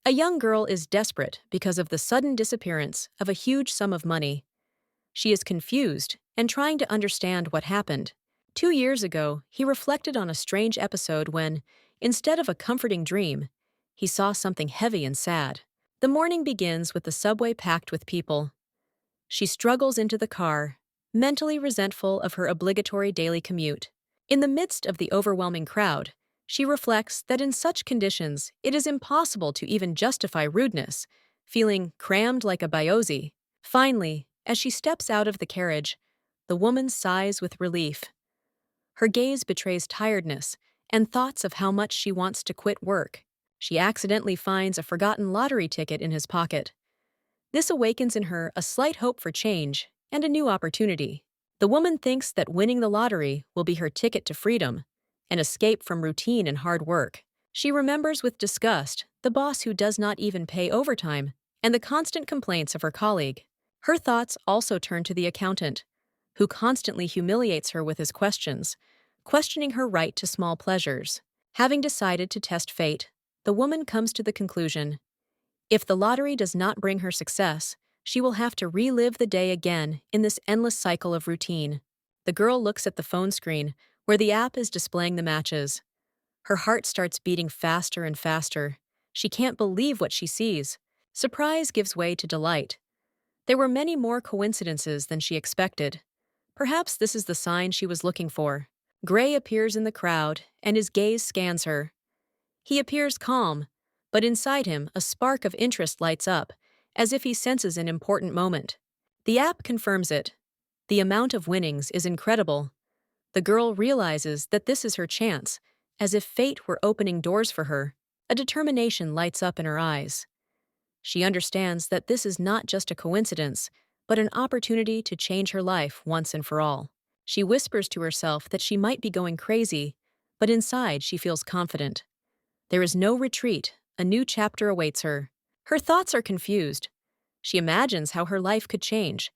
A young girl is desperate because of the sudden disappearance of a huge sum of money. She is confused and trying to understand what happened. 2 years ago, he reflected on a strange episode when, instead of a comforting dream, he saw something heavy and sad. The morning begins with the subway packed with people. She struggles into the car, mentally resentful of her obligatory daily commute. In the midst of the overwhelming crowd, she reflects that in such conditions it is impossible to even justify rudeness, feeling crammed like a biozi. Finally, as she steps out of the carriage, the woman sighs with relief. Her gaze betrays tiredness and thoughts of how much she wants to quit work. She accidentally finds a forgotten lottery ticket in his pocket. This awakens in her a slight hope for change and a new opportunity. The woman thinks that winning the lottery will be her ticket to freedom, an escape from routine and hard work. She remembers with disgust the boss who does not even pay overtime and the constant complaints of her colleague. Her thoughts also turn to the accountant, who constantly humiliates her with his questions, questioning her right to small pleasures. Having decided to test fate, the woman comes to the conclusion: if the lottery does not bring her success, she will have to relive the day again in this endless cycle of routine. The girl looks at the phone screen, where the app is displaying the matches. Her heart starts beating faster and faster. She can't believe what she sees. Surprise gives way to delight. There were many more coincidences than she expected. Perhaps this is the sign she was looking for. Gray appears in the crowd, and his gaze scans her. He appears calm, but inside him a spark of interest lights up, as if he senses an important moment. The app confirms it. The amount of winnings is incredible. The girl realizes that this is her chance, as if fate were opening doors for her. A determination lights up in her eyes. She understands that this is not just a coincidence, but an opportunity to change her life once and for all. She whispers to herself that she might be going crazy, but inside she feels confident. There is no retreat. A new chapter awaits her. Her thoughts are confused. She imagines how her life could change.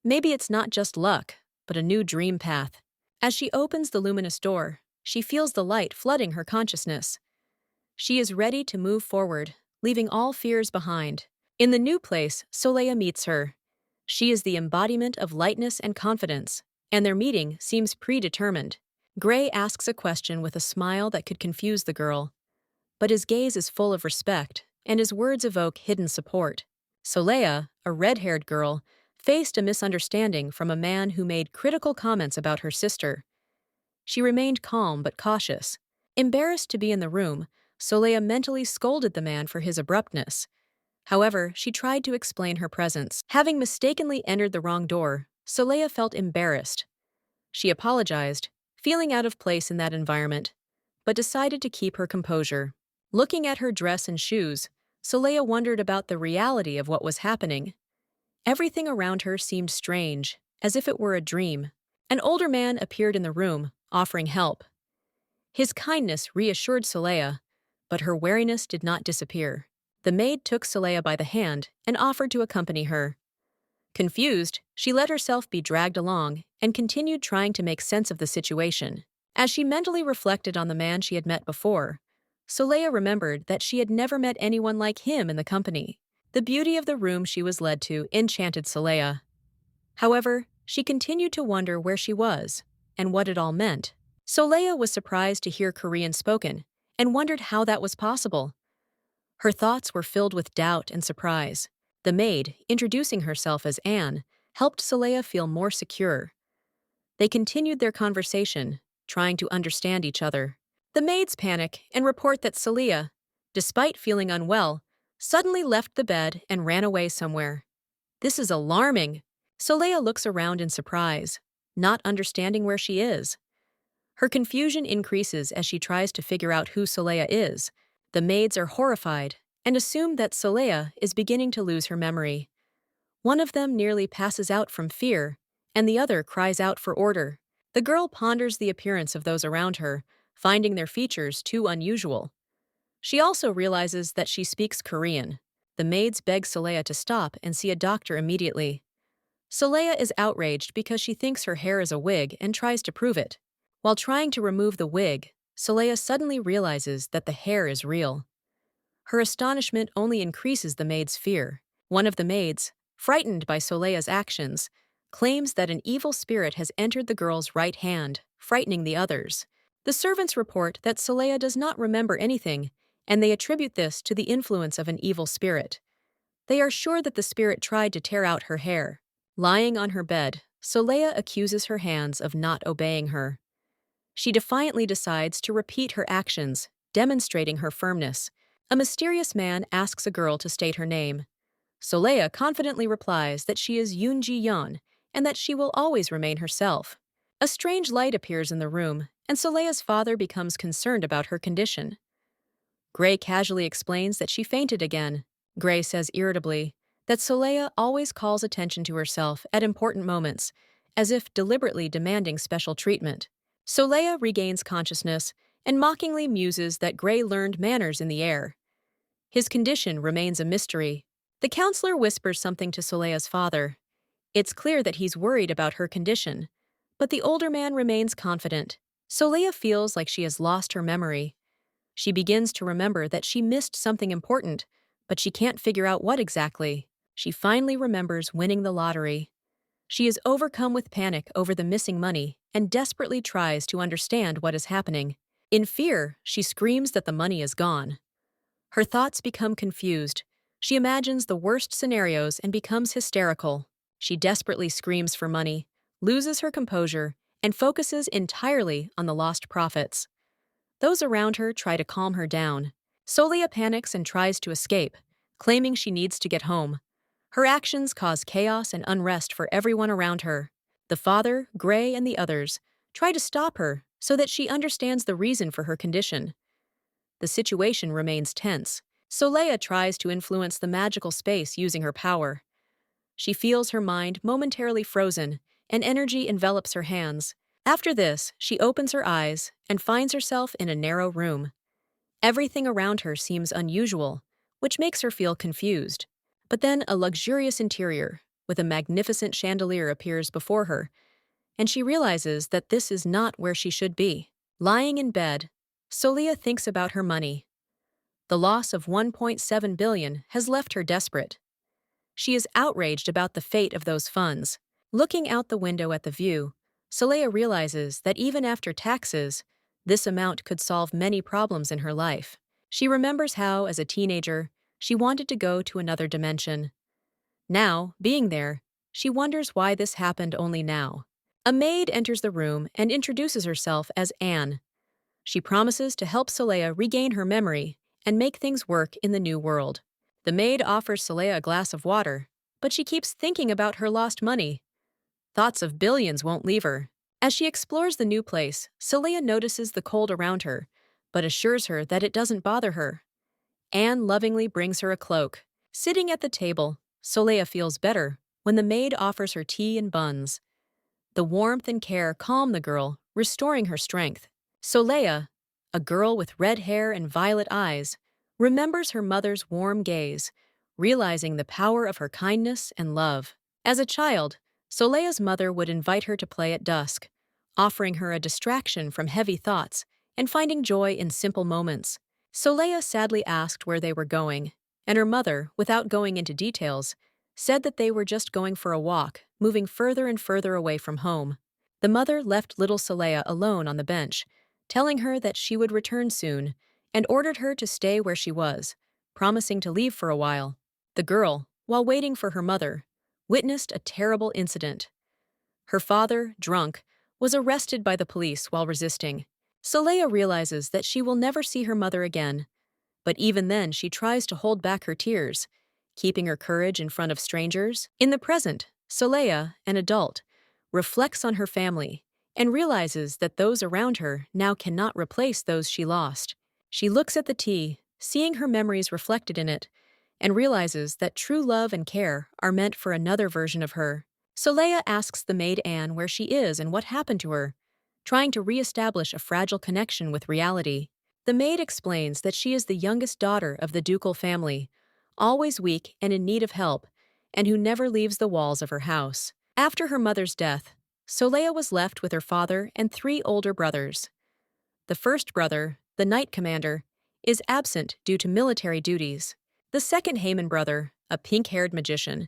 Maybe it's not just luck, but a new dream path. As she opens the luminous door, she feels the light flooding her consciousness. She is ready to move forward, leaving all fears behind. In the new place, Soleil meets her. She is the embodiment of lightness and confidence, and their meeting seems predetermined. Gray asks a question with a smile that could confuse the girl, but his gaze is full of respect, and his words evoke hidden support. Soleil, a red-haired girl, faced a misunderstanding from a man who made critical comments about her sister. She remained calm but cautious. Embarrassed to be in the room, Soleil mentally scolded the man for his abruptness. However, she tried to explain her presence. Having mistakenly entered the wrong door, Soleil felt embarrassed. She apologized, feeling out of place in that environment, but decided to keep her composure. Looking at her dress and shoes, Soleil wondered about the reality of what was happening. Everything around her seemed strange, as if it were a dream. An older man appeared in the room, offering help. His kindness reassured Soleil, but her wariness did not disappear. The maid took Soleil by the hand and offered to accompany her. Confused, she let herself be dragged along and continued trying to make sense of the situation. As she mentally reflected on the man she had met before, Soleil remembered that she had never met anyone like him in the company. The beauty of the room she was led to enchanted Soleil. However, she continued to wonder where she was and what it all meant. Soleil was surprised to hear Korean spoken and wondered how that was possible. Her thoughts were filled with doubt and surprise. The maid, introducing herself as Anne, helped Soleil feel more secure. They continued their conversation, trying to understand each other. The maids panic and report that Soleil, despite feeling unwell, suddenly left the bed and ran away somewhere. This is alarming. Soleil looks around in surprise, not understanding where she is. Her confusion increases as she tries to figure out who Soleil is. The maids are horrified and assume that Soleil is beginning to lose her memory. One of them nearly passes out from fear, and the other cries out for order. The girl ponders the appearance of those around her, finding their features too unusual. She also realizes that she speaks Korean. The maids beg Soleil to stop and see a doctor immediately. Soleil is outraged because she thinks her hair is a wig and tries to prove it. While trying to remove the wig, Soleil suddenly realizes that the hair is real. Her astonishment only increases the maid's fear. One of the maids, frightened by Solea's actions, claims that an evil spirit has entered the girl's right hand, frightening the others. The servants report that Solea does not remember anything, and they attribute this to the influence of an evil spirit. They are sure that the spirit tried to tear out her hair. Lying on her bed, Solea accuses her hands of not obeying her. She defiantly decides to repeat her actions, demonstrating her firmness. A mysterious man asks a girl to state her name. Solea confidently replies that she is Yoonji Yeon and that she will always remain herself. A strange light appears in the room, and Solea's father becomes concerned about her condition. Gray casually explains that she fainted again. Gray says irritably that Solea always calls attention to herself at important moments, as if deliberately demanding special treatment. Solea regains consciousness and mockingly muses that Gray learned manners in the air. His condition remains a mystery. The counselor whispers something to Solea's father. It's clear that he's worried about her condition, but the older man remains confident. Solea feels like she has lost her memory. She begins to remember that she missed something important, but she can't figure out what exactly. She finally remembers winning the lottery. She is overcome with panic over the missing money and desperately tries to understand what is happening. In fear, she screams that the money is gone. Her thoughts become confused. She imagines the worst scenarios and becomes hysterical. She desperately screams for money, loses her composure, and focuses entirely on the lost profits. Those around her try to calm her down. Solea panics and tries to escape, claiming she needs to get home. Her actions cause chaos and unrest for everyone around her. The father, Gray, and the others try to stop her so that she understands the reason for her condition. The situation remains tense. Solea tries to influence the magical space using her power. She feels her mind momentarily frozen, and energy envelops her hands. After this, she opens her eyes and finds herself in a narrow room. Everything around her seems unusual, which makes her feel confused. But then a luxurious interior, with a magnificent chandelier, appears before her, and she realizes that this is not where she should be. Lying in bed, Solea thinks about her money. The loss of 1.7 billion has left her desperate. She is outraged about the fate of those funds. Looking out the window at the view, Solea realizes that even after taxes, this amount could solve many problems in her life. She remembers how, as a teenager, she wanted to go to another dimension. Now, being there, she wonders why this happened only now. A maid enters the room and introduces herself as Anne. She promises to help Solea regain her memory and make things work in the new world. The maid offers Solea a glass of water, but she keeps thinking about her lost money. Thoughts of billions won't leave her. As she explores the new place, Solea notices the cold around her, but assures her that it doesn't bother her. Anne lovingly brings her a cloak. Sitting at the table, Solea feels better when the maid offers her tea and buns. The warmth and care calm the girl, restoring her strength. Solea, a girl with red hair and violet eyes, remembers her mother's warm gaze, realizing the power of her kindness and love. As a child, Solea's mother would invite her to play at dusk, offering her a distraction from heavy thoughts and finding joy in simple moments. Solea sadly asked where they were going, and her mother, without going into details, said that they were just going for a walk, moving further and further away from home. The mother left little Solea alone on the bench, telling her that she would return soon, and ordered her to stay where she was, promising to leave for a while. The girl, while waiting for her mother, witnessed a terrible incident. Her father, drunk, was arrested by the police while resisting. Solea realizes that she will never see her mother again, but even then she tries to hold back her tears, keeping her courage in front of strangers. In the present, Solea, an adult, reflects on her family and realizes that those around her now cannot replace those she lost. She looks at the tea, seeing her memories reflected in it, and realizes that true love and care are meant for another version of her. Solea asks the maid Anne where she is and what happened to her, trying to re-establish a fragile connection with reality. The maid explains that she is the youngest daughter of the ducal family, always weak and in need of help, and who never leaves the walls of her house. After her mother's death, Solea was left with her father and 3 older brothers. The first brother, the knight commander, is absent due to military duties. The second Herman brother, a pink-haired magician,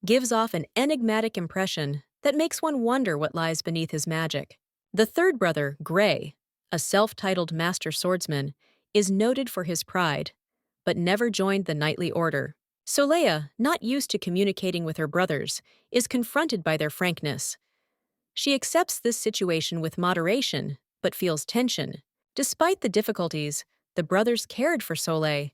gives off an enigmatic impression that makes one wonder what lies beneath his magic. The third brother, Gray, a self-titled master swordsman, is noted for his pride, but never joined the knightly order. Soleil, not used to communicating with her brothers, is confronted by their frankness. She accepts this situation with moderation, but feels tension. Despite the difficulties, the brothers cared for Soleil,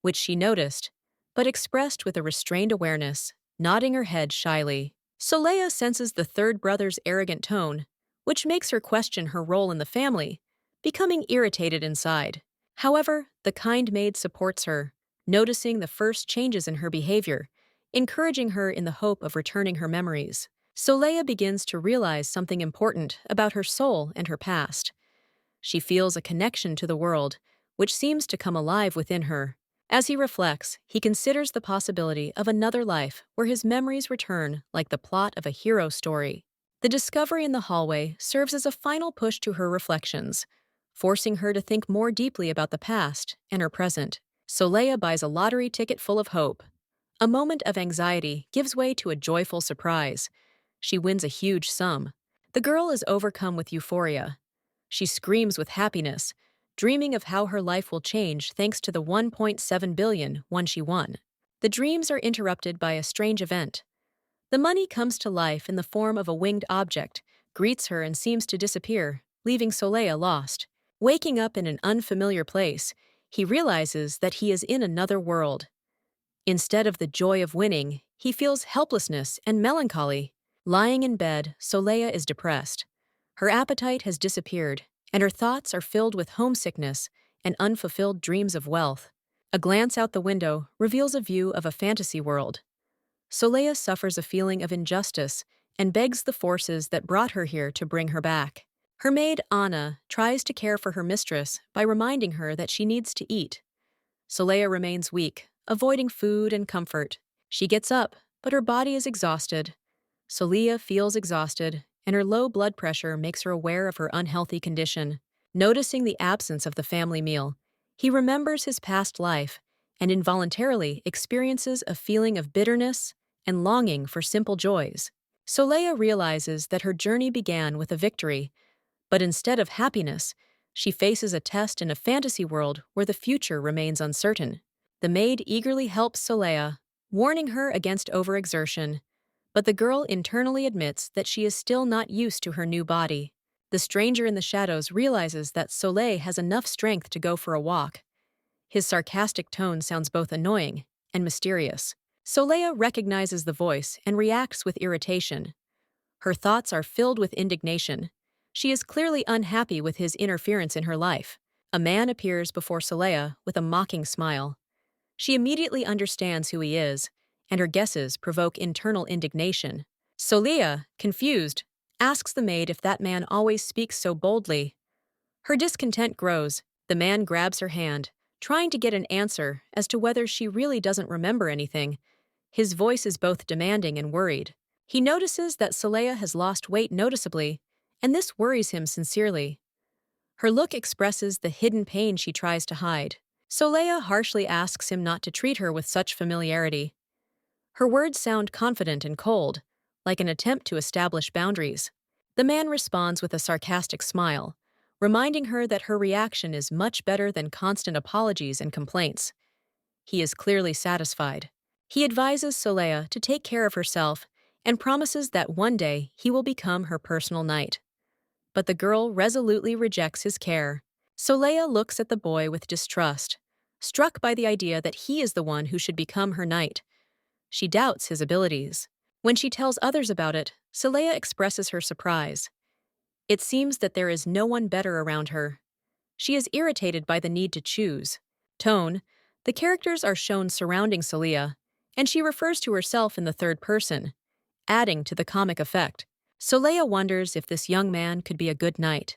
which she noticed, but expressed with a restrained awareness, nodding her head shyly. Soleil senses the third brother's arrogant tone, which makes her question her role in the family, becoming irritated inside. However, the kind maid supports her, noticing the first changes in her behavior, encouraging her in the hope of returning her memories. Soleil begins to realize something important about her soul and her past. She feels a connection to the world, which seems to come alive within her. As he reflects, he considers the possibility of another life where his memories return like the plot of a hero story. The discovery in the hallway serves as a final push to her reflections, forcing her to think more deeply about the past and her present. Soleil buys a lottery ticket full of hope. A moment of anxiety gives way to a joyful surprise. She wins a huge sum. The girl is overcome with euphoria. She screams with happiness, dreaming of how her life will change thanks to the 1.7 billion one she won. The dreams are interrupted by a strange event. The money comes to life in the form of a winged object, greets her and seems to disappear, leaving Soleil lost. Waking up in an unfamiliar place, he realizes that he is in another world. Instead of the joy of winning, he feels helplessness and melancholy. Lying in bed, Soleil is depressed. Her appetite has disappeared, and her thoughts are filled with homesickness and unfulfilled dreams of wealth. A glance out the window reveals a view of a fantasy world. Soleil suffers a feeling of injustice and begs the forces that brought her here to bring her back. Her maid, Anna, tries to care for her mistress by reminding her that she needs to eat. Soleil remains weak, avoiding food and comfort. She gets up, but her body is exhausted. Soleil feels exhausted, and her low blood pressure makes her aware of her unhealthy condition. Noticing the absence of the family meal, he remembers his past life and involuntarily experiences a feeling of bitterness and longing for simple joys. Soleil realizes that her journey began with a victory, but instead of happiness, she faces a test in a fantasy world where the future remains uncertain. The maid eagerly helps Soleil, warning her against overexertion, but the girl internally admits that she is still not used to her new body. The stranger in the shadows realizes that Soleil has enough strength to go for a walk. His sarcastic tone sounds both annoying and mysterious. Soleil recognizes the voice and reacts with irritation. Her thoughts are filled with indignation. She is clearly unhappy with his interference in her life. A man appears before Soleil with a mocking smile. She immediately understands who he is, and her guesses provoke internal indignation. Soleil, confused, asks the maid if that man always speaks so boldly. Her discontent grows. The man grabs her hand, trying to get an answer as to whether she really doesn't remember anything. His voice is both demanding and worried. He notices that Soleil has lost weight noticeably, and this worries him sincerely. Her look expresses the hidden pain she tries to hide. Soleil harshly asks him not to treat her with such familiarity. Her words sound confident and cold, like an attempt to establish boundaries. The man responds with a sarcastic smile, reminding her that her reaction is much better than constant apologies and complaints. He is clearly satisfied. He advises Soleil to take care of herself and promises that one day he will become her personal knight. But the girl resolutely rejects his care. Soleil looks at the boy with distrust, struck by the idea that he is the one who should become her knight. She doubts his abilities. When she tells others about it, Soleil expresses her surprise. It seems that there is no one better around her. She is irritated by the need to choose. Tone, the characters are shown surrounding Soleil, and she refers to herself in the third person, adding to the comic effect. Soleil wonders if this young man could be a good knight.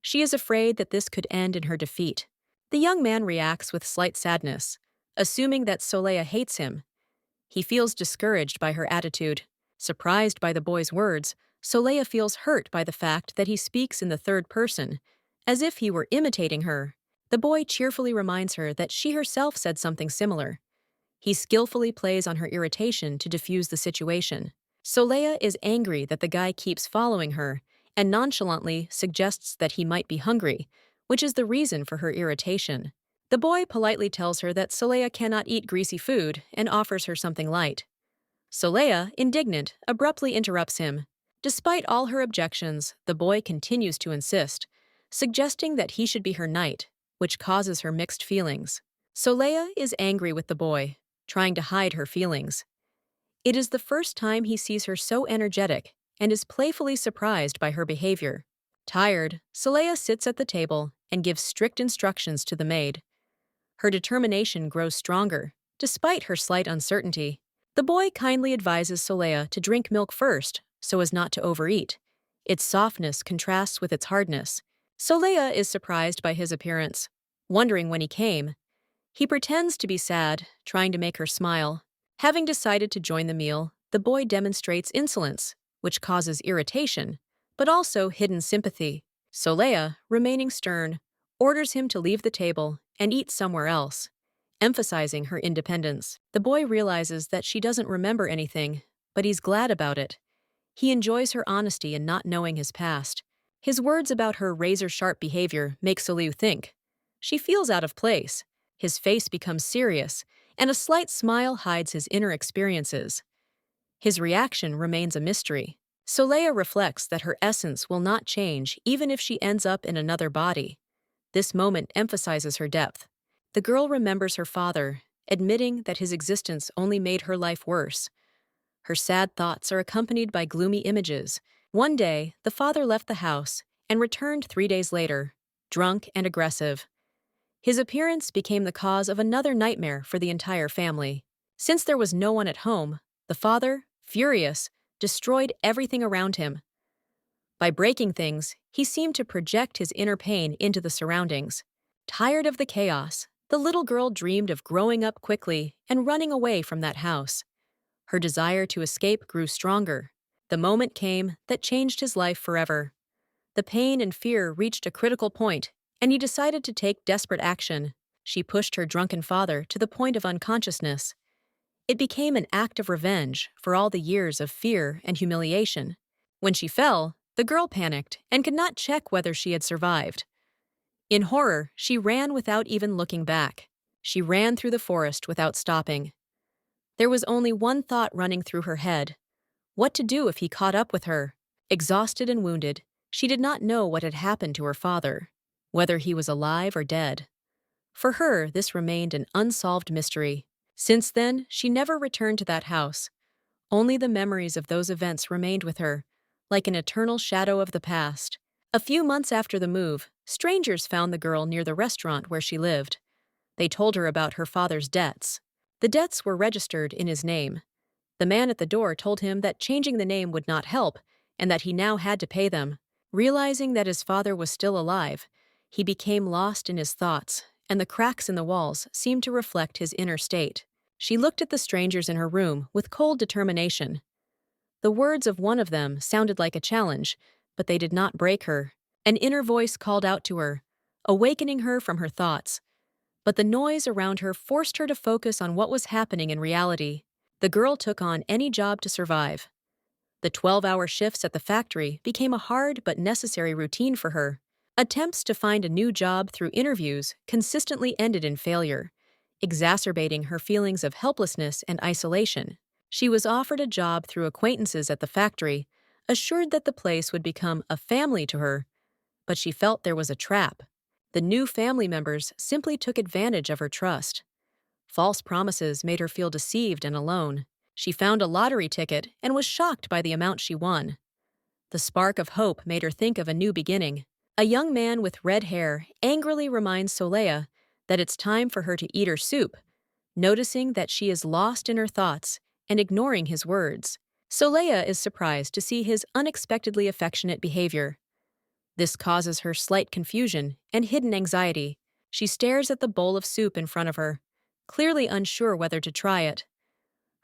She is afraid that this could end in her defeat. The young man reacts with slight sadness, assuming that Soleil hates him. He feels discouraged by her attitude. Surprised by the boy's words, Soleil feels hurt by the fact that he speaks in the third person, as if he were imitating her. The boy cheerfully reminds her that she herself said something similar. He skillfully plays on her irritation to diffuse the situation. Soleil is angry that the guy keeps following her and nonchalantly suggests that he might be hungry, which is the reason for her irritation. The boy politely tells her that Soleil cannot eat greasy food and offers her something light. Soleil, indignant, abruptly interrupts him. Despite all her objections, the boy continues to insist, suggesting that he should be her knight, which causes her mixed feelings. Soleil is angry with the boy, trying to hide her feelings. It is the first time he sees her so energetic and is playfully surprised by her behavior. Tired, Soleil sits at the table and gives strict instructions to the maid. Her determination grows stronger, despite her slight uncertainty. The boy kindly advises Soleil to drink milk first, so as not to overeat. Its softness contrasts with its hardness. Soleil is surprised by his appearance, wondering when he came. He pretends to be sad, trying to make her smile. Having decided to join the meal, the boy demonstrates insolence, which causes irritation, but also hidden sympathy. Soleil, remaining stern, orders him to leave the table and eat somewhere else, emphasizing her independence. The boy realizes that she doesn't remember anything, but he's glad about it. He enjoys her honesty in not knowing his past. His words about her razor-sharp behavior make Soleil think. She feels out of place. His face becomes serious, and a slight smile hides his inner experiences. His reaction remains a mystery. Soleil reflects that her essence will not change even if she ends up in another body. This moment emphasizes her depth. The girl remembers her father, admitting that his existence only made her life worse. Her sad thoughts are accompanied by gloomy images. One day, the father left the house and returned 3 days later, drunk and aggressive. His appearance became the cause of another nightmare for the entire family. Since there was no one at home, the father, furious, destroyed everything around him. By breaking things, he seemed to project his inner pain into the surroundings. Tired of the chaos, the little girl dreamed of growing up quickly and running away from that house. Her desire to escape grew stronger. The moment came that changed his life forever. The pain and fear reached a critical point, and he decided to take desperate action. She pushed her drunken father to the point of unconsciousness. It became an act of revenge for all the years of fear and humiliation. When she fell, the girl panicked and could not check whether she had survived. In horror, she ran without even looking back. She ran through the forest without stopping. There was only one thought running through her head: what to do if he caught up with her? Exhausted and wounded, she did not know what had happened to her father, whether he was alive or dead. For her, this remained an unsolved mystery. Since then, she never returned to that house. Only the memories of those events remained with her, like an eternal shadow of the past. A few months after the move, strangers found the girl near the restaurant where she lived. They told her about her father's debts. The debts were registered in his name. The man at the door told him that changing the name would not help and that he now had to pay them. Realizing that his father was still alive, he became lost in his thoughts, and the cracks in the walls seemed to reflect his inner state. She looked at the strangers in her room with cold determination. The words of one of them sounded like a challenge, but they did not break her. An inner voice called out to her, awakening her from her thoughts. But the noise around her forced her to focus on what was happening in reality. The girl took on any job to survive. The 12-hour shifts at the factory became a hard but necessary routine for her. Attempts to find a new job through interviews consistently ended in failure, exacerbating her feelings of helplessness and isolation. She was offered a job through acquaintances at the factory, assured that the place would become a family to her, but she felt there was a trap. The new family members simply took advantage of her trust. False promises made her feel deceived and alone. She found a lottery ticket and was shocked by the amount she won. The spark of hope made her think of a new beginning. A young man with red hair angrily reminds Soleil that it's time for her to eat her soup, noticing that she is lost in her thoughts and ignoring his words. Soleil is surprised to see his unexpectedly affectionate behavior. This causes her slight confusion and hidden anxiety. She stares at the bowl of soup in front of her, clearly unsure whether to try it.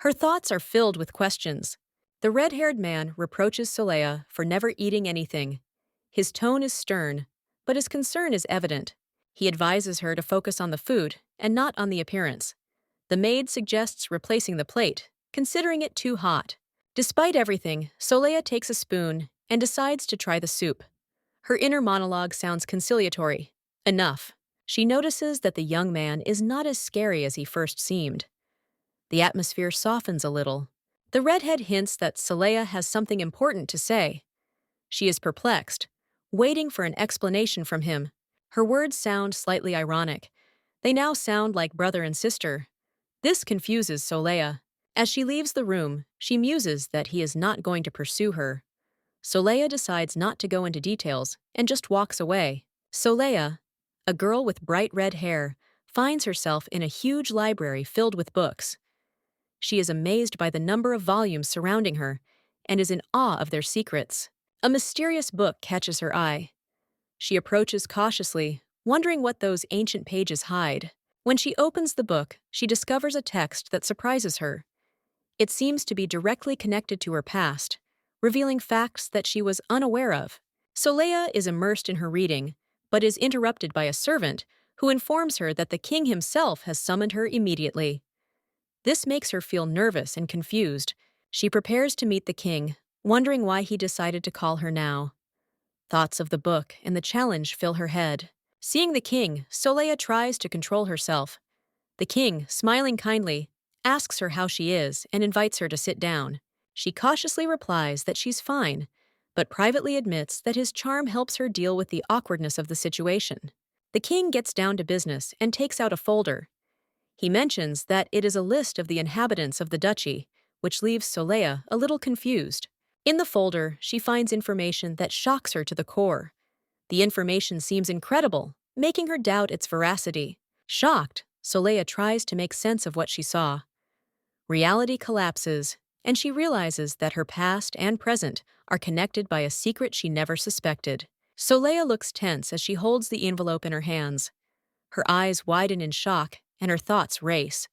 Her thoughts are filled with questions. The red-haired man reproaches Soleil for never eating anything. His tone is stern, but his concern is evident. He advises her to focus on the food and not on the appearance. The maid suggests replacing the plate, considering it too hot. Despite everything, Soleil takes a spoon and decides to try the soup. Her inner monologue sounds conciliatory. Enough. She notices that the young man is not as scary as he first seemed. The atmosphere softens a little. The redhead hints that Soleil has something important to say. She is perplexed, waiting for an explanation from him. Her words sound slightly ironic. They now sound like brother and sister. This confuses Soleil. As she leaves the room, she muses that he is not going to pursue her. Soleil decides not to go into details and just walks away. Soleil, a girl with bright red hair, finds herself in a huge library filled with books. She is amazed by the number of volumes surrounding her and is in awe of their secrets. A mysterious book catches her eye. She approaches cautiously, wondering what those ancient pages hide. When she opens the book, she discovers a text that surprises her. It seems to be directly connected to her past, revealing facts that she was unaware of. Soleil is immersed in her reading, but is interrupted by a servant who informs her that the king himself has summoned her immediately. This makes her feel nervous and confused. She prepares to meet the king, wondering why he decided to call her now. Thoughts of the book and the challenge fill her head. Seeing the king, Soleil tries to control herself. The king, smiling kindly, asks her how she is and invites her to sit down. She cautiously replies that she's fine, but privately admits that his charm helps her deal with the awkwardness of the situation. The king gets down to business and takes out a folder. He mentions that it is a list of the inhabitants of the duchy, which leaves Soleil a little confused. In the folder, she finds information that shocks her to the core. The information seems incredible, making her doubt its veracity. Shocked, Soleil tries to make sense of what she saw. Reality collapses, and she realizes that her past and present are connected by a secret she never suspected. Soleil looks tense as she holds the envelope in her hands. Her eyes widen in shock, and her thoughts race.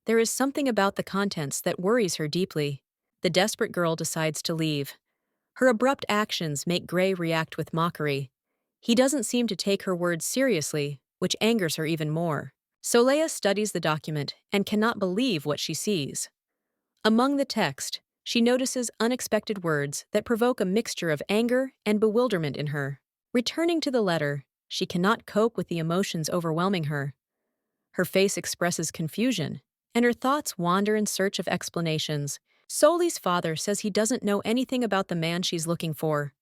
There is something about the contents that worries her deeply. The desperate girl decides to leave. Her abrupt actions make Gray react with mockery. He doesn't seem to take her words seriously, which angers her even more. Soleil studies the document and cannot believe what she sees. Among the text, she notices unexpected words that provoke a mixture of anger and bewilderment in her. Returning to the letter, she cannot cope with the emotions overwhelming her. Her face expresses confusion, and her thoughts wander in search of explanations. Solei's father says he doesn't know anything about the man she's looking for.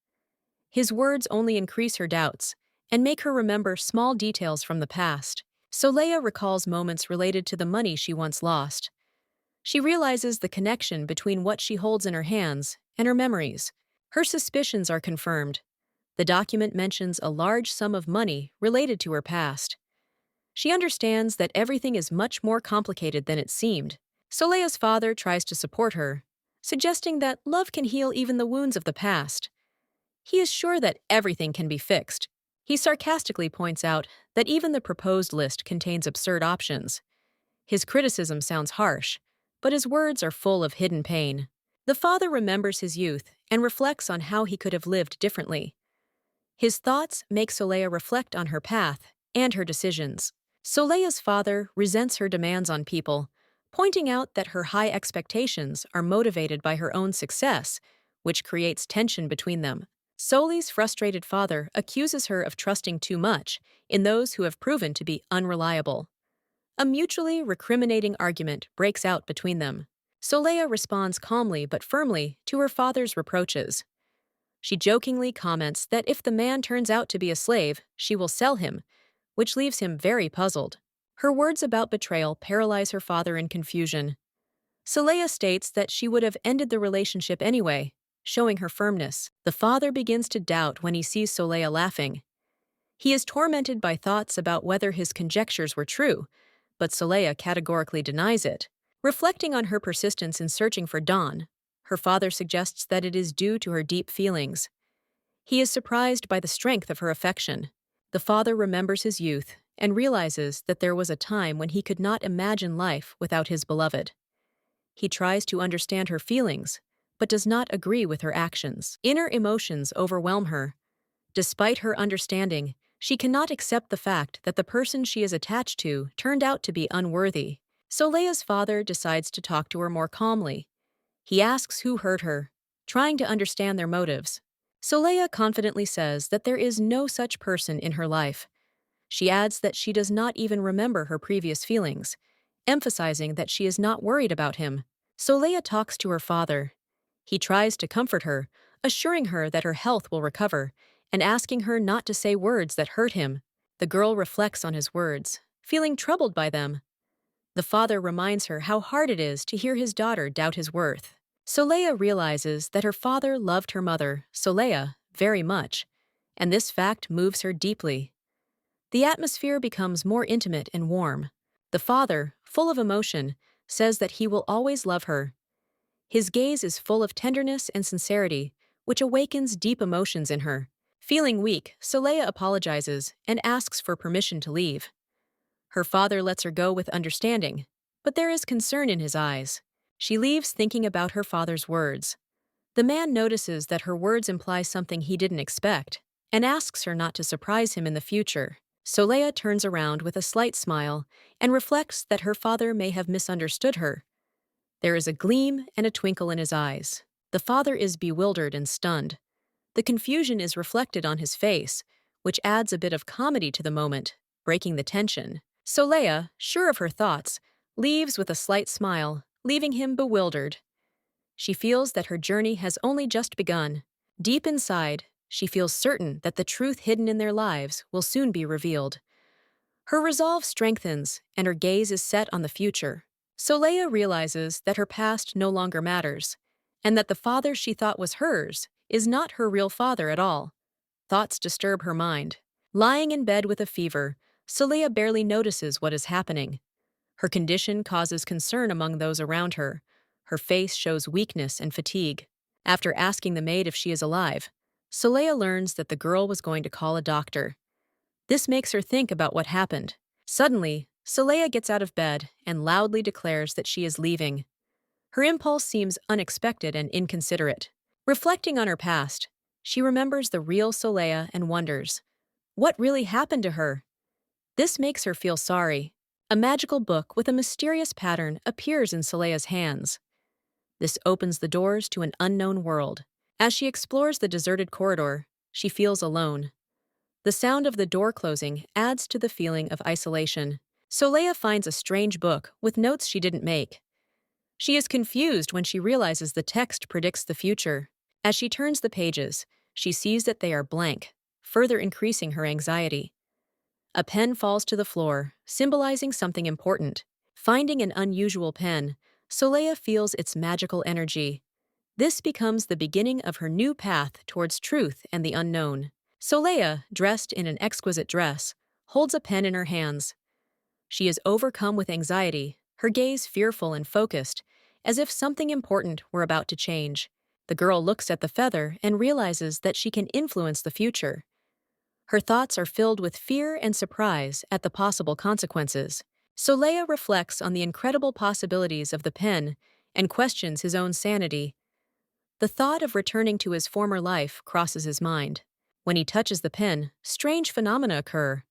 His words only increase her doubts and make her remember small details from the past. Soleil recalls moments related to the money she once lost. She realizes the connection between what she holds in her hands and her memories. Her suspicions are confirmed. The document mentions a large sum of money related to her past. She understands that everything is much more complicated than it seemed. Soleil's father tries to support her, suggesting that love can heal even the wounds of the past. He is sure that everything can be fixed. He sarcastically points out that even the proposed list contains absurd options. His criticism sounds harsh, but his words are full of hidden pain. The father remembers his youth and reflects on how he could have lived differently. His thoughts make Soleil reflect on her path and her decisions. Soleil's father resents her demands on people, pointing out that her high expectations are motivated by her own success, which creates tension between them. Solei's frustrated father accuses her of trusting too much in those who have proven to be unreliable. A mutually recriminating argument breaks out between them. Soleil responds calmly but firmly to her father's reproaches. She jokingly comments that if the man turns out to be a slave, she will sell him, which leaves him very puzzled. Her words about betrayal paralyze her father in confusion. Soleil states that she would have ended the relationship anyway, showing her firmness. The father begins to doubt when he sees Soleil laughing. He is tormented by thoughts about whether his conjectures were true, but Soleil categorically denies it. Reflecting on her persistence in searching for Dawn, her father suggests that it is due to her deep feelings. He is surprised by the strength of her affection. The father remembers his youth and realizes that there was a time when he could not imagine life without his beloved. He tries to understand her feelings, but does not agree with her actions. Inner emotions overwhelm her. Despite her understanding, She cannot accept the fact that the person she is attached to turned out to be unworthy. Solea's father decides to talk to her more calmly. He asks who hurt her, trying to understand their motives. Solea confidently says that there is no such person in her life. She adds that she does not even remember her previous feelings, emphasizing that she is not worried about him. Solea talks to her father. He tries to comfort her, assuring her that her health will recover, and asking her not to say words that hurt him. The girl reflects on his words, feeling troubled by them. The father reminds her how hard it is to hear his daughter doubt his worth. Solea realizes that her father loved her mother, Solea, very much, and this fact moves her deeply. The atmosphere becomes more intimate and warm. The father, full of emotion, says that he will always love her. His gaze is full of tenderness and sincerity, which awakens deep emotions in her. Feeling weak, Solea apologizes and asks for permission to leave. Her father lets her go with understanding, but there is concern in his eyes. She leaves thinking about her father's words. The man notices that her words imply something he didn't expect and asks her not to surprise him in the future. Solea turns around with a slight smile and reflects that her father may have misunderstood her. There is a gleam and a twinkle in his eyes. The father is bewildered and stunned. The confusion is reflected on his face, which adds a bit of comedy to the moment, breaking the tension. Solea, sure of her thoughts, leaves with a slight smile, leaving him bewildered. She feels that her journey has only just begun. Deep inside, she feels certain that the truth hidden in their lives will soon be revealed. Her resolve strengthens, and her gaze is set on the future. Solea realizes that her past no longer matters, and that the father she thought was hers is not her real father at all. Thoughts disturb her mind. Lying in bed with a fever, Solea barely notices what is happening. Her condition causes concern among those around her. Her face shows weakness and fatigue. After asking the maid if she is alive, Solea learns that the girl was going to call a doctor. This makes her think about what happened. Suddenly, Solea gets out of bed and loudly declares that she is leaving. Her impulse seems unexpected and inconsiderate. Reflecting on her past, she remembers the real Solea and wonders, what really happened to her? This makes her feel sorry. A magical book with a mysterious pattern appears in Solea's hands. This opens the doors to an unknown world. As she explores the deserted corridor, she feels alone. The sound of the door closing adds to the feeling of isolation. Solea finds a strange book with notes she didn't make. She is confused when she realizes the text predicts the future. As she turns the pages, she sees that they are blank, further increasing her anxiety. A pen falls to the floor, symbolizing something important. Finding an unusual pen, Solea feels its magical energy. This becomes the beginning of her new path towards truth and the unknown. Solea, dressed in an exquisite dress, holds a pen in her hands. She is overcome with anxiety, her gaze fearful and focused, as if something important were about to change. The girl looks at the feather and realizes that she can influence the future. Her thoughts are filled with fear and surprise at the possible consequences. Solea reflects on the incredible possibilities of the pen and questions his own sanity. The thought of returning to his former life crosses his mind. When he touches the pen, strange phenomena occur.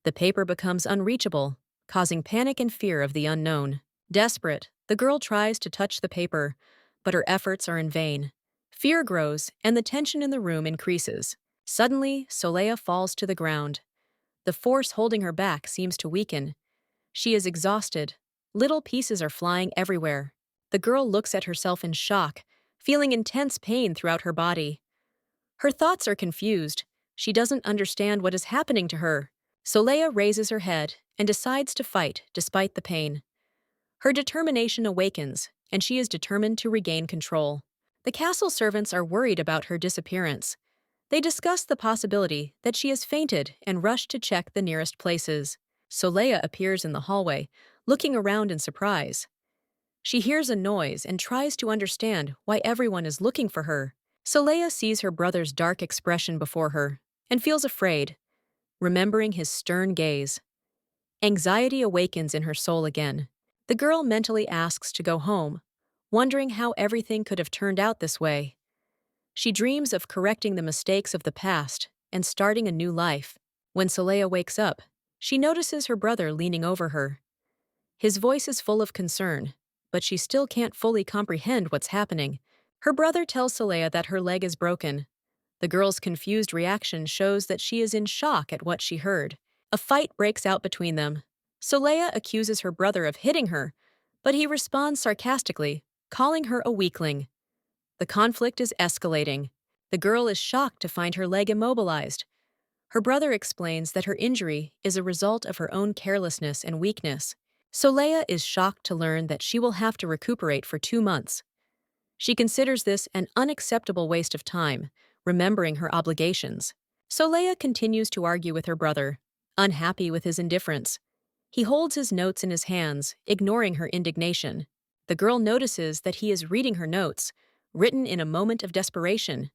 The paper becomes unreachable, causing panic and fear of the unknown. Desperate, the girl tries to touch the paper, but her efforts are in vain. Fear grows, and the tension in the room increases. Suddenly, Solea falls to the ground. The force holding her back seems to weaken. She is exhausted. Little pieces are flying everywhere. The girl looks at herself in shock, feeling intense pain throughout her body. Her thoughts are confused. She doesn't understand what is happening to her. Solea raises her head and decides to fight despite the pain. Her determination awakens, and she is determined to regain control. The castle servants are worried about her disappearance. They discuss the possibility that she has fainted and rush to check the nearest places. Solea appears in the hallway, looking around in surprise. She hears a noise and tries to understand why everyone is looking for her. Solea sees her brother's dark expression before her and feels afraid, remembering his stern gaze. Anxiety awakens in her soul again. The girl mentally asks to go home, wondering how everything could have turned out this way. She dreams of correcting the mistakes of the past and starting a new life. When Soleya wakes up, she notices her brother leaning over her. His voice is full of concern, but she still can't fully comprehend what's happening. Her brother tells Soleya that her leg is broken. The girl's confused reaction shows that she is in shock at what she heard. A fight breaks out between them. Soleya accuses her brother of hitting her, but he responds sarcastically, calling her a weakling. The conflict is escalating. The girl is shocked to find her leg immobilized. Her brother explains that her injury is a result of her own carelessness and weakness. Soleya is shocked to learn that she will have to recuperate for 2 months. She considers this an unacceptable waste of time, remembering her obligations. Soleya continues to argue with her brother, unhappy with his indifference. He holds his notes in his hands, ignoring her indignation. The girl notices that he is reading her notes, written in a moment of desperation.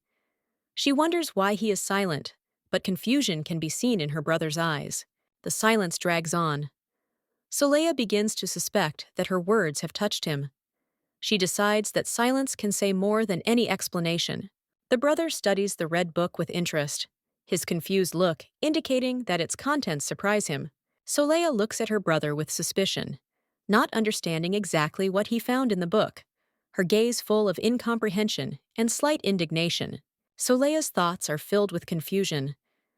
She wonders why he is silent, but confusion can be seen in her brother's eyes. The silence drags on. Soleya begins to suspect that her words have touched him. She decides that silence can say more than any explanation. The brother studies the red book with interest, his confused look indicating that its contents surprise him. Soleya looks at her brother with suspicion, not understanding exactly what he found in the book, her gaze full of incomprehension and slight indignation. Soleya's thoughts are filled with confusion.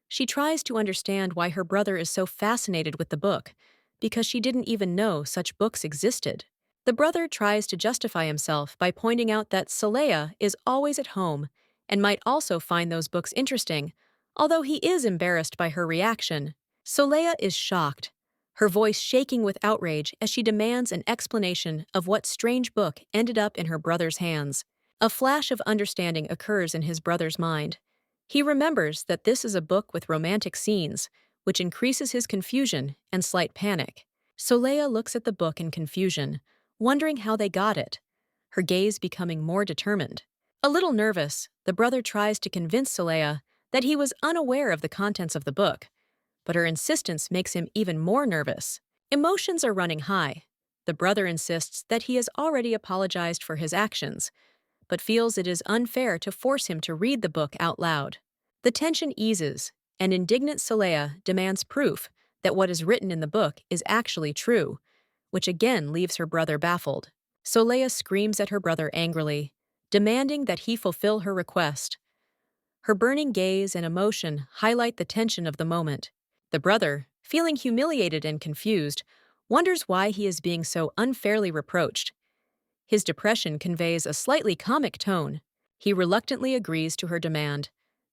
She tries to understand why her brother is so fascinated with the book, because she didn't even know such books existed. The brother tries to justify himself by pointing out that Soleya is always at home and might also find those books interesting, although he is embarrassed by her reaction. Soleya is shocked, her voice shaking with outrage as she demands an explanation of what strange book ended up in her brother's hands. A flash of understanding occurs in his brother's mind. He remembers that this is a book with romantic scenes, which increases his confusion and slight panic. Soleya looks at the book in confusion, wondering how they got it, her gaze becoming more determined. A little nervous, the brother tries to convince Soleya that he was unaware of the contents of the book, but her insistence makes him even more nervous. Emotions are running high. The brother insists that he has already apologized for his actions, but feels it is unfair to force him to read the book out loud. The tension eases, and indignant Soleya demands proof that what is written in the book is actually true, which again leaves her brother baffled. Soleya screams at her brother angrily, demanding that he fulfill her request. Her burning gaze and emotion highlight the tension of the moment. The brother, feeling humiliated and confused, wonders why he is being so unfairly reproached. His depression conveys a slightly comic tone. He reluctantly agrees to her demand,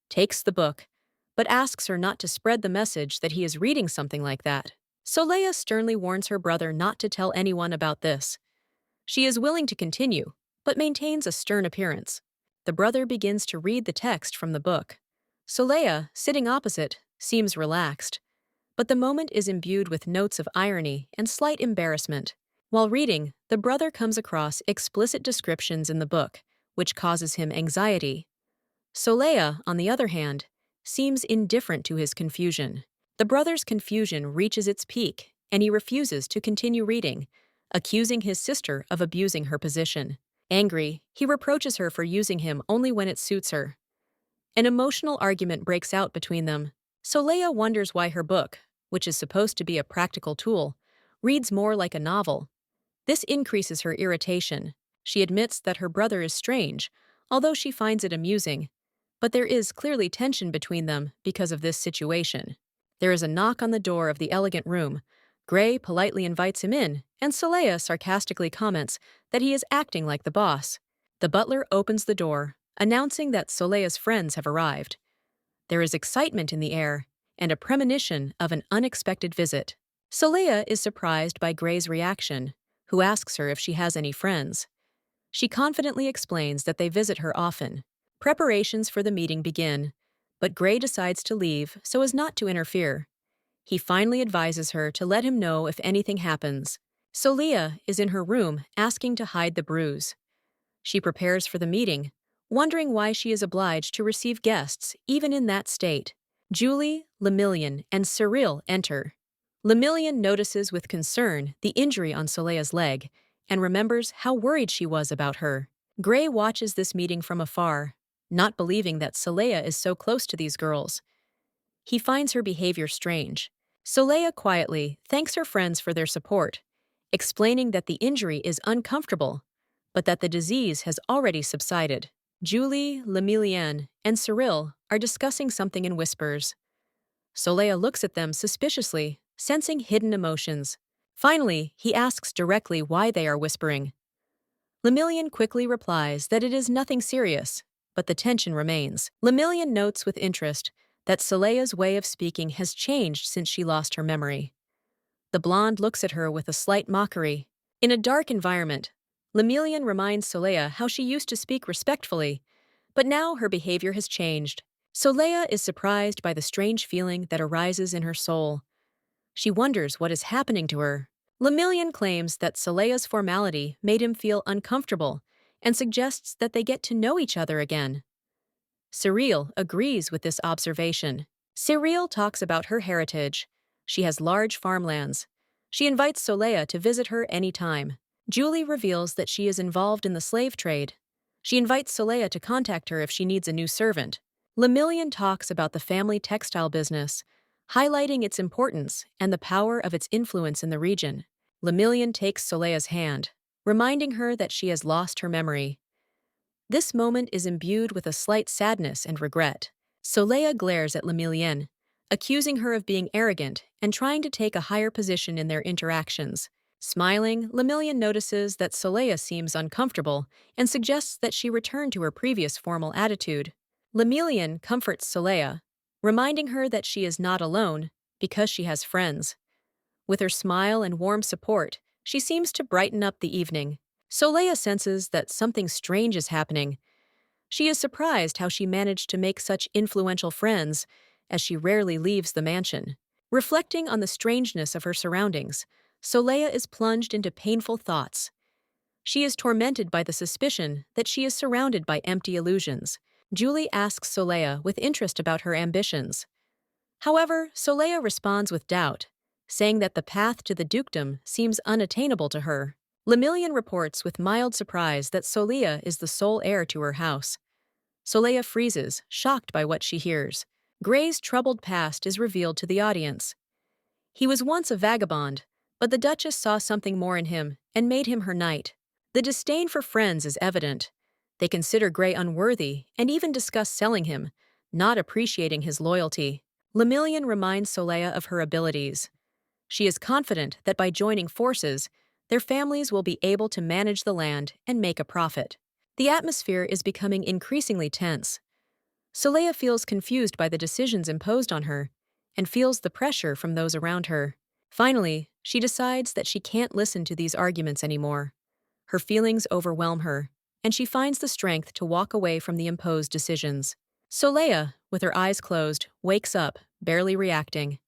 takes the book, but asks her not to spread the message that he is reading something like that. Soleya sternly warns her brother not to tell anyone about this. She is willing to continue, but maintains a stern appearance. The brother begins to read the text from the book. Soleya, sitting opposite, seems relaxed, but the moment is imbued with notes of irony and slight embarrassment. While reading, the brother comes across explicit descriptions in the book, which causes him anxiety. Soleya, on the other hand, seems indifferent to his confusion. The brother's confusion reaches its peak, and he refuses to continue reading, accusing his sister of abusing her position. Angry, he reproaches her for using him only when it suits her. An emotional argument breaks out between them. Soleya wonders why her book, which is supposed to be a practical tool, reads more like a novel. This increases her irritation. She admits that her brother is strange, although she finds it amusing. But there is clearly tension between them because of this situation. There is a knock on the door of the elegant room. Gray politely invites him in, and Soleya sarcastically comments that he is acting like the boss. The butler opens the door, announcing that Soleya's friends have arrived. There is excitement in the air, and a premonition of an unexpected visit. Soleya is surprised by Gray's reaction, who asks her if she has any friends. She confidently explains that they visit her often. Preparations for the meeting begin, but Gray decides to leave so as not to interfere. He finally advises her to let him know if anything happens. Soleya is in her room asking to hide the bruise. She prepares for the meeting, wondering why she is obliged to receive guests even in that state. Julie, Lemillion, and Cyril enter. Lemillion notices with concern the injury on Soleya's leg and remembers how worried she was about her. Gray watches this meeting from afar, not believing that Soleya is so close to these girls. He finds her behavior strange. Soleil quietly thanks her friends for their support, explaining that the injury is uncomfortable, but that the disease has already subsided. Julie, Lemillienne, and Cyril are discussing something in whispers. Soleil looks at them suspiciously, sensing hidden emotions. Finally, he asks directly why they are whispering. Lemillion quickly replies that it is nothing serious, but the tension remains. Lemillion notes with interest that Soleil's way of speaking has changed since she lost her memory. The blonde looks at her with a slight mockery. In a dark environment, Lemillion reminds Soleil how she used to speak respectfully, but now her behavior has changed. Soleil is surprised by the strange feeling that arises in her soul. She wonders what is happening to her. Lemillion claims that Soleil's formality made him feel uncomfortable and suggests that they get to know each other again. Cyril agrees with this observation. Cyril talks about her heritage. She has large farmlands. She invites Soleil to visit her anytime. Julie reveals that she is involved in the slave trade. She invites Soleil to contact her if she needs a new servant. Lemillion talks about the family textile business, highlighting its importance and the power of its influence in the region. Lemillion takes Soleil's hand, reminding her that she has lost her memory. This moment is imbued with a slight sadness and regret. Soleil glares at Lemillion, accusing her of being arrogant and trying to take a higher position in their interactions. Smiling, Lemillion notices that Soleil seems uncomfortable and suggests that she return to her previous formal attitude. Lemillion comforts Soleil, reminding her that she is not alone because she has friends. With her smile and warm support, she seems to brighten up the evening. Soleil senses that something strange is happening. She is surprised how she managed to make such influential friends, as she rarely leaves the mansion. Reflecting on the strangeness of her surroundings, Soleil is plunged into painful thoughts. She is tormented by the suspicion that she is surrounded by empty illusions. Julie asks Soleil with interest about her ambitions. However, Soleil responds with doubt, saying that the path to the dukedom seems unattainable to her. Lemillion reports with mild surprise that Soleil is the sole heir to her house. Soleil freezes, shocked by what she hears. Gray's troubled past is revealed to the audience. He was once a vagabond, but the Duchess saw something more in him and made him her knight. The disdain for friends is evident. They consider Gray unworthy and even discuss selling him, not appreciating his loyalty. Lemillion reminds Soleil of her abilities. She is confident that by joining forces, their families will be able to manage the land and make a profit. The atmosphere is becoming increasingly tense. Soleil feels confused by the decisions imposed on her and feels the pressure from those around her. Finally, she decides that she can't listen to these arguments anymore. Her feelings overwhelm her, and she finds the strength to walk away from the imposed decisions. Soleil, with her eyes closed, wakes up, barely reacting.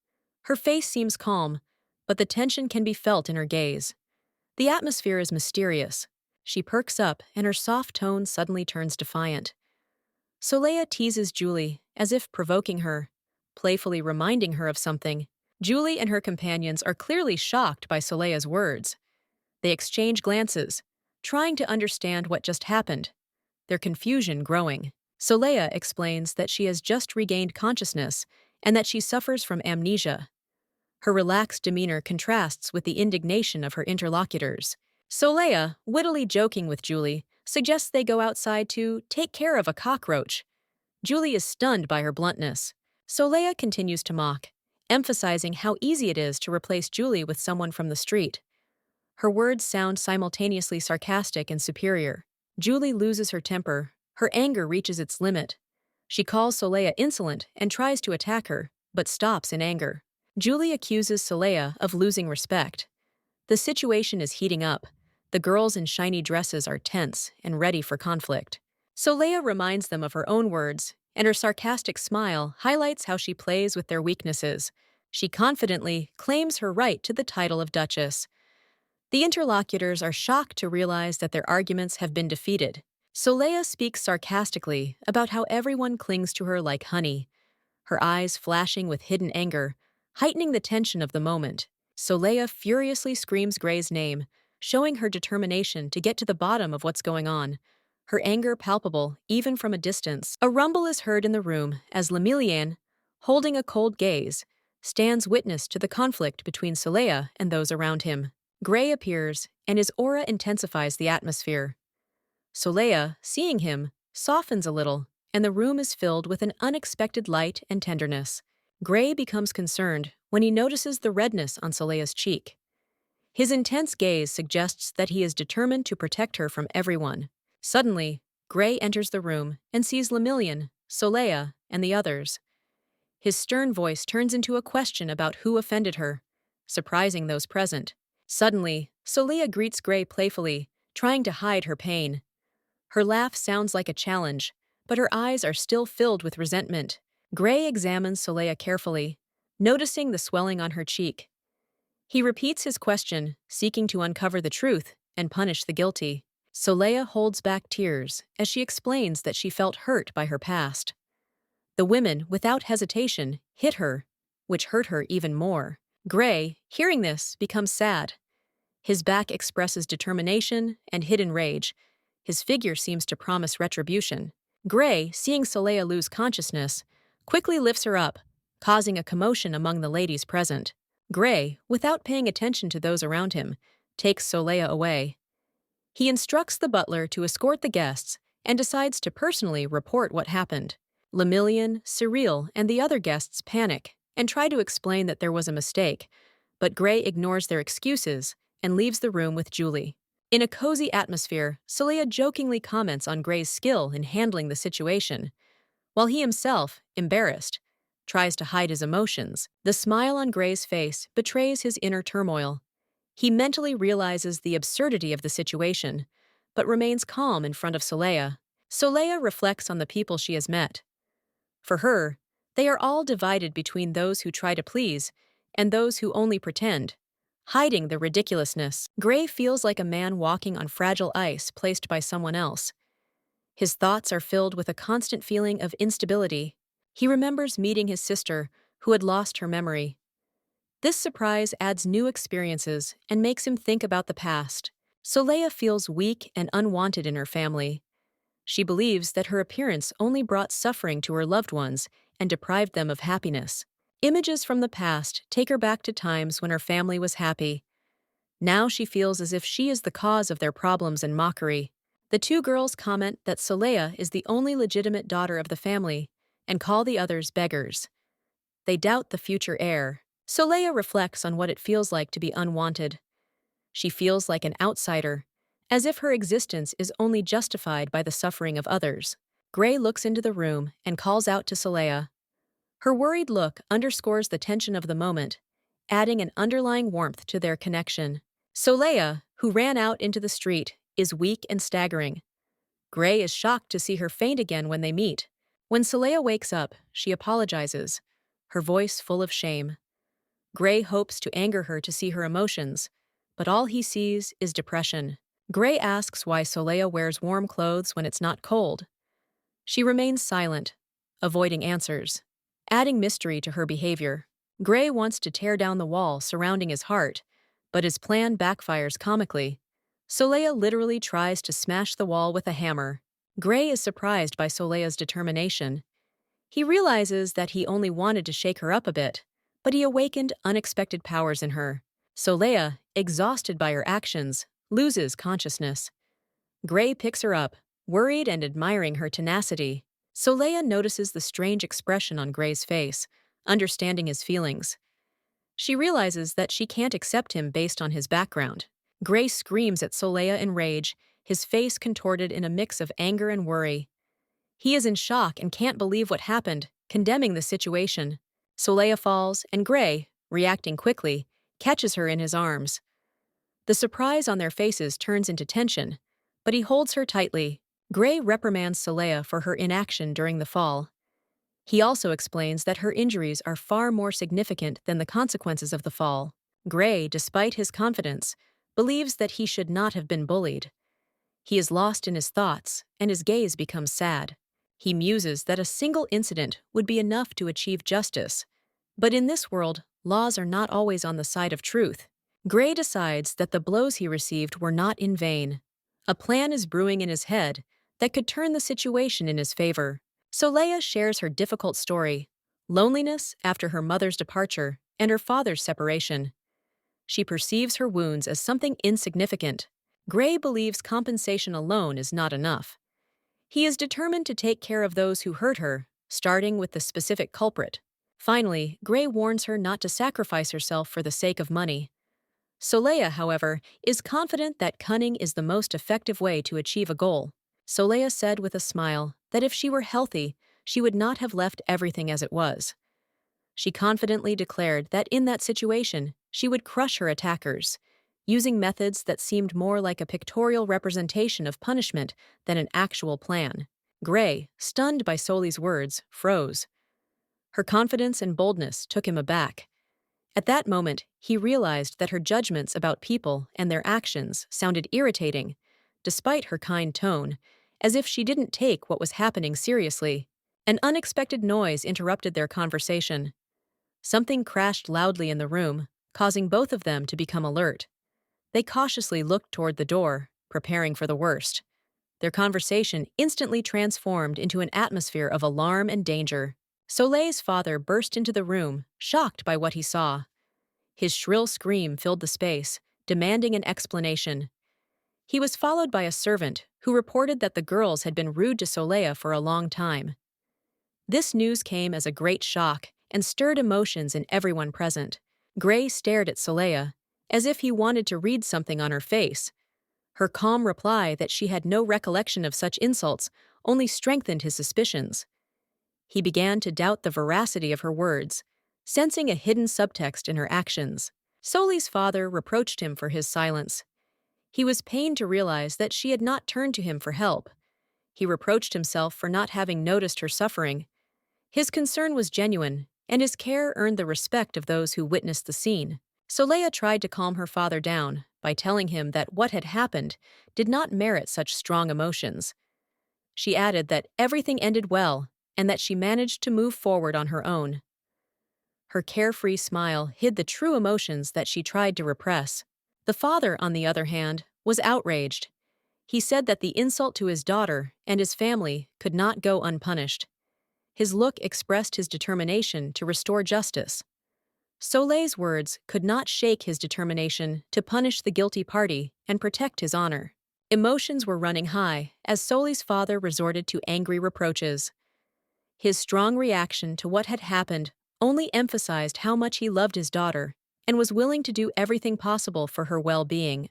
Her face seems calm, but the tension can be felt in her gaze. The atmosphere is mysterious. She perks up, and her soft tone suddenly turns defiant. Soleil teases Julie, as if provoking her, playfully reminding her of something. Julie and her companions are clearly shocked by Soleil's words. They exchange glances, trying to understand what just happened, their confusion growing. Soleil explains that she has just regained consciousness and that she suffers from amnesia. Her relaxed demeanor contrasts with the indignation of her interlocutors. Soleil, wittily joking with Julie, suggests they go outside to take care of a cockroach. Julie is stunned by her bluntness. Soleil continues to mock, emphasizing how easy it is to replace Julie with someone from the street. Her words sound simultaneously sarcastic and superior. Julie loses her temper. Her anger reaches its limit. She calls Soleil insolent and tries to attack her, but stops in anger. Julie accuses Soleil of losing respect. The situation is heating up. The girls in shiny dresses are tense and ready for conflict. Soleil reminds them of her own words, and her sarcastic smile highlights how she plays with their weaknesses. She confidently claims her right to the title of Duchess. The interlocutors are shocked to realize that their arguments have been defeated. Soleil speaks sarcastically about how everyone clings to her like honey, her eyes flashing with hidden anger, heightening the tension of the moment. Soleil furiously screams Gray's name, showing her determination to get to the bottom of what's going on, her anger palpable even from a distance. A rumble is heard in the room as Lemillion, holding a cold gaze, stands witness to the conflict between Soleil and those around him. Gray appears, and his aura intensifies the atmosphere. Soleil, seeing him, softens a little, and the room is filled with an unexpected light and tenderness. Gray becomes concerned when he notices the redness on Soleil's cheek. His intense gaze suggests that he is determined to protect her from everyone. Suddenly, Gray enters the room and sees Lemillion, Soleil, and the others. His stern voice turns into a question about who offended her, surprising those present. Suddenly, Soleil greets Gray playfully, trying to hide her pain. Her laugh sounds like a challenge, but her eyes are still filled with resentment. Gray examines Soleil carefully, noticing the swelling on her cheek. He repeats his question, seeking to uncover the truth and punish the guilty. Soleil holds back tears as she explains that she felt hurt by her past. The women, without hesitation, hit her, which hurt her even more. Gray, hearing this, becomes sad. His back expresses determination and hidden rage. His figure seems to promise retribution. Gray, seeing Soleil lose consciousness, quickly lifts her up, causing a commotion among the ladies present. Gray, without paying attention to those around him, takes Soleil away. He instructs the butler to escort the guests and decides to personally report what happened. Lemillion, Cyril, and the other guests panic and try to explain that there was a mistake, but Gray ignores their excuses and leaves the room with Julie. In a cozy atmosphere, Soleil jokingly comments on Gray's skill in handling the situation, while he himself, embarrassed, tries to hide his emotions. The smile on Gray's face betrays his inner turmoil. He mentally realizes the absurdity of the situation, but remains calm in front of Soleil. Soleil reflects on the people she has met. For her, they are all divided between those who try to please and those who only pretend, hiding the ridiculousness. Gray feels like a man walking on fragile ice placed by someone else. His thoughts are filled with a constant feeling of instability. He remembers meeting his sister, who had lost her memory. This surprise adds new experiences and makes him think about the past. Soleil feels weak and unwanted in her family. She believes that her appearance only brought suffering to her loved ones and deprived them of happiness. Images from the past take her back to times when her family was happy. Now she feels as if she is the cause of their problems and mockery. The two girls comment that Soleil is the only legitimate daughter of the family and call the others beggars. They doubt the future heir. Soleil reflects on what it feels like to be unwanted. She feels like an outsider, as if her existence is only justified by the suffering of others. Gray looks into the room and calls out to Soleil. Her worried look underscores the tension of the moment, adding an underlying warmth to their connection. Soleil, who ran out into the street, is weak and staggering. Gray is shocked to see her faint again when they meet. When Soleil wakes up, she apologizes, her voice full of shame. Gray hopes to anger her to see her emotions, but all he sees is depression. Gray asks why Soleil wears warm clothes when it's not cold. She remains silent, avoiding answers, adding mystery to her behavior. Gray wants to tear down the wall surrounding his heart, but his plan backfires comically. Soleil literally tries to smash the wall with a hammer. Gray is surprised by Soleil's determination. He realizes that he only wanted to shake her up a bit, but he awakened unexpected powers in her. Soleil, exhausted by her actions, loses consciousness. Gray picks her up, worried and admiring her tenacity. Soleil notices the strange expression on Gray's face, understanding his feelings. She realizes that she can't accept him based on his background. Gray screams at Soleil in rage, his face contorted in a mix of anger and worry. He is in shock and can't believe what happened, condemning the situation. Soleil falls, and Gray, reacting quickly, catches her in his arms. The surprise on their faces turns into tension, but he holds her tightly. Gray reprimands Soleil for her inaction during the fall. He also explains that her injuries are far more significant than the consequences of the fall. Gray, despite his confidence, believes that he should not have been bullied. He is lost in his thoughts, and his gaze becomes sad. He muses that a single incident would be enough to achieve justice. But in this world, laws are not always on the side of truth. Gray decides that the blows he received were not in vain. A plan is brewing in his head that could turn the situation in his favor. Soleil shares her difficult story, loneliness after her mother's departure, and her father's separation. She perceives her wounds as something insignificant. Gray believes compensation alone is not enough. He is determined to take care of those who hurt her, starting with the specific culprit. Finally, Gray warns her not to sacrifice herself for the sake of money. Soleil, however, is confident that cunning is the most effective way to achieve a goal. Soleil said with a smile that if she were healthy, she would not have left everything as it was. She confidently declared that in that situation, she would crush her attackers, using methods that seemed more like a pictorial representation of punishment than an actual plan. Gray, stunned by Solei's words, froze. Her confidence and boldness took him aback. At that moment, he realized that her judgments about people and their actions sounded irritating, despite her kind tone, as if she didn't take what was happening seriously. An unexpected noise interrupted their conversation. Something crashed loudly in the room, causing both of them to become alert. They cautiously looked toward the door, preparing for the worst. Their conversation instantly transformed into an atmosphere of alarm and danger. Soleil's father burst into the room, shocked by what he saw. His shrill scream filled the space, demanding an explanation. He was followed by a servant who reported that the girls had been rude to Soleil for a long time. This news came as a great shock and stirred emotions in everyone present. Gray stared at Soleil, as if he wanted to read something on her face. Her calm reply that she had no recollection of such insults only strengthened his suspicions. He began to doubt the veracity of her words, sensing a hidden subtext in her actions. Solei's father reproached him for his silence. He was pained to realize that she had not turned to him for help. He reproached himself for not having noticed her suffering. His concern was genuine, and his care earned the respect of those who witnessed the scene. Soleil tried to calm her father down by telling him that what had happened did not merit such strong emotions. She added that everything ended well and that she managed to move forward on her own. Her carefree smile hid the true emotions that she tried to repress. The father, on the other hand, was outraged. He said that the insult to his daughter and his family could not go unpunished. His look expressed his determination to restore justice. Soleil's words could not shake his determination to punish the guilty party and protect his honor. Emotions were running high as Solei's father resorted to angry reproaches. His strong reaction to what had happened only emphasized how much he loved his daughter and was willing to do everything possible for her well-being.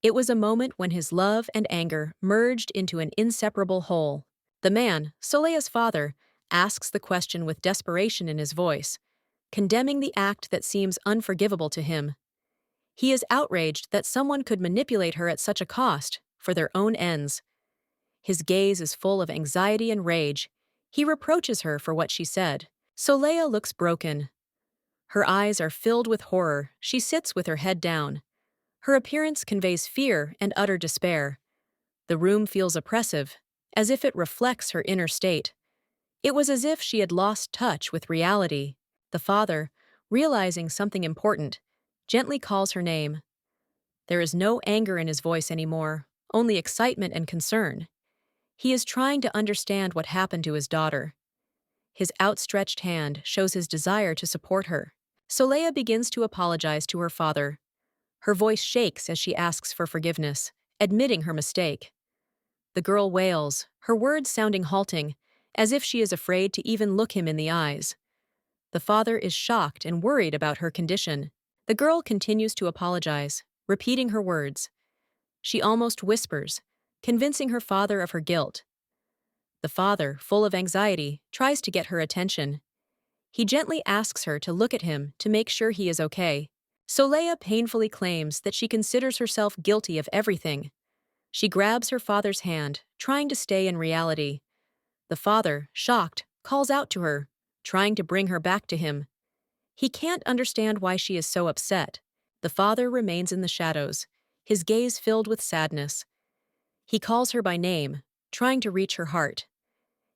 It was a moment when his love and anger merged into an inseparable whole. The man, Soleil's father, asks the question with desperation in his voice, condemning the act that seems unforgivable to him. He is outraged that someone could manipulate her at such a cost, for their own ends. His gaze is full of anxiety and rage. He reproaches her for what she said. Soleil looks broken. Her eyes are filled with horror. She sits with her head down. Her appearance conveys fear and utter despair. The room feels oppressive, as if it reflects her inner state. It was as if she had lost touch with reality. The father, realizing something important, gently calls her name. There is no anger in his voice anymore, only excitement and concern. He is trying to understand what happened to his daughter. His outstretched hand shows his desire to support her. Soleil begins to apologize to her father. Her voice shakes as she asks for forgiveness, admitting her mistake. The girl wails, her words sounding halting, as if she is afraid to even look him in the eyes. The father is shocked and worried about her condition. The girl continues to apologize, repeating her words. She almost whispers, convincing her father of her guilt. The father, full of anxiety, tries to get her attention. He gently asks her to look at him to make sure he is okay. Soleil painfully claims that she considers herself guilty of everything. She grabs her father's hand, trying to stay in reality. The father, shocked, calls out to her, trying to bring her back to him. He can't understand why she is so upset. The father remains in the shadows, his gaze filled with sadness. He calls her by name, trying to reach her heart.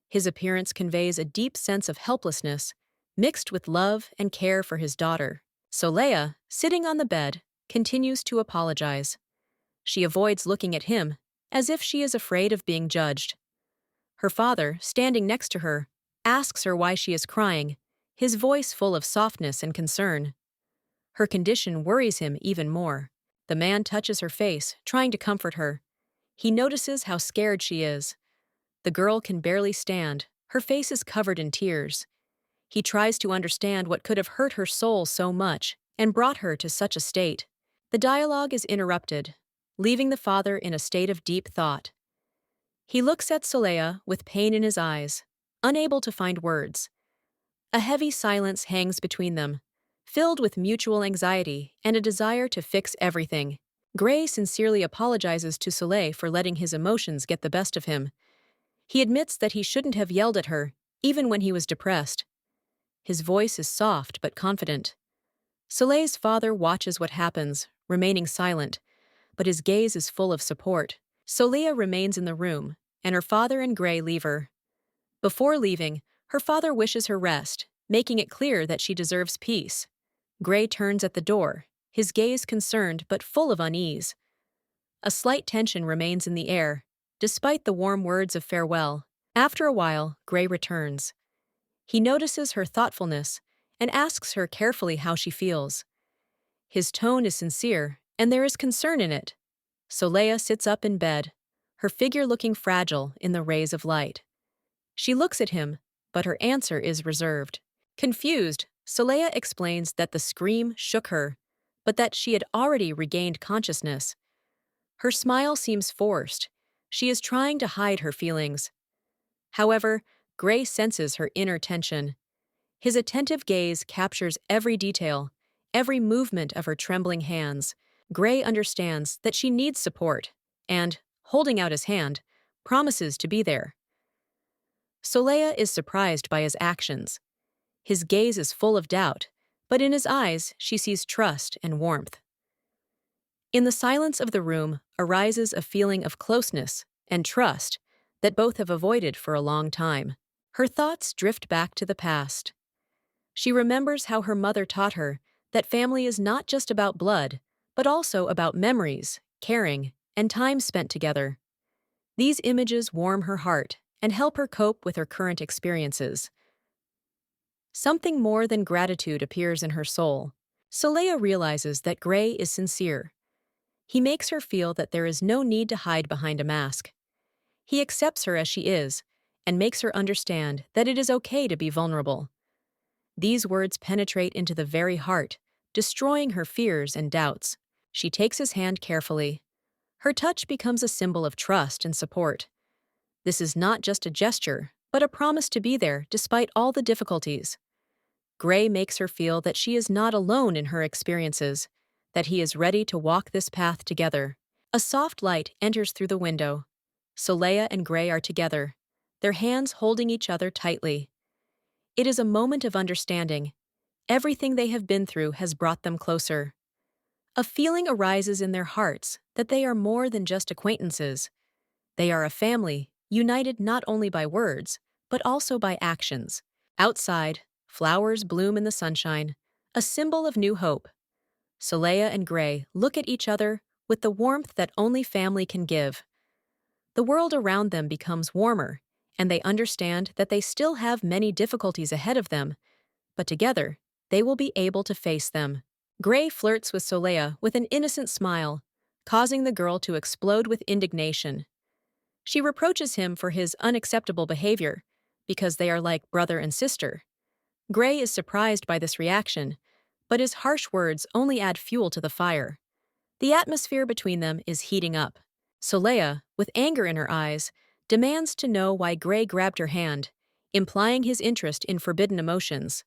His appearance conveys a deep sense of helplessness, mixed with love and care for his daughter. Soleil, sitting on the bed, continues to apologize. She avoids looking at him, as if she is afraid of being judged. Her father, standing next to her, asks her why she is crying, his voice full of softness and concern. Her condition worries him even more. The man touches her face, trying to comfort her. He notices how scared she is. The girl can barely stand. Her face is covered in tears. He tries to understand what could have hurt her soul so much and brought her to such a state. The dialogue is interrupted, leaving the father in a state of deep thought. He looks at Soleil with pain in his eyes, unable to find words. A heavy silence hangs between them, filled with mutual anxiety and a desire to fix everything. Gray sincerely apologizes to Soleil for letting his emotions get the best of him. He admits that he shouldn't have yelled at her, even when he was depressed. His voice is soft but confident. Soleil's father watches what happens, remaining silent, but his gaze is full of support. Soleil remains in the room, and her father and Gray leave her. Before leaving, her father wishes her rest, making it clear that she deserves peace. Gray turns at the door, his gaze concerned but full of unease. A slight tension remains in the air, despite the warm words of farewell. After a while, Gray returns. He notices her thoughtfulness and asks her carefully how she feels. His tone is sincere, and there is concern in it. Soleil sits up in bed, her figure looking fragile in the rays of light. She looks at him, but her answer is reserved. Confused, Soleil explains that the scream shook her, but that she had already regained consciousness. Her smile seems forced. She is trying to hide her feelings. However, Gray senses her inner tension. His attentive gaze captures every detail, every movement of her trembling hands. Gray understands that she needs support, and, holding out his hand, promises to be there. Soleil is surprised by his actions. His gaze is full of doubt, but in his eyes she sees trust and warmth. In the silence of the room arises a feeling of closeness and trust that both have avoided for a long time. Her thoughts drift back to the past. She remembers how her mother taught her that family is not just about blood, but also about memories, caring, and time spent together. These images warm her heart and help her cope with her current experiences. Something more than gratitude appears in her soul. Soleil realizes that Gray is sincere. He makes her feel that there is no need to hide behind a mask. He accepts her as she is and makes her understand that it is okay to be vulnerable. These words penetrate into the very heart, destroying her fears and doubts. She takes his hand carefully. Her touch becomes a symbol of trust and support. This is not just a gesture, but a promise to be there despite all the difficulties. Gray makes her feel that she is not alone in her experiences, that he is ready to walk this path together. A soft light enters through the window. Soleil and Gray are together, their hands holding each other tightly. It is a moment of understanding. Everything they have been through has brought them closer. A feeling arises in their hearts that they are more than just acquaintances. They are a family, united not only by words, but also by actions. Outside, flowers bloom in the sunshine, a symbol of new hope. Soleil and Gray look at each other with the warmth that only family can give. The world around them becomes warmer, and they understand that they still have many difficulties ahead of them, but together, they will be able to face them. Gray flirts with Soleil with an innocent smile, causing the girl to explode with indignation. She reproaches him for his unacceptable behavior, because they are like brother and sister. Gray is surprised by this reaction, but his harsh words only add fuel to the fire. The atmosphere between them is heating up. Soleil, with anger in her eyes, demands to know why Gray grabbed her hand, implying his interest in forbidden emotions.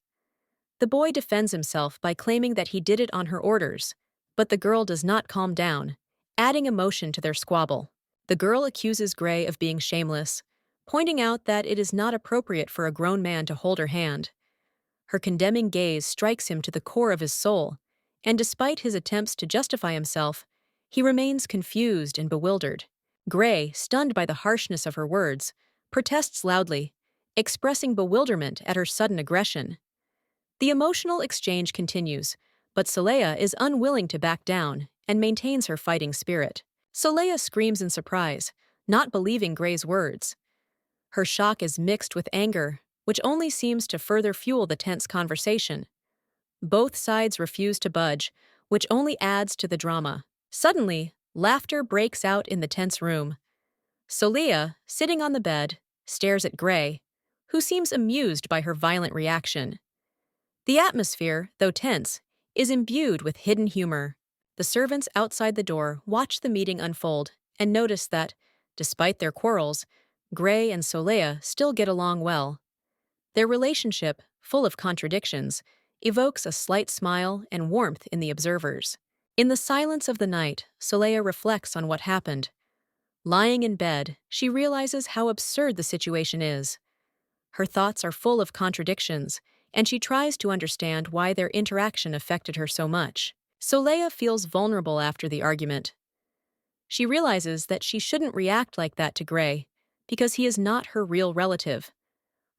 The boy defends himself by claiming that he did it on her orders, but the girl does not calm down, adding emotion to their squabble. The girl accuses Gray of being shameless, pointing out that it is not appropriate for a grown man to hold her hand. Her condemning gaze strikes him to the core of his soul, and despite his attempts to justify himself, he remains confused and bewildered. Gray, stunned by the harshness of her words, protests loudly, expressing bewilderment at her sudden aggression. The emotional exchange continues, but Soleil is unwilling to back down and maintains her fighting spirit. Soleil screams in surprise, not believing Gray's words. Her shock is mixed with anger, which only seems to further fuel the tense conversation. Both sides refuse to budge, which only adds to the drama. Suddenly, laughter breaks out in the tense room. Solia, sitting on the bed, stares at Gray, who seems amused by her violent reaction. The atmosphere, though tense, is imbued with hidden humor. The servants outside the door watch the meeting unfold and notice that, despite their quarrels, Gray and Soleil still get along well. Their relationship, full of contradictions, evokes a slight smile and warmth in the observers. In the silence of the night, Soleil reflects on what happened. Lying in bed, she realizes how absurd the situation is. Her thoughts are full of contradictions, and she tries to understand why their interaction affected her so much. Soleil feels vulnerable after the argument. She realizes that she shouldn't react like that to Gray, because he is not her real relative.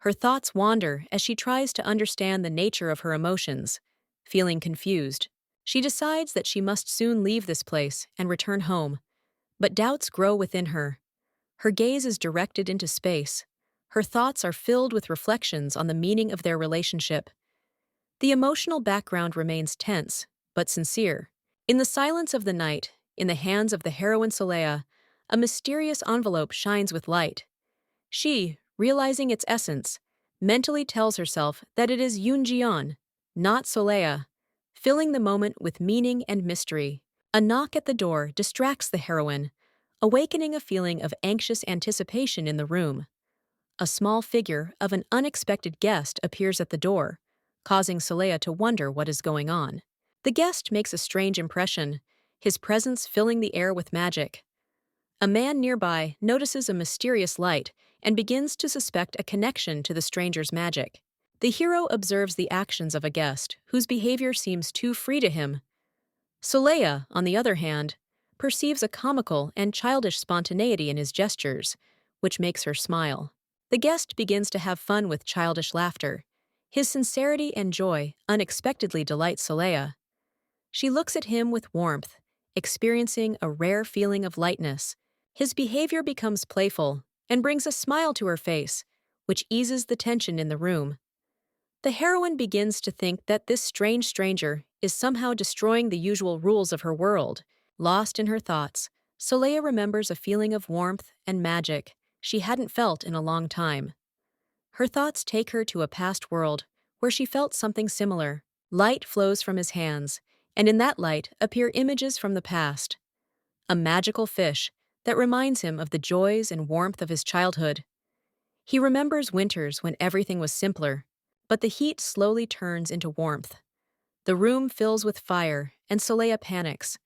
Her thoughts wander as she tries to understand the nature of her emotions. Feeling confused, she decides that she must soon leave this place and return home. But doubts grow within her. Her gaze is directed into space. Her thoughts are filled with reflections on the meaning of their relationship. The emotional background remains tense, but sincere. In the silence of the night, in the hands of the heroine Soleil, a mysterious envelope shines with light. She, realizing its essence, mentally tells herself that it is Yoonjian, not Soleil, filling the moment with meaning and mystery. A knock at the door distracts the heroine, awakening a feeling of anxious anticipation in the room. A small figure of an unexpected guest appears at the door, causing Soleil to wonder what is going on. The guest makes a strange impression, his presence filling the air with magic. A man nearby notices a mysterious light and begins to suspect a connection to the stranger's magic. The hero observes the actions of a guest whose behavior seems too free to him. Soleil, on the other hand, perceives a comical and childish spontaneity in his gestures, which makes her smile. The guest begins to have fun with childish laughter. His sincerity and joy unexpectedly delight Soleil. She looks at him with warmth, experiencing a rare feeling of lightness. His behavior becomes playful and brings a smile to her face, which eases the tension in the room. The heroine begins to think that this strange stranger is somehow destroying the usual rules of her world. Lost in her thoughts, Soleil remembers a feeling of warmth and magic she hadn't felt in a long time. Her thoughts take her to a past world where she felt something similar. Light flows from his hands, and in that light appear images from the past. A magical fish that reminds him of the joys and warmth of his childhood. He remembers winters when everything was simpler, but the heat slowly turns into warmth. The room fills with fire, and Soleil panics.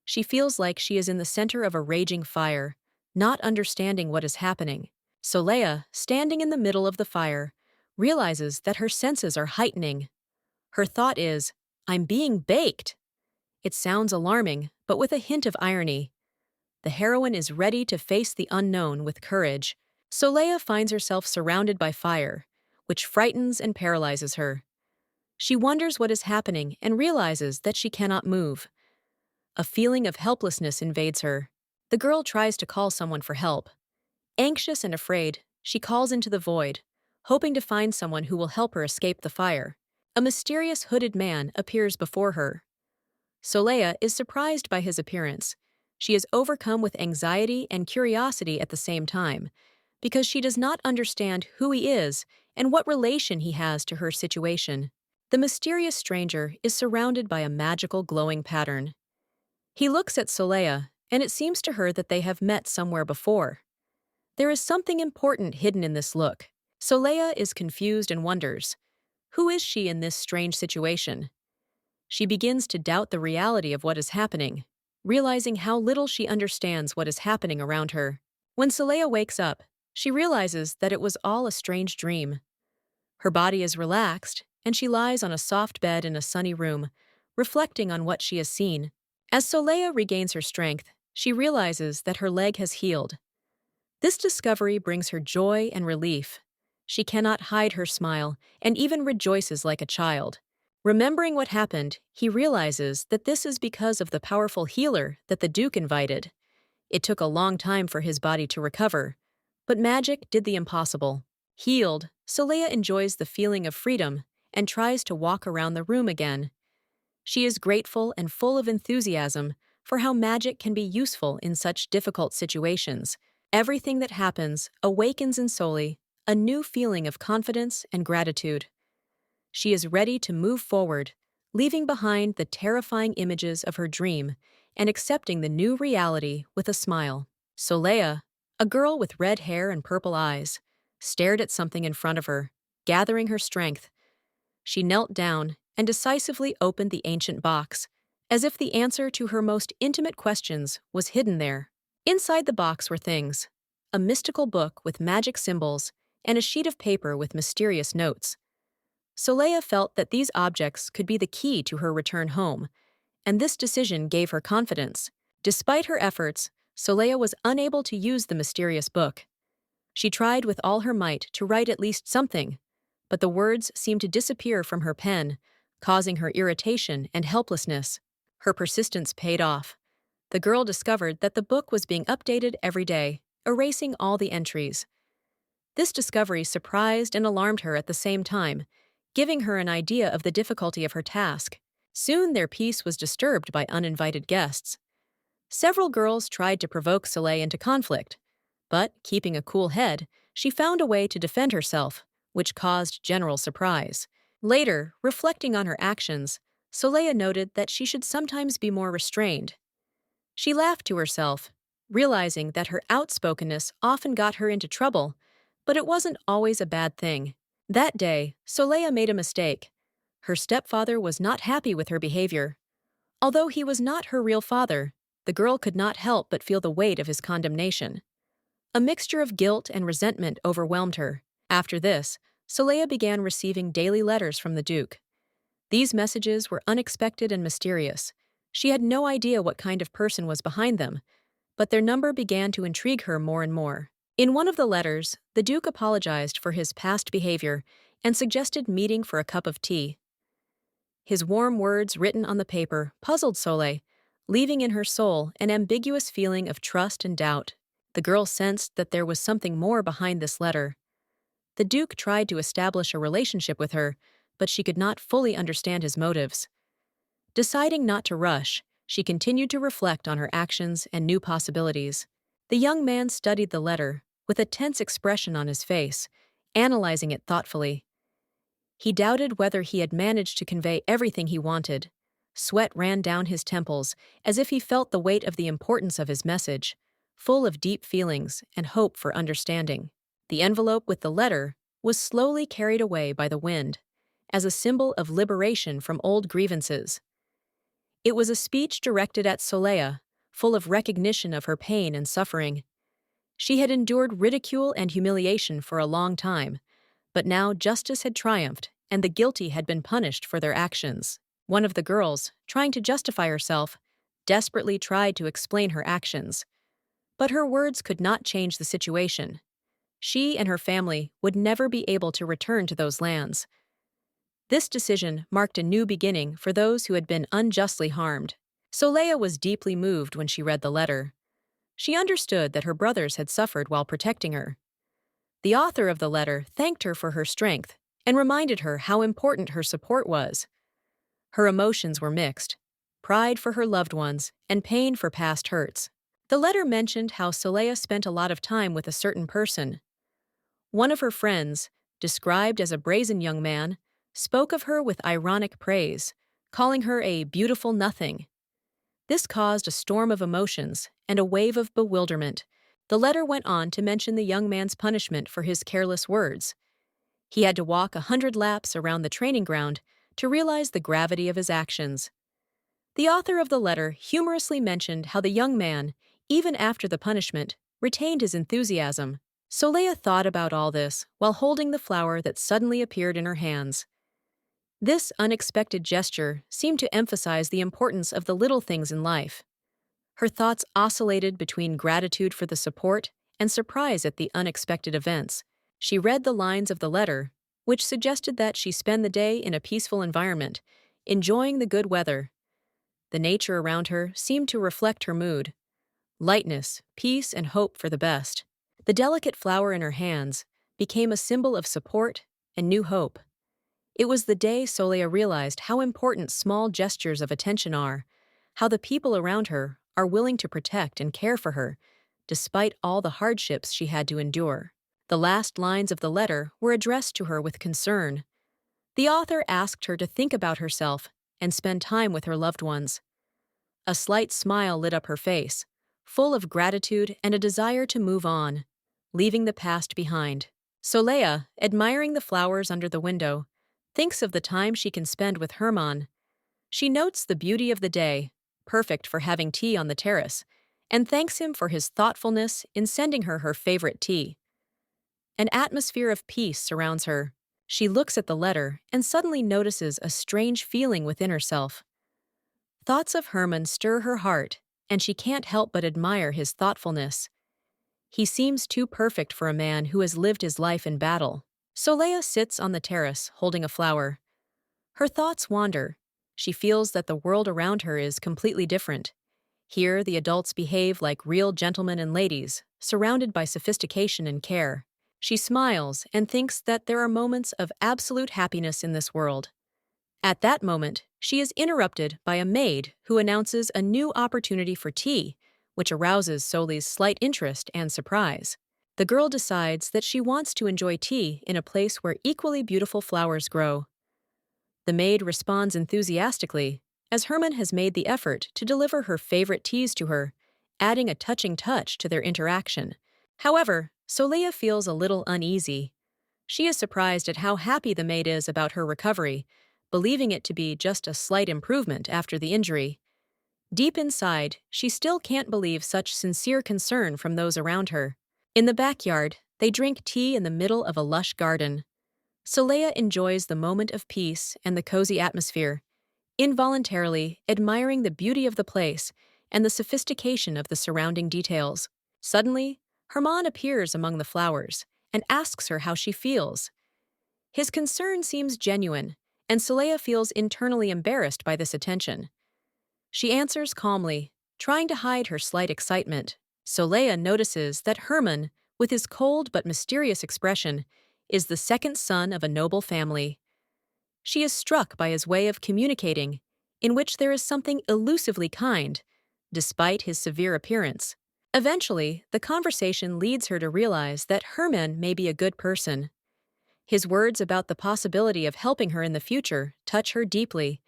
She feels like she is in the center of a raging fire, not understanding what is happening. Soleil, standing in the middle of the fire, realizes that her senses are heightening. Her thought is, "I'm being baked." It sounds alarming, but with a hint of irony. The heroine is ready to face the unknown with courage. Soleil finds herself surrounded by fire, which frightens and paralyzes her. She wonders what is happening and realizes that she cannot move. A feeling of helplessness invades her. The girl tries to call someone for help. Anxious and afraid, she calls into the void, hoping to find someone who will help her escape the fire. A mysterious hooded man appears before her. Soleil is surprised by his appearance. She is overcome with anxiety and curiosity at the same time, because she does not understand who he is and what relation he has to her situation. The mysterious stranger is surrounded by a magical glowing pattern. He looks at Soleil, and it seems to her that they have met somewhere before. There is something important hidden in this look. Soleil is confused and wonders, who is she in this strange situation? She begins to doubt the reality of what is happening, realizing how little she understands what is happening around her. When Soleil wakes up, she realizes that it was all a strange dream. Her body is relaxed, and she lies on a soft bed in a sunny room, reflecting on what she has seen. As Soleil regains her strength, she realizes that her leg has healed. This discovery brings her joy and relief. She cannot hide her smile and even rejoices like a child. Remembering what happened, he realizes that this is because of the powerful healer that the Duke invited. It took a long time for his body to recover, but magic did the impossible. Healed, Soleya enjoys the feeling of freedom and tries to walk around the room again. She is grateful and full of enthusiasm for how magic can be useful in such difficult situations. Everything that happens awakens in Soli a new feeling of confidence and gratitude. She is ready to move forward, leaving behind the terrifying images of her dream and accepting the new reality with a smile. Soleya, a girl with red hair and purple eyes, stared at something in front of her, gathering her strength. She knelt down and decisively opened the ancient box, as if the answer to her most intimate questions was hidden there. Inside the box were things: a mystical book with magic symbols and a sheet of paper with mysterious notes. Soleya felt that these objects could be the key to her return home, and this decision gave her confidence. Despite her efforts, Soleya was unable to use the mysterious book. She tried with all her might to write at least something, but the words seemed to disappear from her pen, causing her irritation and helplessness. Her persistence paid off. The girl discovered that the book was being updated every day, erasing all the entries. This discovery surprised and alarmed her at the same time, giving her an idea of the difficulty of her task. Soon their peace was disturbed by uninvited guests. Several girls tried to provoke Soleil into conflict, but, keeping a cool head, she found a way to defend herself, which caused general surprise. Later, reflecting on her actions, Soleil noted that she should sometimes be more restrained. She laughed to herself, realizing that her outspokenness often got her into trouble, but it wasn't always a bad thing. That day, Soleil made a mistake. Her stepfather was not happy with her behavior. Although he was not her real father, the girl could not help but feel the weight of his condemnation. A mixture of guilt and resentment overwhelmed her. After this, Soleil began receiving daily letters from the Duke. These messages were unexpected and mysterious. She had no idea what kind of person was behind them, but their number began to intrigue her more and more. In one of the letters, the Duke apologized for his past behavior and suggested meeting for a cup of tea. His warm words written on the paper puzzled Soleil, leaving in her soul an ambiguous feeling of trust and doubt. The girl sensed that there was something more behind this letter. The Duke tried to establish a relationship with her, but she could not fully understand his motives. Deciding not to rush, she continued to reflect on her actions and new possibilities. The young man studied the letter, with a tense expression on his face, analyzing it thoughtfully. He doubted whether he had managed to convey everything he wanted. Sweat ran down his temples, as if he felt the weight of the importance of his message, full of deep feelings and hope for understanding. The envelope with the letter was slowly carried away by the wind, as a symbol of liberation from old grievances. It was a speech directed at Soleil, full of recognition of her pain and suffering. She had endured ridicule and humiliation for a long time, but now justice had triumphed and the guilty had been punished for their actions. One of the girls, trying to justify herself, desperately tried to explain her actions. But her words could not change the situation. She and her family would never be able to return to those lands. This decision marked a new beginning for those who had been unjustly harmed. Soleil was deeply moved when she read the letter. She understood that her brothers had suffered while protecting her. The author of the letter thanked her for her strength and reminded her how important her support was. Her emotions were mixed: pride for her loved ones and pain for past hurts. The letter mentioned how Soleil spent a lot of time with a certain person. One of her friends, described as a brazen young man, spoke of her with ironic praise, calling her a beautiful nothing. This caused a storm of emotions and a wave of bewilderment. The letter went on to mention the young man's punishment for his careless words. He had to walk 100 laps around the training ground to realize the gravity of his actions. The author of the letter humorously mentioned how the young man, even after the punishment, retained his enthusiasm. Soleil thought about all this while holding the flower that suddenly appeared in her hands. This unexpected gesture seemed to emphasize the importance of the little things in life. Her thoughts oscillated between gratitude for the support and surprise at the unexpected events. She read the lines of the letter, which suggested that she spend the day in a peaceful environment, enjoying the good weather. The nature around her seemed to reflect her mood: lightness, peace, and hope for the best. The delicate flower in her hands, became a symbol of support and new hope. It was the day Solea realized how important small gestures of attention are, how the people around her are willing to protect and care for her, despite all the hardships she had to endure. The last lines of the letter were addressed to her with concern. The author asked her to think about herself and spend time with her loved ones. A slight smile lit up her face, full of gratitude and a desire to move on, leaving the past behind. Solea, admiring the flowers under the window, thinks of the time she can spend with Herman. She notes the beauty of the day, perfect for having tea on the terrace, and thanks him for his thoughtfulness in sending her her favorite tea. An atmosphere of peace surrounds her. She looks at the letter and suddenly notices a strange feeling within herself. Thoughts of Herman stir her heart, and she can't help but admire his thoughtfulness. He seems too perfect for a man who has lived his life in battle. Solea sits on the terrace, holding a flower. Her thoughts wander. She feels that the world around her is completely different. Here, the adults behave like real gentlemen and ladies, surrounded by sophistication and care. She smiles and thinks that there are moments of absolute happiness in this world. At that moment, she is interrupted by a maid who announces a new opportunity for tea, which arouses Soli's slight interest and surprise. The girl decides that she wants to enjoy tea in a place where equally beautiful flowers grow. The maid responds enthusiastically, as Herman has made the effort to deliver her favorite teas to her, adding a touching touch to their interaction. However, Solea feels a little uneasy. She is surprised at how happy the maid is about her recovery, believing it to be just a slight improvement after the injury. Deep inside, she still can't believe such sincere concern from those around her. In the backyard, they drink tea in the middle of a lush garden. Solea enjoys the moment of peace and the cozy atmosphere, involuntarily admiring the beauty of the place and the sophistication of the surrounding details. Suddenly, Herman appears among the flowers and asks her how she feels. His concern seems genuine, and Solea feels internally embarrassed by this attention. She answers calmly, trying to hide her slight excitement. Solea notices that Herman, with his cold but mysterious expression, is the second son of a noble family. She is struck by his way of communicating, in which there is something elusively kind, despite his severe appearance. Eventually, the conversation leads her to realize that Herman may be a good person. His words about the possibility of helping her in the future touch her deeply,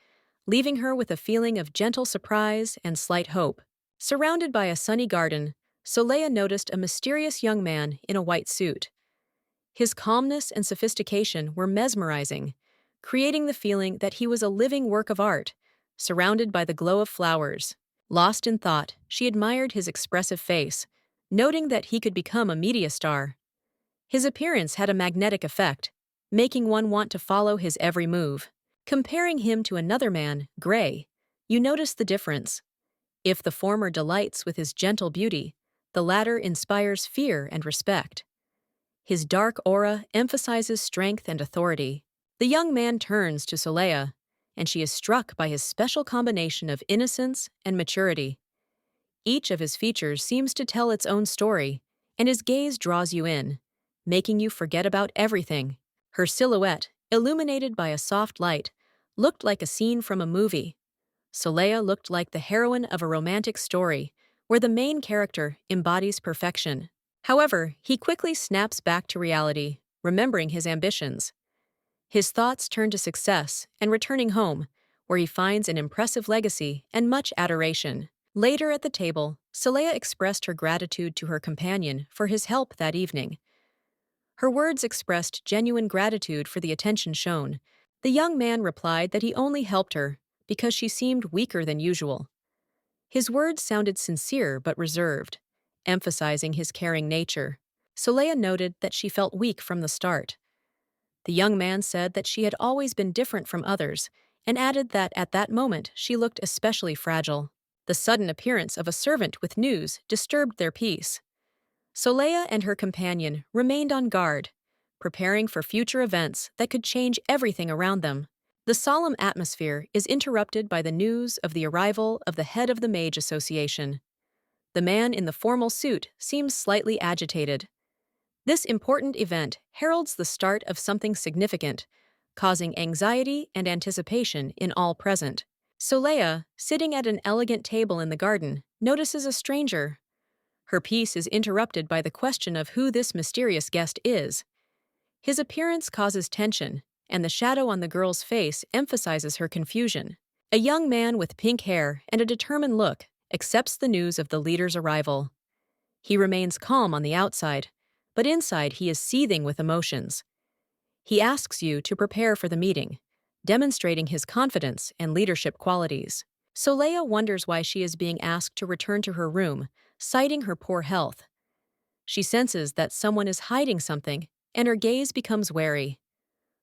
leaving her with a feeling of gentle surprise and slight hope. Surrounded by a sunny garden, Solea noticed a mysterious young man in a white suit. His calmness and sophistication were mesmerizing, creating the feeling that he was a living work of art, surrounded by the glow of flowers. Lost in thought, she admired his expressive face, noting that he could become a media star. His appearance had a magnetic effect, making one want to follow his every move. Comparing him to another man, Gray, you notice the difference. If the former delights with his gentle beauty, the latter inspires fear and respect. His dark aura emphasizes strength and authority. The young man turns to Solea, and she is struck by his special combination of innocence and maturity. Each of his features seems to tell its own story, and his gaze draws you in, making you forget about everything. Her silhouette, illuminated by a soft light, looked like a scene from a movie. Solea looked like the heroine of a romantic story, where the main character embodies perfection. However, he quickly snaps back to reality, remembering his ambitions. His thoughts turn to success and returning home, where he finds an impressive legacy and much adoration. Later at the table, Solea expressed her gratitude to her companion for his help that evening. Her words expressed genuine gratitude for the attention shown. The young man replied that he only helped her because she seemed weaker than usual. His words sounded sincere but reserved, emphasizing his caring nature. Solea noted that she felt weak from the start. The young man said that she had always been different from others, and added that at that moment she looked especially fragile. The sudden appearance of a servant with news disturbed their peace. Solea and her companion remained on guard, preparing for future events that could change everything around them. The solemn atmosphere is interrupted by the news of the arrival of the head of the Mage Association. The man in the formal suit seems slightly agitated. This important event heralds the start of something significant, causing anxiety and anticipation in all present. Soleil, sitting at an elegant table in the garden, notices a stranger. Her peace is interrupted by the question of who this mysterious guest is. His appearance causes tension, and the shadow on the girl's face emphasizes her confusion. A young man with pink hair and a determined look accepts the news of the leader's arrival. He remains calm on the outside, but inside he is seething with emotions. He asks you to prepare for the meeting, demonstrating his confidence and leadership qualities. Soleil wonders why she is being asked to return to her room, citing her poor health. She senses that someone is hiding something, and her gaze becomes wary.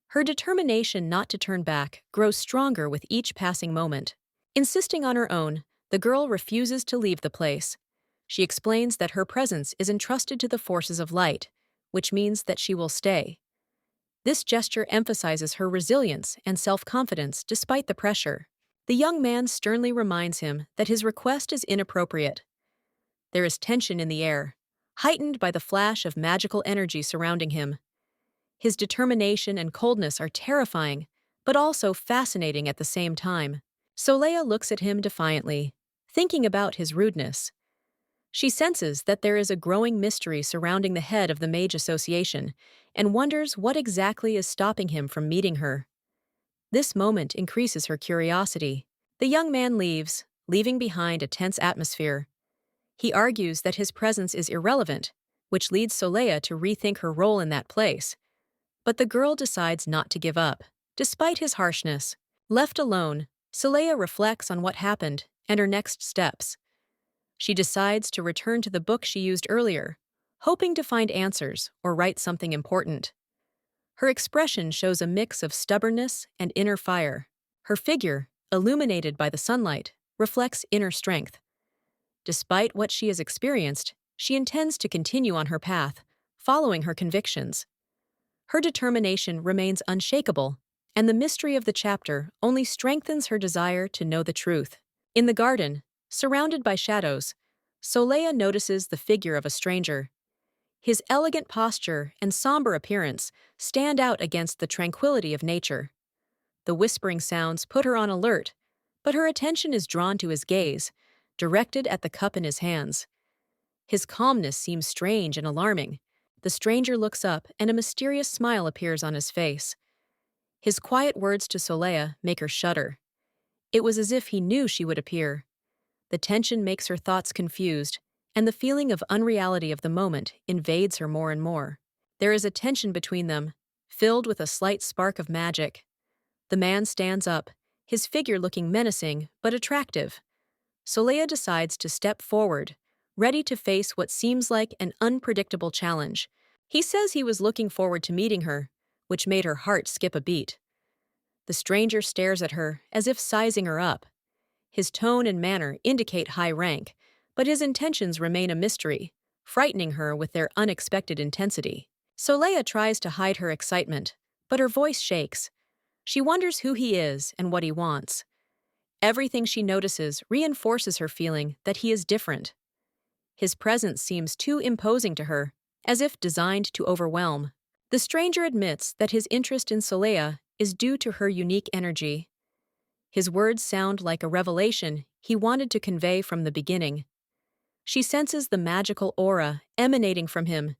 Her determination not to turn back grows stronger with each passing moment. Insisting on her own, the girl refuses to leave the place. She explains that her presence is entrusted to the forces of light, which means that she will stay. This gesture emphasizes her resilience and self-confidence despite the pressure. The young man sternly reminds him that his request is inappropriate. There is tension in the air, heightened by the flash of magical energy surrounding him. His determination and coldness are terrifying, but also fascinating at the same time. Soleil looks at him defiantly, thinking about his rudeness. She senses that there is a growing mystery surrounding the head of the Mage Association and wonders what exactly is stopping him from meeting her. This moment increases her curiosity. The young man leaves, leaving behind a tense atmosphere. He argues that his presence is irrelevant, which leads Soleil to rethink her role in that place. But the girl decides not to give up, despite his harshness. Left alone, Soleil reflects on what happened and her next steps. She decides to return to the book she used earlier, hoping to find answers or write something important. Her expression shows a mix of stubbornness and inner fire. Her figure, illuminated by the sunlight, reflects inner strength. Despite what she has experienced, she intends to continue on her path, following her convictions. Her determination remains unshakable, and the mystery of the chapter only strengthens her desire to know the truth. In the garden, surrounded by shadows, Soleil notices the figure of a stranger. His elegant posture and somber appearance stand out against the tranquility of nature. The whispering sounds put her on alert, but her attention is drawn to his gaze, directed at the cup in his hands. His calmness seems strange and alarming. The stranger looks up, and a mysterious smile appears on his face. His quiet words to Soleil make her shudder. It was as if he knew she would appear. The tension makes her thoughts confused, and the feeling of unreality of the moment invades her more and more. There is a tension between them, filled with a slight spark of magic. The man stands up, his figure looking menacing but attractive. Soleil decides to step forward, ready to face what seems like an unpredictable challenge. He says he was looking forward to meeting her, which made her heart skip a beat. The stranger stares at her as if sizing her up. His tone and manner indicate high rank, but his intentions remain a mystery, frightening her with their unexpected intensity. Soleil tries to hide her excitement, but her voice shakes. She wonders who he is and what he wants. Everything she notices reinforces her feeling that he is different. His presence seems too imposing to her, as if designed to overwhelm. The stranger admits that his interest in Soleil is due to her unique energy. His words sound like a revelation he wanted to convey from the beginning. She senses the magical aura emanating from him,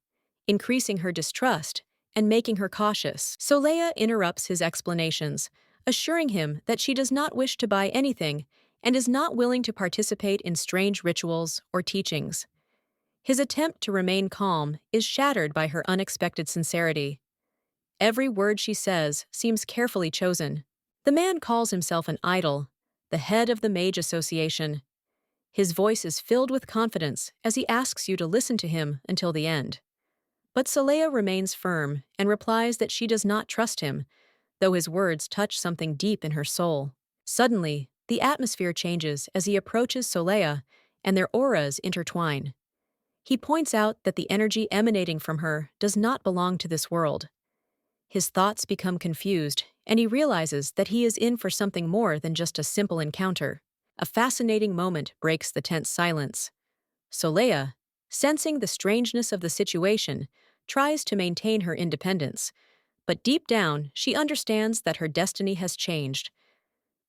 increasing her distrust and making her cautious. Soleil interrupts his explanations, assuring him that she does not wish to buy anything and is not willing to participate in strange rituals or teachings. His attempt to remain calm is shattered by her unexpected sincerity. Every word she says seems carefully chosen. The man calls himself an idol, the head of the Mage Association. His voice is filled with confidence as he asks you to listen to him until the end. But Soleil remains firm and replies that she does not trust him, though his words touch something deep in her soul. Suddenly, the atmosphere changes as he approaches Soleil, and their auras intertwine. He points out that the energy emanating from her does not belong to this world. His thoughts become confused, and he realizes that he is in for something more than just a simple encounter. A fascinating moment breaks the tense silence. Soleil, sensing the strangeness of the situation, tries to maintain her independence, but deep down, she understands that her destiny has changed.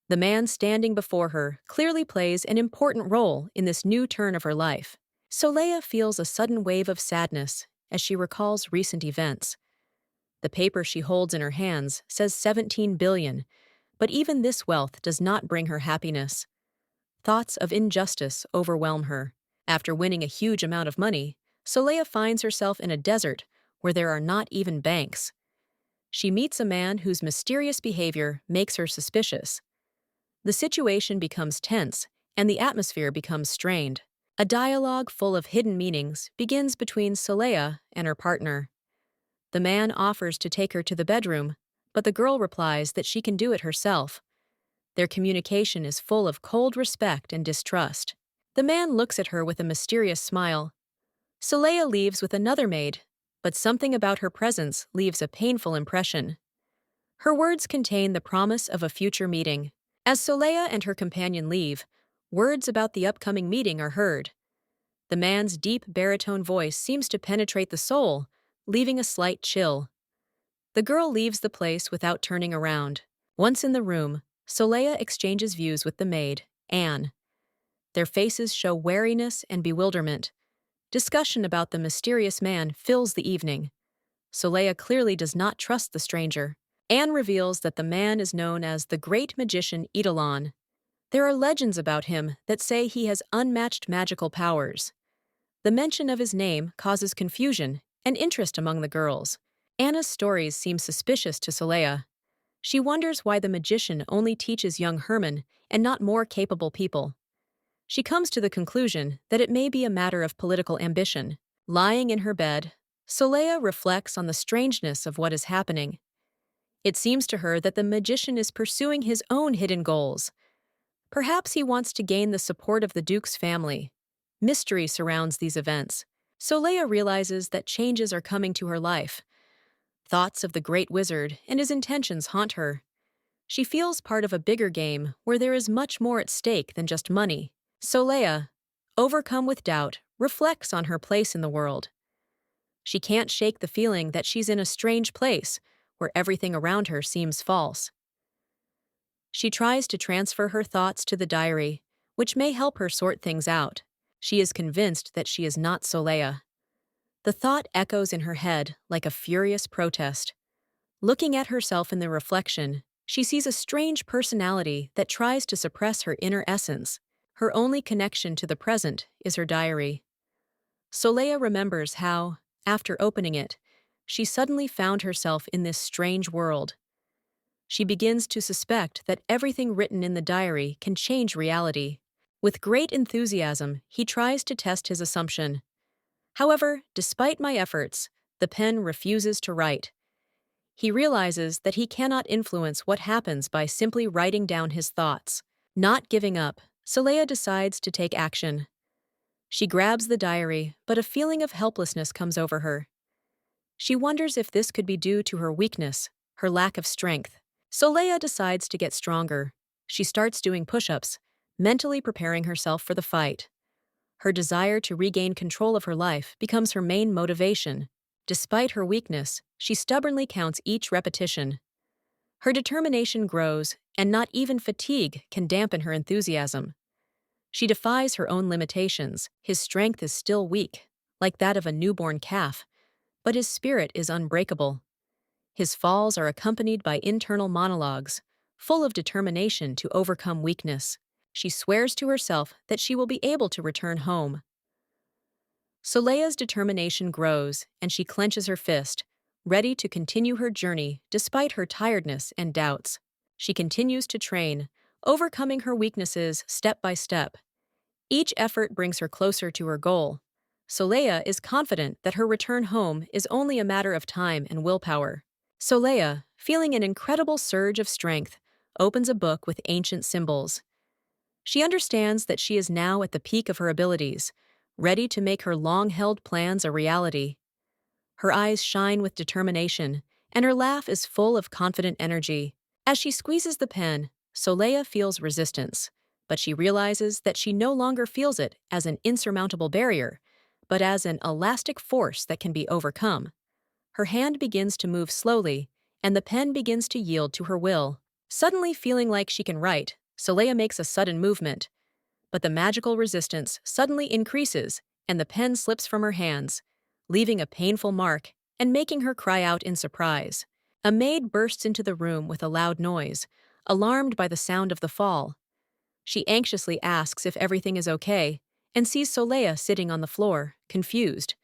The man standing before her clearly plays an important role in this new turn of her life. Soleil feels a sudden wave of sadness as she recalls recent events. The paper she holds in her hands says 17 billion, but even this wealth does not bring her happiness. Thoughts of injustice overwhelm her. After winning a huge amount of money, Soleil finds herself in a desert where there are not even banks. She meets a man whose mysterious behavior makes her suspicious. The situation becomes tense, and the atmosphere becomes strained. A dialogue full of hidden meanings begins between Soleil and her partner. The man offers to take her to the bedroom, but the girl replies that she can do it herself. Their communication is full of cold respect and distrust. The man looks at her with a mysterious smile. Soleil leaves with another maid, but something about her presence leaves a painful impression. Her words contain the promise of a future meeting. As Soleil and her companion leave, words about the upcoming meeting are heard. The man's deep baritone voice seems to penetrate the soul, leaving a slight chill. The girl leaves the place without turning around. Once in the room, Soleil exchanges views with the maid, Anne. Their faces show wariness and bewilderment. Discussion about the mysterious man fills the evening. Soleil clearly does not trust the stranger. Anne reveals that the man is known as the great magician Eidolon. There are legends about him that say he has unmatched magical powers. The mention of his name causes confusion and interest among the girls. Anna's stories seem suspicious to Soleil. She wonders why the magician only teaches young Herman and not more capable people. She comes to the conclusion that it may be a matter of political ambition. Lying in her bed, Soleil reflects on the strangeness of what is happening. It seems to her that the magician is pursuing his own hidden goals. Perhaps he wants to gain the support of the Duke's family. Mystery surrounds these events. Soleil realizes that changes are coming to her life. Thoughts of the great wizard and his intentions haunt her. She feels part of a bigger game where there is much more at stake than just money. Soleil, overcome with doubt, reflects on her place in the world. She can't shake the feeling that she's in a strange place where everything around her seems false. She tries to transfer her thoughts to the diary, which may help her sort things out. She is convinced that she is not Soleil. The thought echoes in her head like a furious protest. Looking at herself in the reflection, she sees a strange personality that tries to suppress her inner essence. Her only connection to the present is her diary. Soleil remembers how, after opening it, she suddenly found herself in this strange world. She begins to suspect that everything written in the diary can change reality. With great enthusiasm, he tries to test his assumption. However, despite my efforts, the pen refuses to write. He realizes that he cannot influence what happens by simply writing down his thoughts. Not giving up, Soleil decides to take action. She grabs the diary, but a feeling of helplessness comes over her. She wonders if this could be due to her weakness, her lack of strength. Soleil decides to get stronger. She starts doing push-ups, mentally preparing herself for the fight. Her desire to regain control of her life becomes her main motivation. Despite her weakness, she stubbornly counts each repetition. Her determination grows, and not even fatigue can dampen her enthusiasm. She defies her own limitations. His strength is still weak, like that of a newborn calf, but his spirit is unbreakable. His falls are accompanied by internal monologues, full of determination to overcome weakness. She swears to herself that she will be able to return home. Soleil's determination grows, and she clenches her fist, ready to continue her journey despite her tiredness and doubts. She continues to train, overcoming her weaknesses step by step. Each effort brings her closer to her goal. Soleil is confident that her return home is only a matter of time and willpower. Soleil, feeling an incredible surge of strength, opens a book with ancient symbols. She understands that she is now at the peak of her abilities, ready to make her long-held plans a reality. Her eyes shine with determination, and her laugh is full of confident energy. As she squeezes the pen, Soleil feels resistance, but she realizes that she no longer feels it as an insurmountable barrier, but as an elastic force that can be overcome. Her hand begins to move slowly, and the pen begins to yield to her will. Suddenly feeling like she can write, Soleil makes a sudden movement. But the magical resistance suddenly increases, and the pen slips from her hands, leaving a painful mark and making her cry out in surprise. A maid bursts into the room with a loud noise, alarmed by the sound of the fall. She anxiously asks if everything is okay, and sees Soleil sitting on the floor, confused.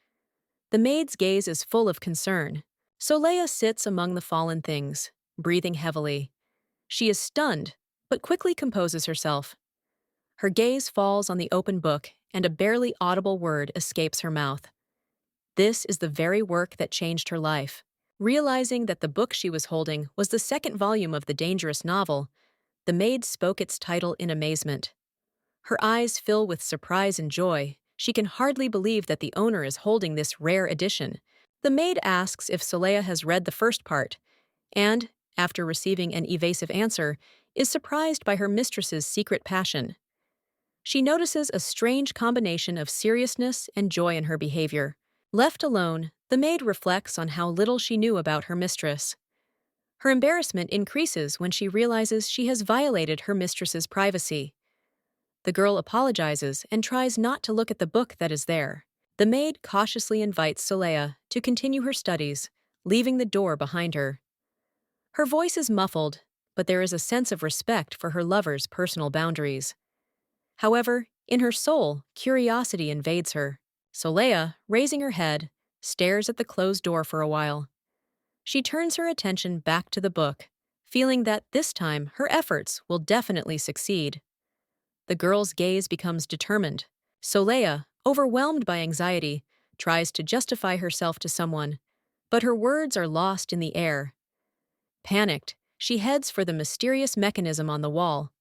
The maid's gaze is full of concern. Soleil sits among the fallen things, breathing heavily. She is stunned, but quickly composes herself. Her gaze falls on the open book, and a barely audible word escapes her mouth. This is the very work that changed her life. Realizing that the book she was holding was the second volume of the dangerous novel, the maid spoke its title in amazement. Her eyes fill with surprise and joy. She can hardly believe that the owner is holding this rare edition. The maid asks if Soleil has read the first part, and, after receiving an evasive answer, is surprised by her mistress's secret passion. She notices a strange combination of seriousness and joy in her behavior. Left alone, the maid reflects on how little she knew about her mistress. Her embarrassment increases when she realizes she has violated her mistress's privacy. The girl apologizes and tries not to look at the book that is there. The maid cautiously invites Soleil to continue her studies, leaving the door behind her. Her voice is muffled, but there is a sense of respect for her lover's personal boundaries. However, in her soul, curiosity invades her. Soleil, raising her head, stares at the closed door for a while. She turns her attention back to the book, feeling that this time her efforts will definitely succeed. The girl's gaze becomes determined. Soleil, overwhelmed by anxiety, tries to justify herself to someone, but her words are lost in the air. Panicked, she heads for the mysterious mechanism on the wall.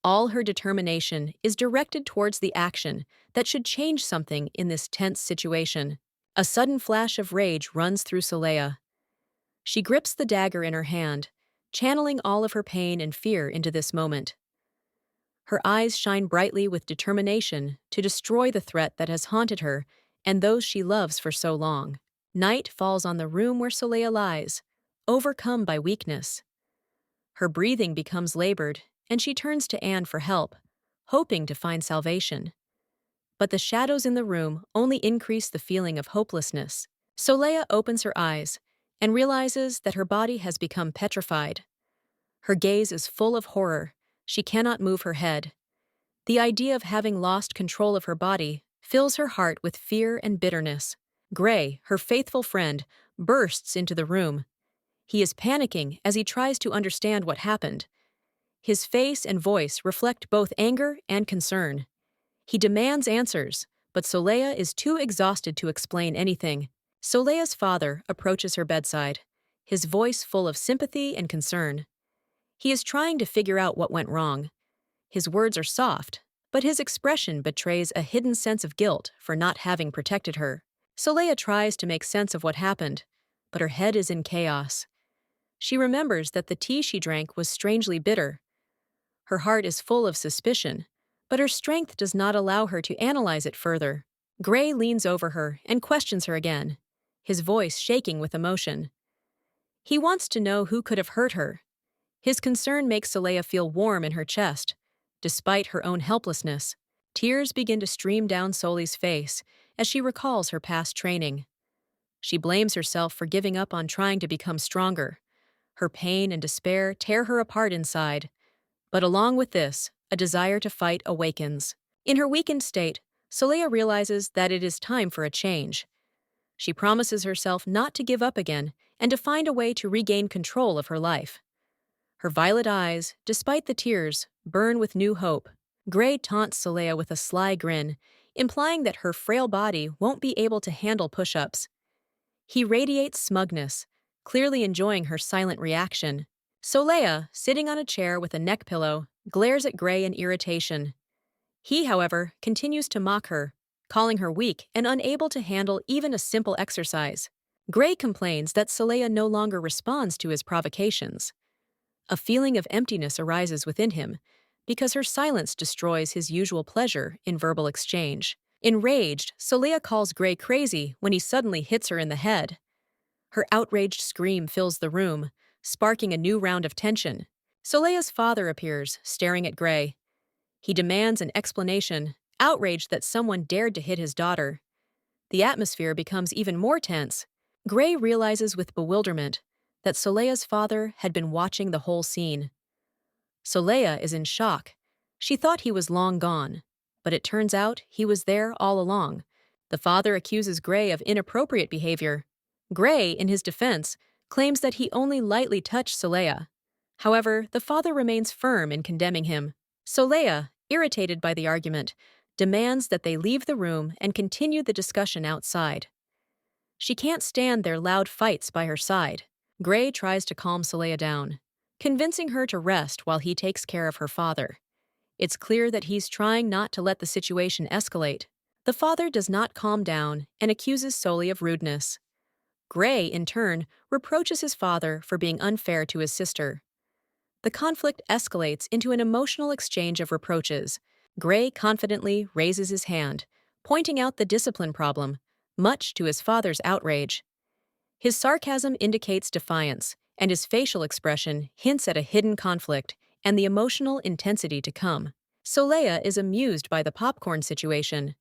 All her determination is directed towards the action that should change something in this tense situation. A sudden flash of rage runs through Soleil. She grips the dagger in her hand, channeling all of her pain and fear into this moment. Her eyes shine brightly with determination to destroy the threat that has haunted her and those she loves for so long. Night falls on the room where Soleil lies, overcome by weakness. Her breathing becomes labored, and she turns to Anne for help, hoping to find salvation. But the shadows in the room only increase the feeling of hopelessness. Soleil opens her eyes and realizes that her body has become petrified. Her gaze is full of horror. She cannot move her head. The idea of having lost control of her body fills her heart with fear and bitterness. Gray, her faithful friend, bursts into the room. He is panicking as he tries to understand what happened. His face and voice reflect both anger and concern. He demands answers, but Soleil is too exhausted to explain anything. Soleil's father approaches her bedside, his voice full of sympathy and concern. He is trying to figure out what went wrong. His words are soft, but his expression betrays a hidden sense of guilt for not having protected her. Soleil tries to make sense of what happened, but her head is in chaos. She remembers that the tea she drank was strangely bitter. Her heart is full of suspicion, but her strength does not allow her to analyze it further. Gray leans over her and questions her again, his voice shaking with emotion. He wants to know who could have hurt her. His concern makes Soleil feel warm in her chest. Despite her own helplessness, tears begin to stream down Soleil's face as she recalls her past training. She blames herself for giving up on trying to become stronger. Her pain and despair tear her apart inside. But along with this, a desire to fight awakens. In her weakened state, Soleil realizes that it is time for a change. She promises herself not to give up again and to find a way to regain control of her life. Her violet eyes, despite the tears, burn with new hope. Gray taunts Soleil with a sly grin, implying that her frail body won't be able to handle push-ups. He radiates smugness, clearly enjoying her silent reaction. Soleil, sitting on a chair with a neck pillow, glares at Gray in irritation. He, however, continues to mock her, calling her weak and unable to handle even a simple exercise. Gray complains that Soleil no longer responds to his provocations. A feeling of emptiness arises within him because her silence destroys his usual pleasure in verbal exchange. Enraged, Soleil calls Gray crazy when he suddenly hits her in the head. Her outraged scream fills the room, sparking a new round of tension. Soleil's father appears, staring at Gray. He demands an explanation, outraged that someone dared to hit his daughter. The atmosphere becomes even more tense. Gray realizes with bewilderment that Soleil's father had been watching the whole scene. Soleil is in shock. She thought he was long gone, but it turns out he was there all along. The father accuses Gray of inappropriate behavior. Gray, in his defense, claims that he only lightly touched Soleil. However, the father remains firm in condemning him. Soleil, irritated by the argument, demands that they leave the room and continue the discussion outside. She can't stand their loud fights by her side. Gray tries to calm Soleil down, convincing her to rest while he takes care of her father. It's clear that he's trying not to let the situation escalate. The father does not calm down and accuses Soleil of rudeness. Gray, in turn, reproaches his father for being unfair to his sister. The conflict escalates into an emotional exchange of reproaches. Gray confidently raises his hand, pointing out the discipline problem, much to his father's outrage. His sarcasm indicates defiance, and his facial expression hints at a hidden conflict and the emotional intensity to come. Soleil is amused by the popcorn situation.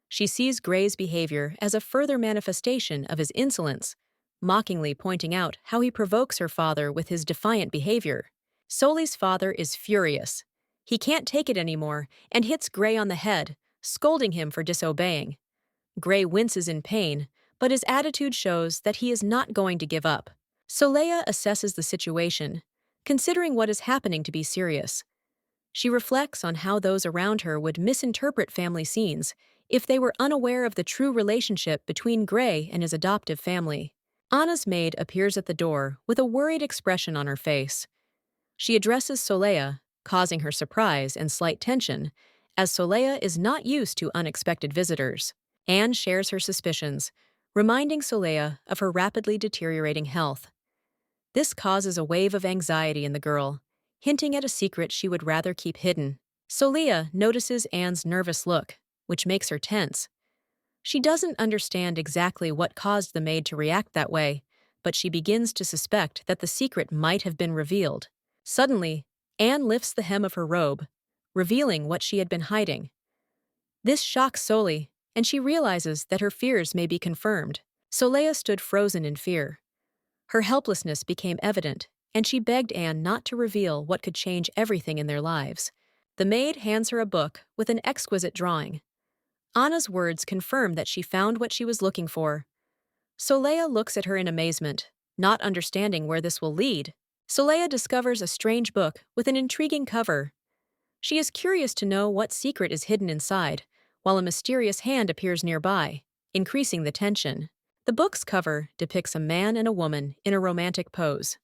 She sees Gray's behavior as a further manifestation of his insolence, mockingly pointing out how he provokes her father with his defiant behavior. Soleil's father is furious. He can't take it anymore and hits Gray on the head, scolding him for disobeying. Gray winces in pain, but his attitude shows that he is not going to give up. Soleil assesses the situation, considering what is happening to be serious. She reflects on how those around her would misinterpret family scenes if they were unaware of the true relationship between Gray and his adoptive family. Anna's maid appears at the door with a worried expression on her face. She addresses Soleil, causing her surprise and slight tension, as Soleil is not used to unexpected visitors. Anne shares her suspicions, reminding Soleil of her rapidly deteriorating health. This causes a wave of anxiety in the girl, hinting at a secret she would rather keep hidden. Soleil notices Anne's nervous look, which makes her tense. She doesn't understand exactly what caused the maid to react that way, but she begins to suspect that the secret might have been revealed. Suddenly, Anne lifts the hem of her robe, revealing what she had been hiding. This shocks Soleil, and she realizes that her fears may be confirmed. Soleil stood frozen in fear. Her helplessness became evident, and she begged Anne not to reveal what could change everything in their lives. The maid hands her a book with an exquisite drawing. Anna's words confirm that she found what she was looking for. Soleil looks at her in amazement, not understanding where this will lead. Soleil discovers a strange book with an intriguing cover. She is curious to know what secret is hidden inside, while a mysterious hand appears nearby, increasing the tension. The book's cover depicts a man and a woman in a romantic pose.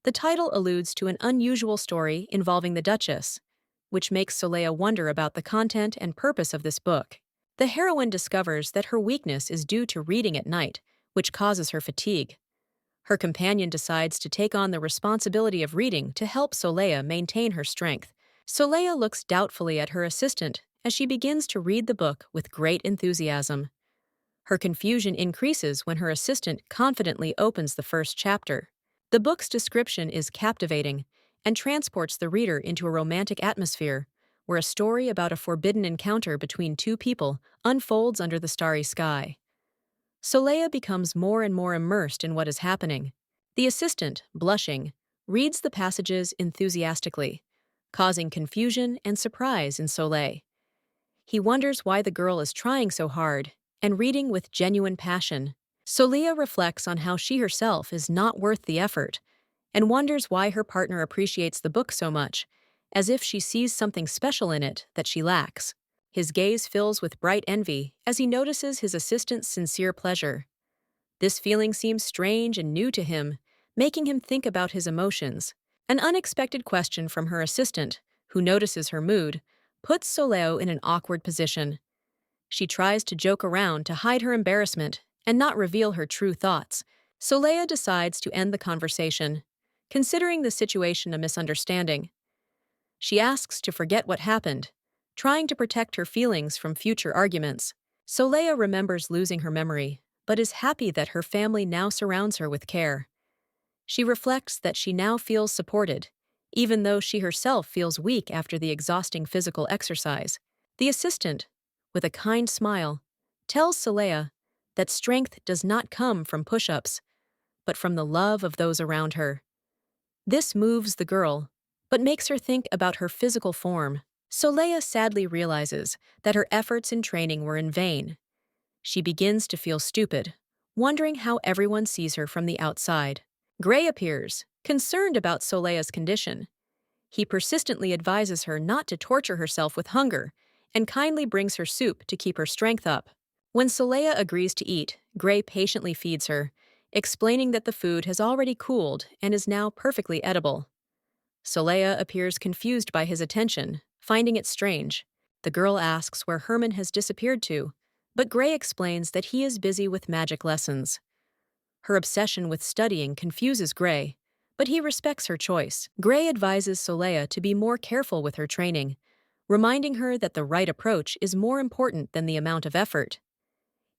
The title alludes to an unusual story involving the Duchess, which makes Soleil wonder about the content and purpose of this book. The heroine discovers that her weakness is due to reading at night, which causes her fatigue. Her companion decides to take on the responsibility of reading to help Soleil maintain her strength. Soleil looks doubtfully at her assistant as she begins to read the book with great enthusiasm. Her confusion increases when her assistant confidently opens the first chapter. The book's description is captivating and transports the reader into a romantic atmosphere where a story about a forbidden encounter between two people unfolds under the starry sky. Soleil becomes more and more immersed in what is happening. The assistant, blushing, reads the passages enthusiastically, causing confusion and surprise in Soleil. He wonders why the girl is trying so hard and reading with genuine passion. Soleil reflects on how she herself is not worth the effort and wonders why her partner appreciates the book so much, as if she sees something special in it that she lacks. His gaze fills with bright envy as he notices his assistant's sincere pleasure. This feeling seems strange and new to him, making him think about his emotions. An unexpected question from her assistant, who notices her mood, puts Soleil in an awkward position. She tries to joke around to hide her embarrassment and not reveal her true thoughts. Soleil decides to end the conversation, considering the situation a misunderstanding. She asks to forget what happened, trying to protect her feelings from future arguments. Soleil remembers losing her memory, but is happy that her family now surrounds her with care. She reflects that she now feels supported, even though she herself feels weak after the exhausting physical exercise. The assistant, with a kind smile, tells Saleha that strength does not come from push-ups, but from the love of those around her. This moves the girl, but makes her think about her physical form. Saleha sadly realizes that her efforts in training were in vain. She begins to feel stupid, wondering how everyone sees her from the outside. Gray appears, concerned about Saleha's condition. He persistently advises her not to torture herself with hunger and kindly brings her soup to keep her strength up. When Saleha agrees to eat, Gray patiently feeds her, explaining that the food has already cooled and is now perfectly edible. Saleha appears confused by his attention, finding it strange. The girl asks where Herman has disappeared to, but Gray explains that he is busy with magic lessons. Her obsession with studying confuses Gray, but he respects her choice. Gray advises Saleha to be more careful with her training, reminding her that the right approach is more important than the amount of effort.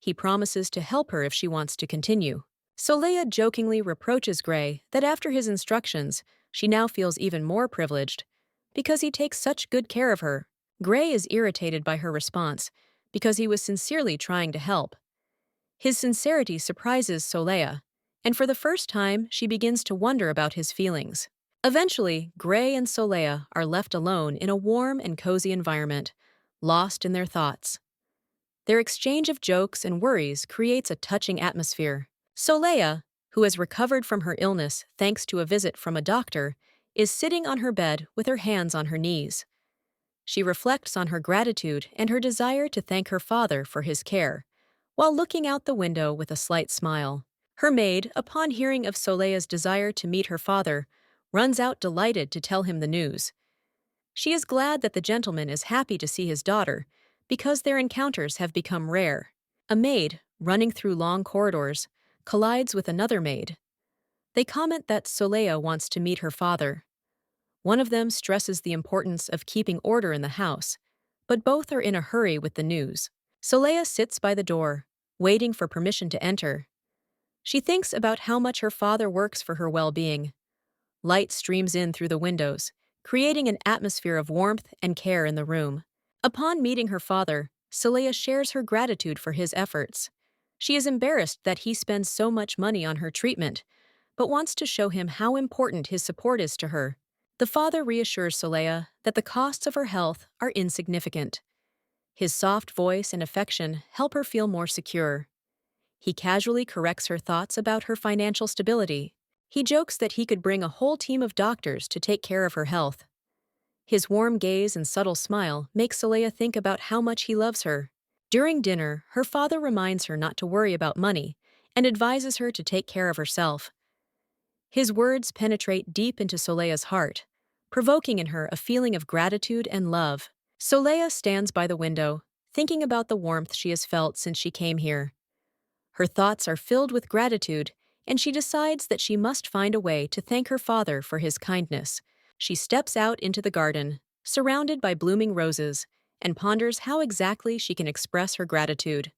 He promises to help her if she wants to continue. Saleha jokingly reproaches Gray that after his instructions, she now feels even more privileged because he takes such good care of her. Gray is irritated by her response because he was sincerely trying to help. His sincerity surprises Saleha, and for the first time, she begins to wonder about his feelings. Eventually, Gray and Saleha are left alone in a warm and cozy environment, lost in their thoughts. Their exchange of jokes and worries creates a touching atmosphere. Saleha, who has recovered from her illness thanks to a visit from a doctor, is sitting on her bed with her hands on her knees. She reflects on her gratitude and her desire to thank her father for his care, while looking out the window with a slight smile. Her maid, upon hearing of Saleha's desire to meet her father, runs out delighted to tell him the news. She is glad that the gentleman is happy to see his daughter, because their encounters have become rare. A maid, running through long corridors, collides with another maid. They comment that Saleha wants to meet her father. One of them stresses the importance of keeping order in the house, but both are in a hurry with the news. Saleha sits by the door, waiting for permission to enter. She thinks about how much her father works for her well-being. Light streams in through the windows, creating an atmosphere of warmth and care in the room. Upon meeting her father, Saleha shares her gratitude for his efforts. She is embarrassed that he spends so much money on her treatment, but wants to show him how important his support is to her. The father reassures Saleha that the costs of her health are insignificant. His soft voice and affection help her feel more secure. He casually corrects her thoughts about her financial stability. He jokes that he could bring a whole team of doctors to take care of her health. His warm gaze and subtle smile make Saleha think about how much he loves her. During dinner, her father reminds her not to worry about money and advises her to take care of herself. His words penetrate deep into Saleha's heart, provoking in her a feeling of gratitude and love. Saleha stands by the window, thinking about the warmth she has felt since she came here. Her thoughts are filled with gratitude, and she decides that she must find a way to thank her father for his kindness. She steps out into the garden, surrounded by blooming roses, and ponders how exactly she can express her gratitude.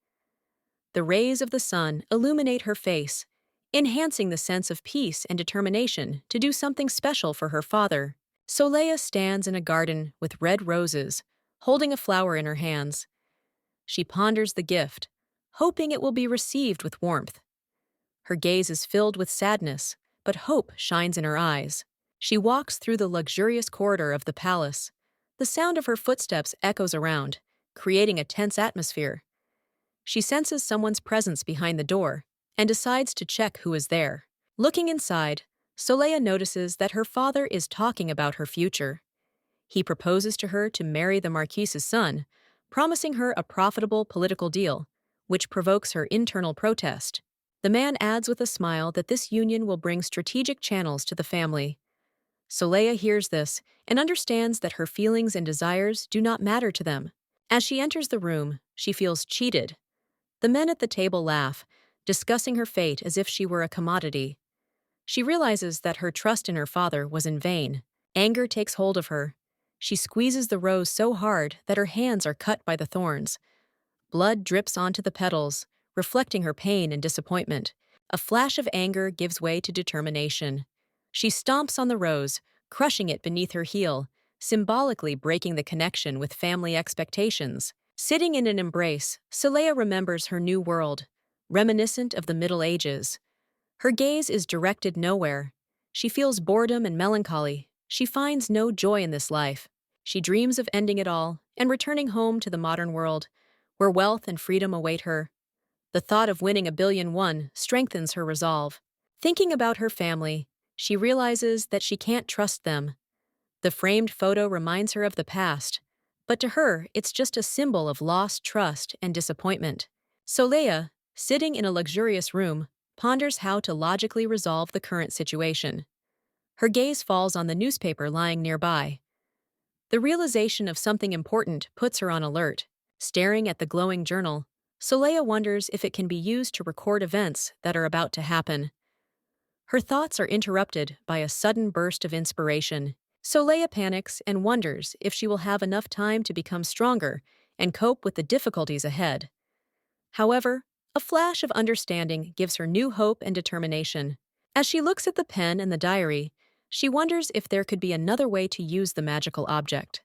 The rays of the sun illuminate her face, enhancing the sense of peace and determination to do something special for her father. Saleha stands in a garden with red roses, holding a flower in her hands. She ponders the gift, hoping it will be received with warmth. Her gaze is filled with sadness, but hope shines in her eyes. She walks through the luxurious corridor of the palace. The sound of her footsteps echoes around, creating a tense atmosphere. She senses someone's presence behind the door and decides to check who is there. Looking inside, Saleha notices that her father is talking about her future. He proposes to her to marry the Marquise's son, promising her a profitable political deal, which provokes her internal protest. The man adds with a smile that this union will bring strategic channels to the family. Saleha hears this and understands that her feelings and desires do not matter to them. As she enters the room, she feels cheated. The men at the table laugh, discussing her fate as if she were a commodity. She realizes that her trust in her father was in vain. Anger takes hold of her. She squeezes the rose so hard that her hands are cut by the thorns. Blood drips onto the petals, reflecting her pain and disappointment. A flash of anger gives way to determination. She stomps on the rose, crushing it beneath her heel, symbolically breaking the connection with family expectations. Sitting in an embrace, Saleya remembers her new world, reminiscent of the Middle Ages. Her gaze is directed nowhere. She feels boredom and melancholy. She finds no joy in this life. She dreams of ending it all and returning home to the modern world, where wealth and freedom await her. The thought of winning $1 billion strengthens her resolve. Thinking about her family, she realizes that she can't trust them. The framed photo reminds her of the past, but to her, it's just a symbol of lost trust and disappointment. Saleya, sitting in a luxurious room, ponders how to logically resolve the current situation. Her gaze falls on the newspaper lying nearby. The realization of something important puts her on alert. Staring at the glowing journal, Saleya wonders if it can be used to record events that are about to happen. Her thoughts are interrupted by a sudden burst of inspiration. Saleya panics and wonders if she will have enough time to become stronger and cope with the difficulties ahead. However, a flash of understanding gives her new hope and determination. As she looks at the pen and the diary, she wonders if there could be another way to use the magical object.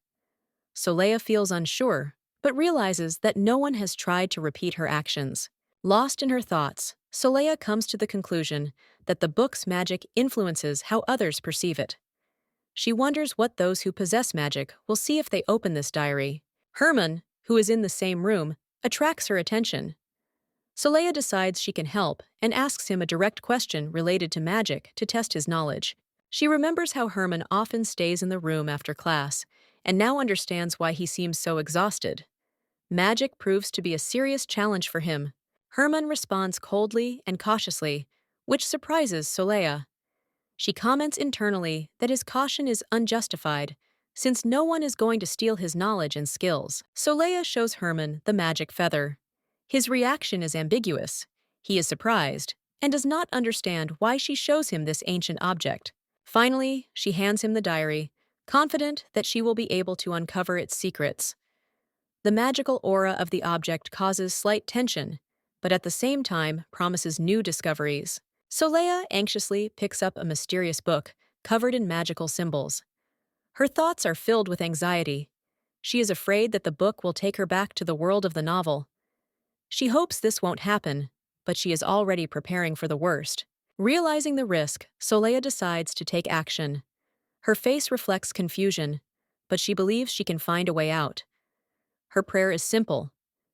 Saleya feels unsure, but realizes that no one has tried to repeat her actions. Lost in her thoughts, Saleya comes to the conclusion that the book's magic influences how others perceive it. She wonders what those who possess magic will see if they open this diary. Herman, who is in the same room, attracts her attention. Saleya decides she can help and asks him a direct question related to magic to test his knowledge. She remembers how Herman often stays in the room after class, and now understands why he seems so exhausted. Magic proves to be a serious challenge for him. Herman responds coldly and cautiously, which surprises Saleya. She comments internally that his caution is unjustified, since no one is going to steal his knowledge and skills. Saleya shows Herman the magic feather. His reaction is ambiguous. He is surprised and does not understand why she shows him this ancient object. Finally, she hands him the diary, confident that she will be able to uncover its secrets. The magical aura of the object causes slight tension, but at the same time promises new discoveries. Saleya anxiously picks up a mysterious book covered in magical symbols. Her thoughts are filled with anxiety. She is afraid that the book will take her back to the world of the novel. She hopes this won't happen, but she is already preparing for the worst. Realizing the risk, Saleya decides to take action. Her face reflects confusion, but she believes she can find a way out. Her prayer is simple,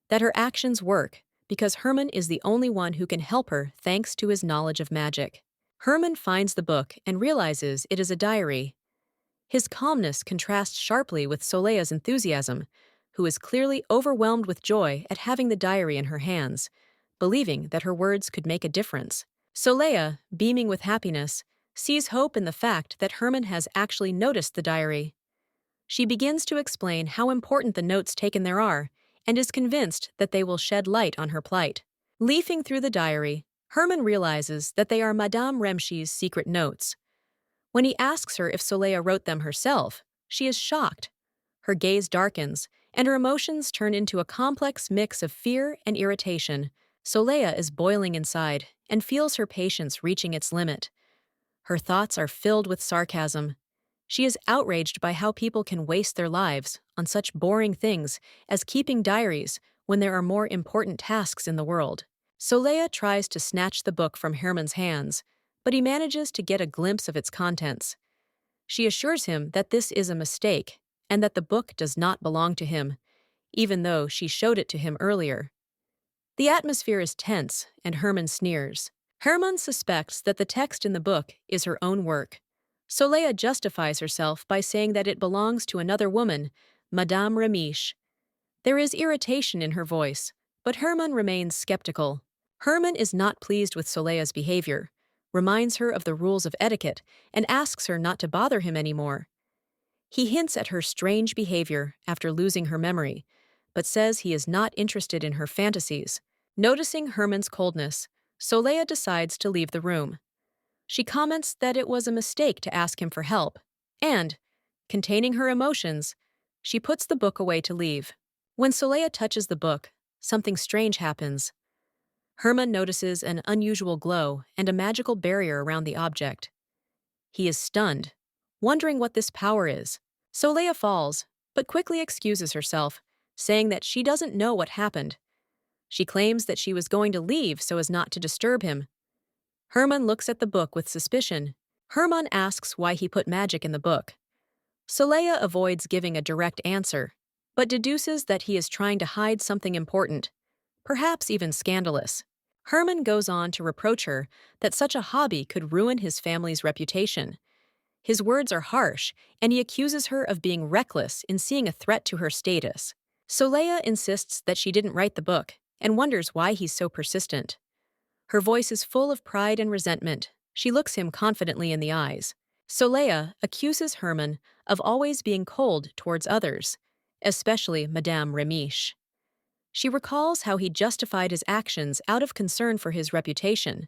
that her actions work, because Herman is the only one who can help her thanks to his knowledge of magic. Herman finds the book and realizes it is a diary. His calmness contrasts sharply with Saleya's enthusiasm, who is clearly overwhelmed with joy at having the diary in her hands, believing that her words could make a difference. Saleya, beaming with happiness, sees hope in the fact that Herman has actually noticed the diary. She begins to explain how important the notes taken there are, and is convinced that they will shed light on her plight. Leafing through the diary, Herman realizes that they are Madame Remshi's secret notes. When he asks her if Saleya wrote them herself, she is shocked. Her gaze darkens, and her emotions turn into a complex mix of fear and irritation. Saleya is boiling inside and feels her patience reaching its limit. Her thoughts are filled with sarcasm. She is outraged by how people can waste their lives on such boring things as keeping diaries when there are more important tasks in the world. Saleya tries to snatch the book from Herman's hands, but he manages to get a glimpse of its contents. She assures him that this is a mistake and that the book does not belong to him, even though she showed it to him earlier. The atmosphere is tense, and Herman sneers. Herman suspects that the text in the book is her own work. Saleya justifies herself by saying that it belongs to another woman, Madame Remiche. There is irritation in her voice, but Herman remains skeptical. Herman is not pleased with Saleya's behavior, reminds her of the rules of etiquette, and asks her not to bother him anymore. He hints at her strange behavior after losing her memory, but says he is not interested in her fantasies. Noticing Herman's coldness, Saleya decides to leave the room. She comments that it was a mistake to ask him for help, and, containing her emotions, she puts the book away to leave. When Saleya touches the book, something strange happens. Herman notices an unusual glow and a magical barrier around the object. He is stunned, wondering what this power is. Solea falls, but quickly excuses herself, saying that she doesn't know what happened. She claims that she was going to leave so as not to disturb him. Herman looks at the book with suspicion. Herman asks why he put magic in the book. Solea avoids giving a direct answer, but deduces that he is trying to hide something important, perhaps even scandalous. Herman goes on to reproach her that such a hobby could ruin his family's reputation. His words are harsh, and he accuses her of being reckless in seeing a threat to her status. Solea insists that she didn't write the book and wonders why he's so persistent. Her voice is full of pride and resentment. She looks him confidently in the eyes. Solea accuses Herman of always being cold towards others, especially Madame Remiche. She recalls how he justified his actions out of concern for his reputation,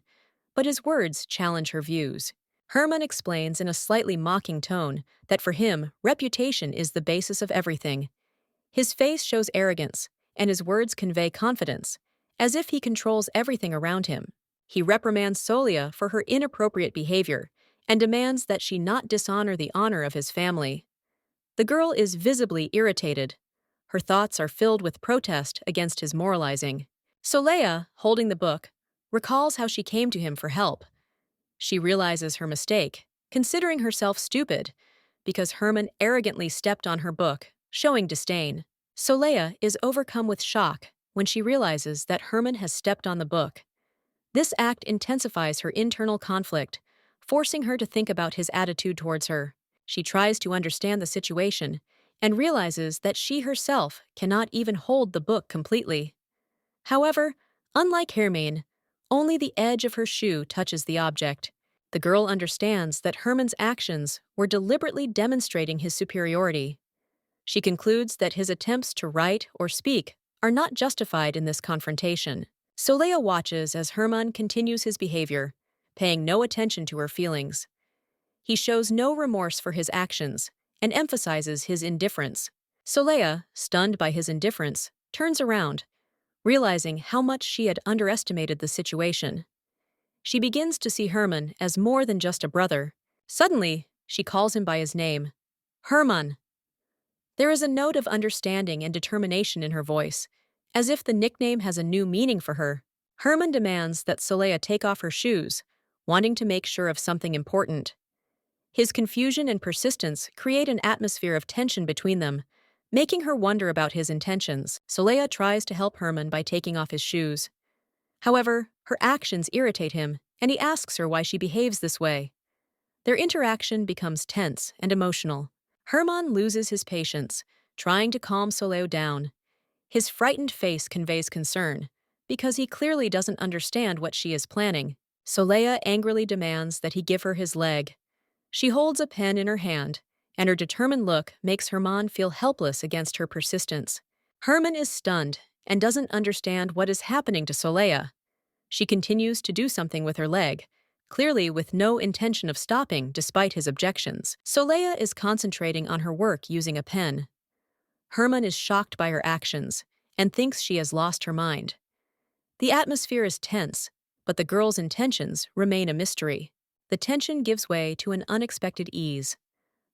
but his words challenge her views. Herman explains in a slightly mocking tone that for him, reputation is the basis of everything. His face shows arrogance, and his words convey confidence, as if he controls everything around him. He reprimands Solea for her inappropriate behavior and demands that she not dishonor the honor of his family. The girl is visibly irritated. Her thoughts are filled with protest against his moralizing. Solea, holding the book, recalls how she came to him for help. She realizes her mistake, considering herself stupid, because Herman arrogantly stepped on her book, showing disdain. Solea is overcome with shock when she realizes that Herman has stepped on the book. This act intensifies her internal conflict, forcing her to think about his attitude towards her. She tries to understand the situation and realizes that she herself cannot even hold the book completely. However, unlike Herman, only the edge of her shoe touches the object. The girl understands that Herman's actions were deliberately demonstrating his superiority. She concludes that his attempts to write or speak are not justified in this confrontation. Solea watches as Herman continues his behavior, paying no attention to her feelings. He shows no remorse for his actions and emphasizes his indifference. Solea, stunned by his indifference, turns around, realizing how much she had underestimated the situation. She begins to see Herman as more than just a brother. Suddenly, she calls him by his name, Herman. There is a note of understanding and determination in her voice, as if the nickname has a new meaning for her. Herman demands that Solea take off her shoes, wanting to make sure of something important. His confusion and persistence create an atmosphere of tension between them, making her wonder about his intentions. Solea tries to help Herman by taking off his shoes. However, her actions irritate him, and he asks her why she behaves this way. Their interaction becomes tense and emotional. Herman loses his patience, trying to calm Solea down. His frightened face conveys concern, because he clearly doesn't understand what she is planning. Solea angrily demands that he give her his leg. She holds a pen in her hand, and her determined look makes Herman feel helpless against her persistence. Herman is stunned and doesn't understand what is happening to Solea. She continues to do something with her leg, clearly with no intention of stopping despite his objections. Solea is concentrating on her work using a pen. Herman is shocked by her actions and thinks she has lost her mind. The atmosphere is tense, but the girl's intentions remain a mystery. The tension gives way to an unexpected ease.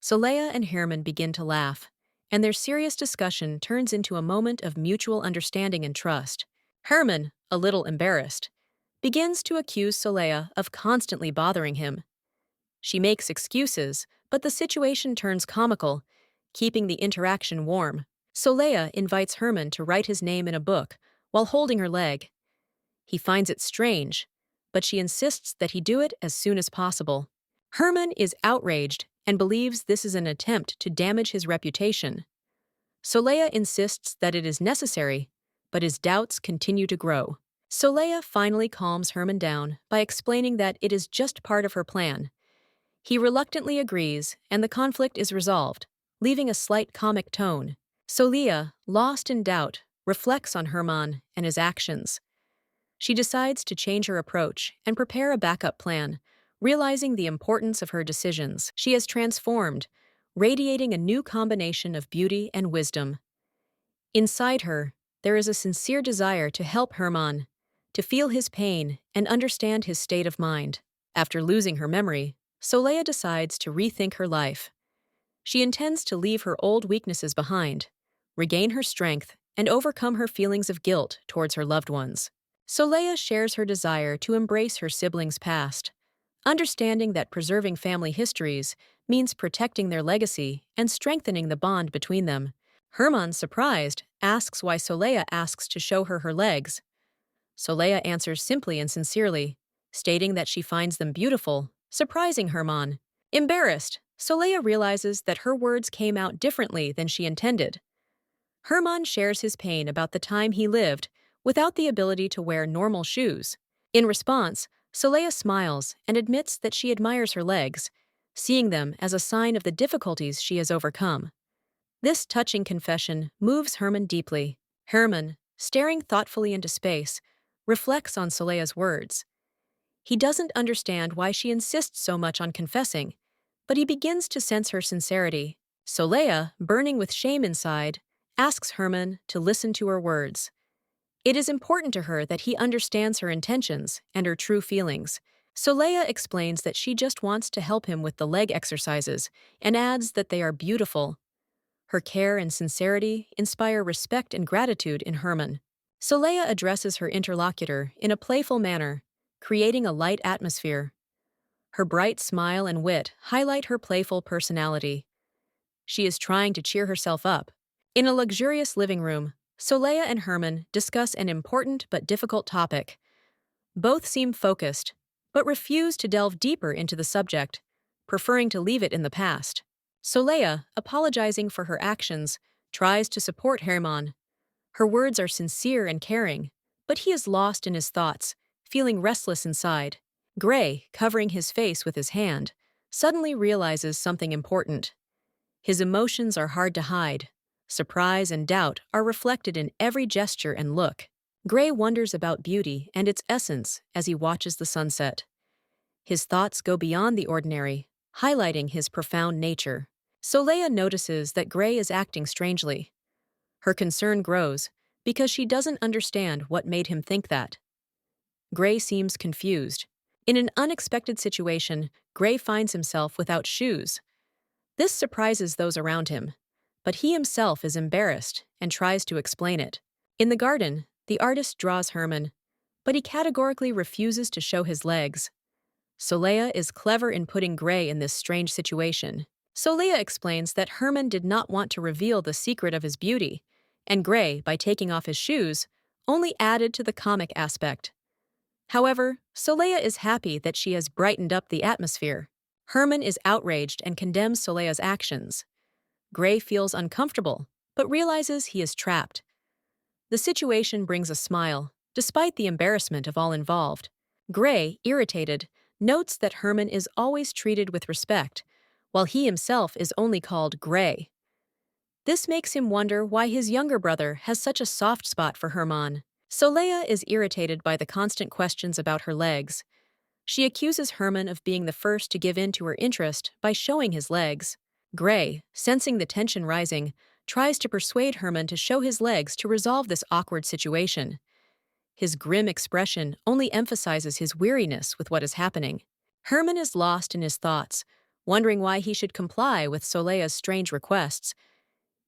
Solea and Herman begin to laugh, and their serious discussion turns into a moment of mutual understanding and trust. Herman, a little embarrassed, begins to accuse Solea of constantly bothering him. She makes excuses, but the situation turns comical, keeping the interaction warm. Solea invites Herman to write his name in a book while holding her leg. He finds it strange, but she insists that he do it as soon as possible. Herman is outraged and believes this is an attempt to damage his reputation. Solea insists that it is necessary, but his doubts continue to grow. Solea finally calms Herman down by explaining that it is just part of her plan. He reluctantly agrees, and the conflict is resolved, leaving a slight comic tone. Solea, lost in doubt, reflects on Herman and his actions. She decides to change her approach and prepare a backup plan, realizing the importance of her decisions. She has transformed, radiating a new combination of beauty and wisdom. Inside her, there is a sincere desire to help Herman, to feel his pain and understand his state of mind. After losing her memory, Soleil decides to rethink her life. She intends to leave her old weaknesses behind, regain her strength, and overcome her feelings of guilt towards her loved ones. Soleil shares her desire to embrace her siblings' past, understanding that preserving family histories means protecting their legacy and strengthening the bond between them. Herman, surprised, asks why Soleil asks to show her her legs. Soleil answers simply and sincerely, stating that she finds them beautiful, surprising Herman. Embarrassed, Soleil realizes that her words came out differently than she intended. Herman shares his pain about the time he lived without the ability to wear normal shoes. In response, Soleil smiles and admits that she admires her legs, seeing them as a sign of the difficulties she has overcome. This touching confession moves Herman deeply. Herman, staring thoughtfully into space, reflects on Soleil's words. He doesn't understand why she insists so much on confessing, but he begins to sense her sincerity. Soleil, burning with shame inside, asks Herman to listen to her words. It is important to her that he understands her intentions and her true feelings. Soleil explains that she just wants to help him with the leg exercises and adds that they are beautiful. Her care and sincerity inspire respect and gratitude in Herman. Soleil addresses her interlocutor in a playful manner, creating a light atmosphere. Her bright smile and wit highlight her playful personality. She is trying to cheer herself up. In a luxurious living room, Soleil and Herman discuss an important but difficult topic. Both seem focused, but refuse to delve deeper into the subject, preferring to leave it in the past. Soleil, apologizing for her actions, tries to support Herman. Her words are sincere and caring, but he is lost in his thoughts, feeling restless inside. Gray, covering his face with his hand, suddenly realizes something important. His emotions are hard to hide. Surprise and doubt are reflected in every gesture and look. Gray wonders about beauty and its essence as he watches the sunset. His thoughts go beyond the ordinary, highlighting his profound nature. Soleil notices that Gray is acting strangely. Her concern grows because she doesn't understand what made him think that. Gray seems confused. In an unexpected situation, Gray finds himself without shoes. This surprises those around him, but he himself is embarrassed and tries to explain it. In the garden, the artist draws Herman, but he categorically refuses to show his legs. Soleil is clever in putting Gray in this strange situation. Soleil explains that Herman did not want to reveal the secret of his beauty, and Gray, by taking off his shoes, only added to the comic aspect. However, Soleil is happy that she has brightened up the atmosphere. Herman is outraged and condemns Soleil's actions. Gray feels uncomfortable, but realizes he is trapped. The situation brings a smile, despite the embarrassment of all involved. Gray, irritated, notes that Herman is always treated with respect, while he himself is only called Gray. This makes him wonder why his younger brother has such a soft spot for Herman. Soleil is irritated by the constant questions about her legs. She accuses Herman of being the first to give in to her interest by showing his legs. Gray, sensing the tension rising, tries to persuade Herman to show his legs to resolve this awkward situation. His grim expression only emphasizes his weariness with what is happening. Herman is lost in his thoughts, wondering why he should comply with Soleil's strange requests.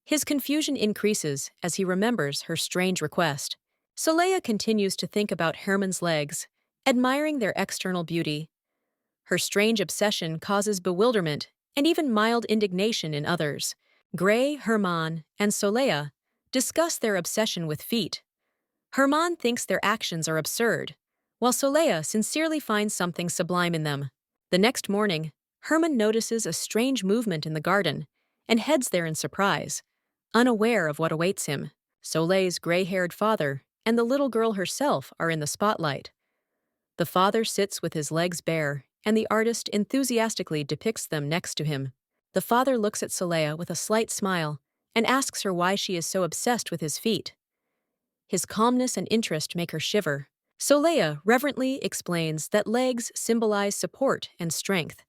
His confusion increases as he remembers her strange request. Soleil continues to think about Herman's legs, admiring their external beauty. Her strange obsession causes bewilderment and even mild indignation in others. Gray, Herman, and Soleil discuss their obsession with feet. Herman thinks their actions are absurd, while Soleil sincerely finds something sublime in them. The next morning, Herman notices a strange movement in the garden and heads there in surprise, unaware of what awaits him. Soleil's gray-haired father and the little girl herself are in the spotlight. The father sits with his legs bare, and the artist enthusiastically depicts them next to him. The father looks at Soleil with a slight smile and asks her why she is so obsessed with his feet. His calmness and interest make her shiver. Soleil reverently explains that legs symbolize support and strength,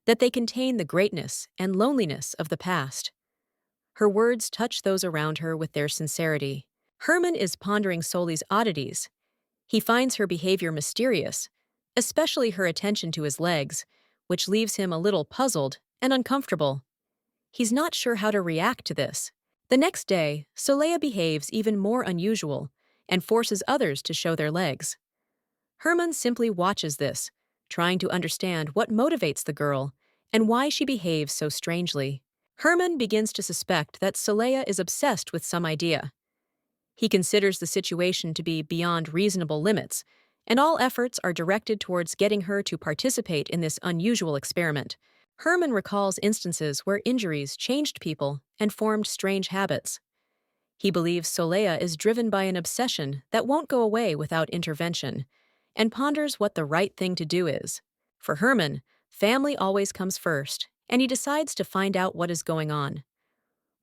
that they contain the greatness and loneliness of the past. Her words touch those around her with their sincerity. Herman is pondering Soleil's oddities. He finds her behavior mysterious, especially her attention to his legs, which leaves him a little puzzled and uncomfortable. He's not sure how to react to this. The next day, Soleil behaves even more unusual and forces others to show their legs. Herman simply watches this, trying to understand what motivates the girl and why she behaves so strangely. Herman begins to suspect that Soleil is obsessed with some idea. He considers the situation to be beyond reasonable limits, and all efforts are directed towards getting her to participate in this unusual experiment. Herman recalls instances where injuries changed people and formed strange habits. He believes Soleil is driven by an obsession that won't go away without intervention, and ponders what the right thing to do is. For Herman, family always comes first, and he decides to find out what is going on.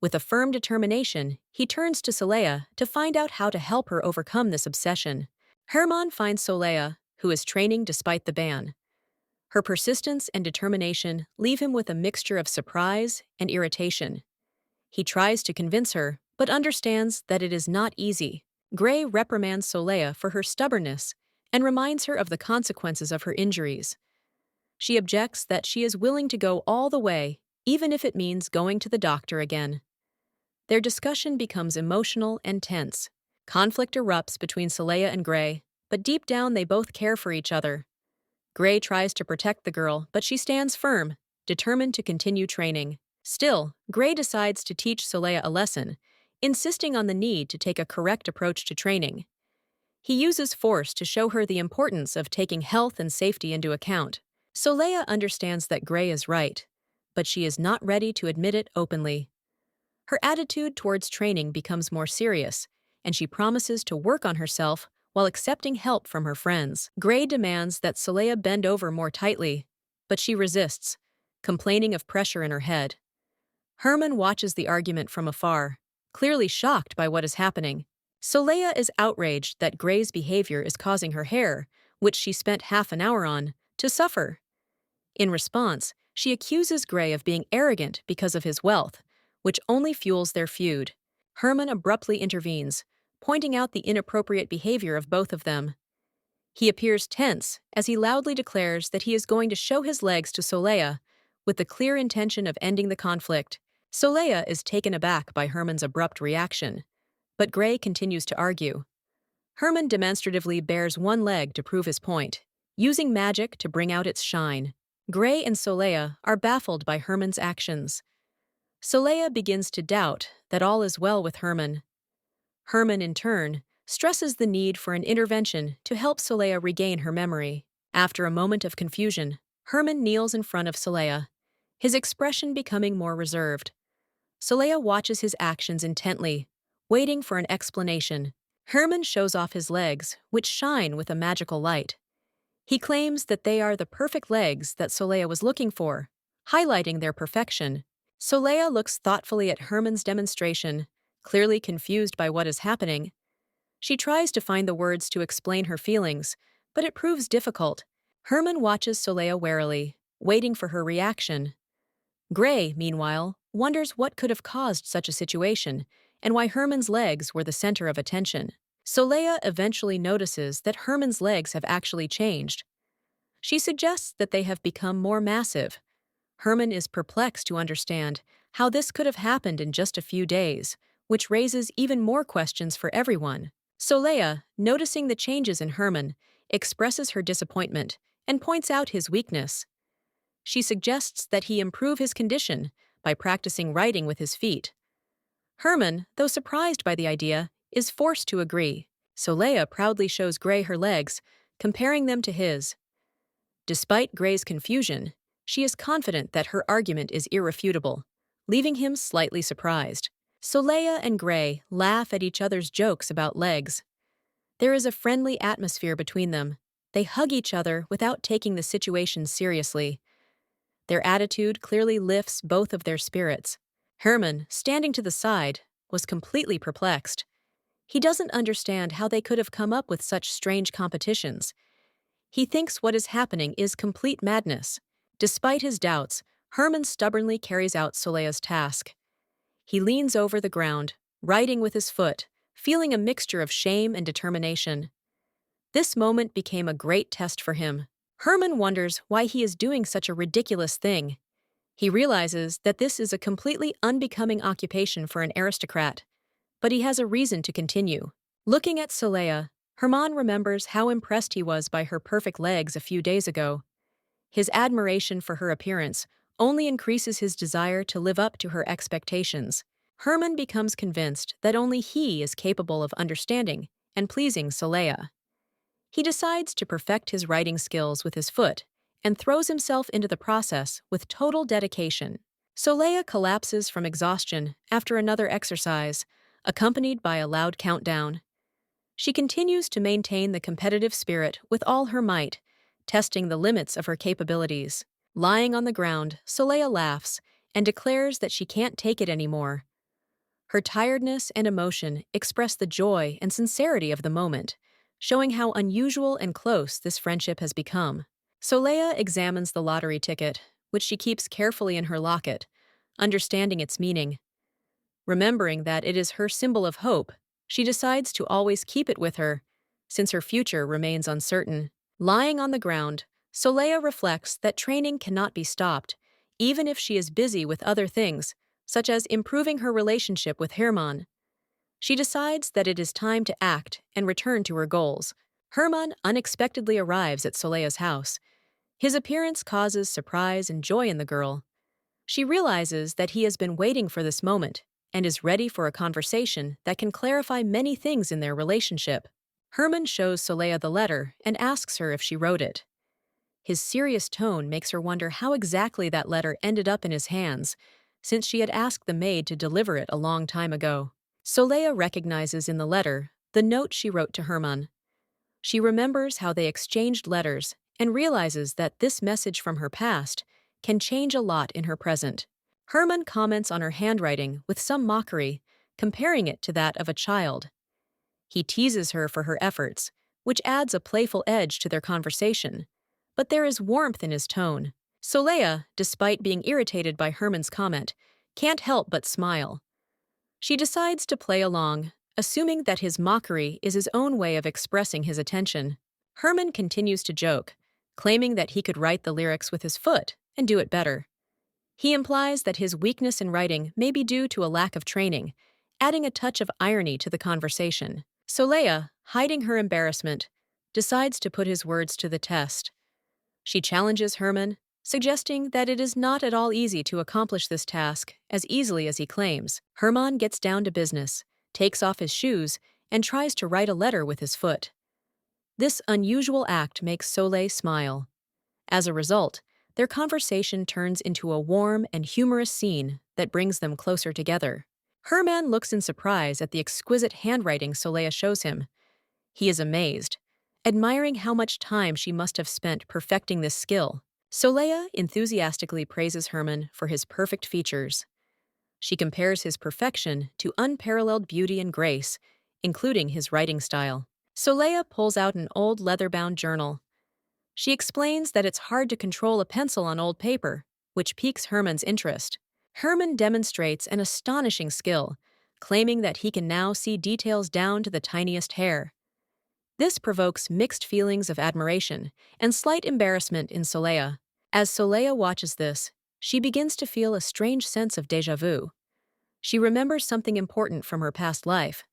With a firm determination, he turns to Soleil to find out how to help her overcome this obsession. Herman finds Soleil, who is training despite the ban. Her persistence and determination leave him with a mixture of surprise and irritation. He tries to convince her, but understands that it is not easy. Gray reprimands Soleil for her stubbornness and reminds her of the consequences of her injuries. She objects that she is willing to go all the way, even if it means going to the doctor again. Their discussion becomes emotional and tense. Conflict erupts between Soleil and Gray, but deep down they both care for each other. Gray tries to protect the girl, but she stands firm, determined to continue training. Still, Gray decides to teach Soleil a lesson, insisting on the need to take a correct approach to training. He uses force to show her the importance of taking health and safety into account. Soleil understands that Gray is right, but she is not ready to admit it openly. Her attitude towards training becomes more serious, and she promises to work on herself while accepting help from her friends. Gray demands that Soleil bend over more tightly, but she resists, complaining of pressure in her head. Herman watches the argument from afar, clearly shocked by what is happening. Soleil is outraged that Gray's behavior is causing her hair, which she spent half an hour on, to suffer. In response, she accuses Gray of being arrogant because of his wealth, which only fuels their feud. Herman abruptly intervenes, pointing out the inappropriate behavior of both of them. He appears tense as he loudly declares that he is going to show his legs to Soleil, with the clear intention of ending the conflict. Soleil is taken aback by Herman's abrupt reaction, but Gray continues to argue. Herman demonstratively bares one leg to prove his point, using magic to bring out its shine. Gray and Soleil are baffled by Herman's actions. Soleil begins to doubt that all is well with Herman. Herman, in turn, stresses the need for an intervention to help Soleil regain her memory. After a moment of confusion, Herman kneels in front of Soleil, his expression becoming more reserved. Soleil watches his actions intently, waiting for an explanation. Herman shows off his legs, which shine with a magical light. He claims that they are the perfect legs that Soleil was looking for, highlighting their perfection. Soleil looks thoughtfully at Herman's demonstration, clearly confused by what is happening. She tries to find the words to explain her feelings, but it proves difficult. Herman watches Soleil warily, waiting for her reaction. Gray, meanwhile, wonders what could have caused such a situation and why Herman's legs were the center of attention. Soleil eventually notices that Herman's legs have actually changed. She suggests that they have become more massive. Herman is perplexed to understand how this could have happened in just a few days, which raises even more questions for everyone. Soleil, noticing the changes in Herman, expresses her disappointment and points out his weakness. She suggests that he improve his condition by practicing riding with his feet. Herman, though surprised by the idea, is forced to agree. Soleil proudly shows Gray her legs, comparing them to his. Despite Gray's confusion, she is confident that her argument is irrefutable, leaving him slightly surprised. Soleil and Gray laugh at each other's jokes about legs. There is a friendly atmosphere between them. They hug each other without taking the situation seriously. Their attitude clearly lifts both of their spirits. Herman, standing to the side, was completely perplexed. He doesn't understand how they could have come up with such strange competitions. He thinks what is happening is complete madness. Despite his doubts, Herman stubbornly carries out Soleil's task. He leans over the ground, riding with his foot, feeling a mixture of shame and determination. This moment became a great test for him. Herman wonders why he is doing such a ridiculous thing. He realizes that this is a completely unbecoming occupation for an aristocrat, but he has a reason to continue. Looking at Soleil, Herman remembers how impressed he was by her perfect legs a few days ago. His admiration for her appearance only increases his desire to live up to her expectations. Herman becomes convinced that only he is capable of understanding and pleasing Soleil. He decides to perfect his writing skills with his foot and throws himself into the process with total dedication. Soleil collapses from exhaustion after another exercise, accompanied by a loud countdown. She continues to maintain the competitive spirit with all her might, testing the limits of her capabilities. Lying on the ground, Soleil laughs and declares that she can't take it anymore. Her tiredness and emotion express the joy and sincerity of the moment, showing how unusual and close this friendship has become. Soleil examines the lottery ticket, which she keeps carefully in her locket, understanding its meaning. Remembering that it is her symbol of hope, she decides to always keep it with her, since her future remains uncertain. Lying on the ground, Soleil reflects that training cannot be stopped, even if she is busy with other things, such as improving her relationship with Herman. She decides that it is time to act and return to her goals. Herman unexpectedly arrives at Soleil's house. His appearance causes surprise and joy in the girl. She realizes that he has been waiting for this moment and is ready for a conversation that can clarify many things in their relationship. Herman shows Soleil the letter and asks her if she wrote it. His serious tone makes her wonder how exactly that letter ended up in his hands, since she had asked the maid to deliver it a long time ago. Soleil recognizes in the letter the note she wrote to Herman. She remembers how they exchanged letters and realizes that this message from her past can change a lot in her present. Herman comments on her handwriting with some mockery, comparing it to that of a child. He teases her for her efforts, which adds a playful edge to their conversation. But there is warmth in his tone. Soleil, despite being irritated by Herman's comment, can't help but smile. She decides to play along, assuming that his mockery is his own way of expressing his attention. Herman continues to joke, claiming that he could write the lyrics with his foot and do it better. He implies that his weakness in writing may be due to a lack of training, adding a touch of irony to the conversation. Soleil, hiding her embarrassment, decides to put his words to the test. She challenges Herman, suggesting that it is not at all easy to accomplish this task as easily as he claims. Herman gets down to business, takes off his shoes, and tries to write a letter with his foot. This unusual act makes Soleil smile. As a result, their conversation turns into a warm and humorous scene that brings them closer together. Herman looks in surprise at the exquisite handwriting Soleil shows him. He is amazed, admiring how much time she must have spent perfecting this skill. Soleil enthusiastically praises Herman for his perfect features. She compares his perfection to unparalleled beauty and grace, including his writing style. Soleil pulls out an old leather-bound journal. She explains that it's hard to control a pencil on old paper, which piques Herman's interest. Herman demonstrates an astonishing skill, claiming that he can now see details down to the tiniest hair. This provokes mixed feelings of admiration and slight embarrassment in Soleil. As Soleil watches this, she begins to feel a strange sense of déjà vu. She remembers something important from her past life,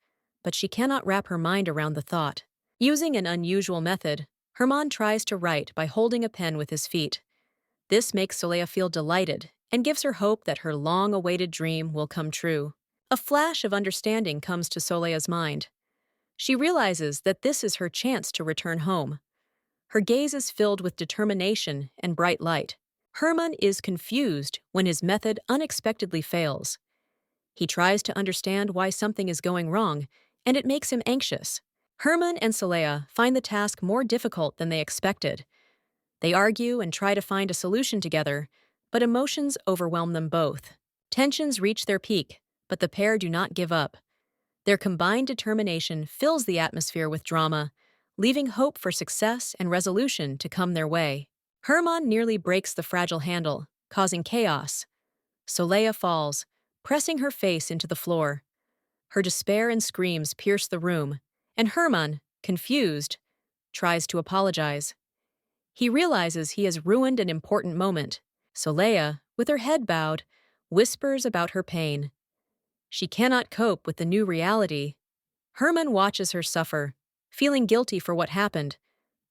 but she cannot wrap her mind around the thought. Using an unusual method, Herman tries to write by holding a pen with his feet. This makes Soleil feel delighted and gives her hope that her long-awaited dream will come true. A flash of understanding comes to Soleil's mind. She realizes that this is her chance to return home. Her gaze is filled with determination and bright light. Herman is confused when his method unexpectedly fails. He tries to understand why something is going wrong, and it makes him anxious. Herman and Soleil find the task more difficult than they expected. They argue and try to find a solution together, but emotions overwhelm them both. Tensions reach their peak, but the pair do not give up. Their combined determination fills the atmosphere with drama, leaving hope for success and resolution to come their way. Herman nearly breaks the fragile handle, causing chaos. Soleil falls, pressing her face into the floor. Her despair and screams pierce the room, and Herman, confused, tries to apologize. He realizes he has ruined an important moment. Soleil, with her head bowed, whispers about her pain. She cannot cope with the new reality. Herman watches her suffer, feeling guilty for what happened,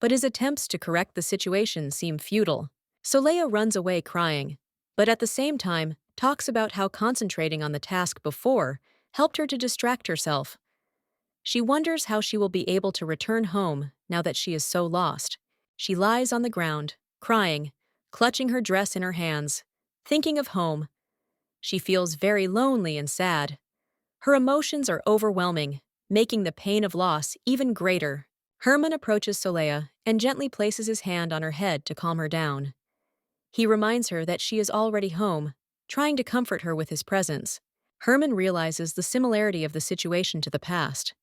but his attempts to correct the situation seem futile. Soleil runs away crying, but at the same time talks about how concentrating on the task before helped her to distract herself. She wonders how she will be able to return home now that she is so lost. She lies on the ground, crying, clutching her dress in her hands, thinking of home. She feels very lonely and sad. Her emotions are overwhelming, making the pain of loss even greater. Herman approaches Soleil and gently places his hand on her head to calm her down. He reminds her that she is already home, trying to comfort her with his presence. Herman realizes the similarity of the situation to the past.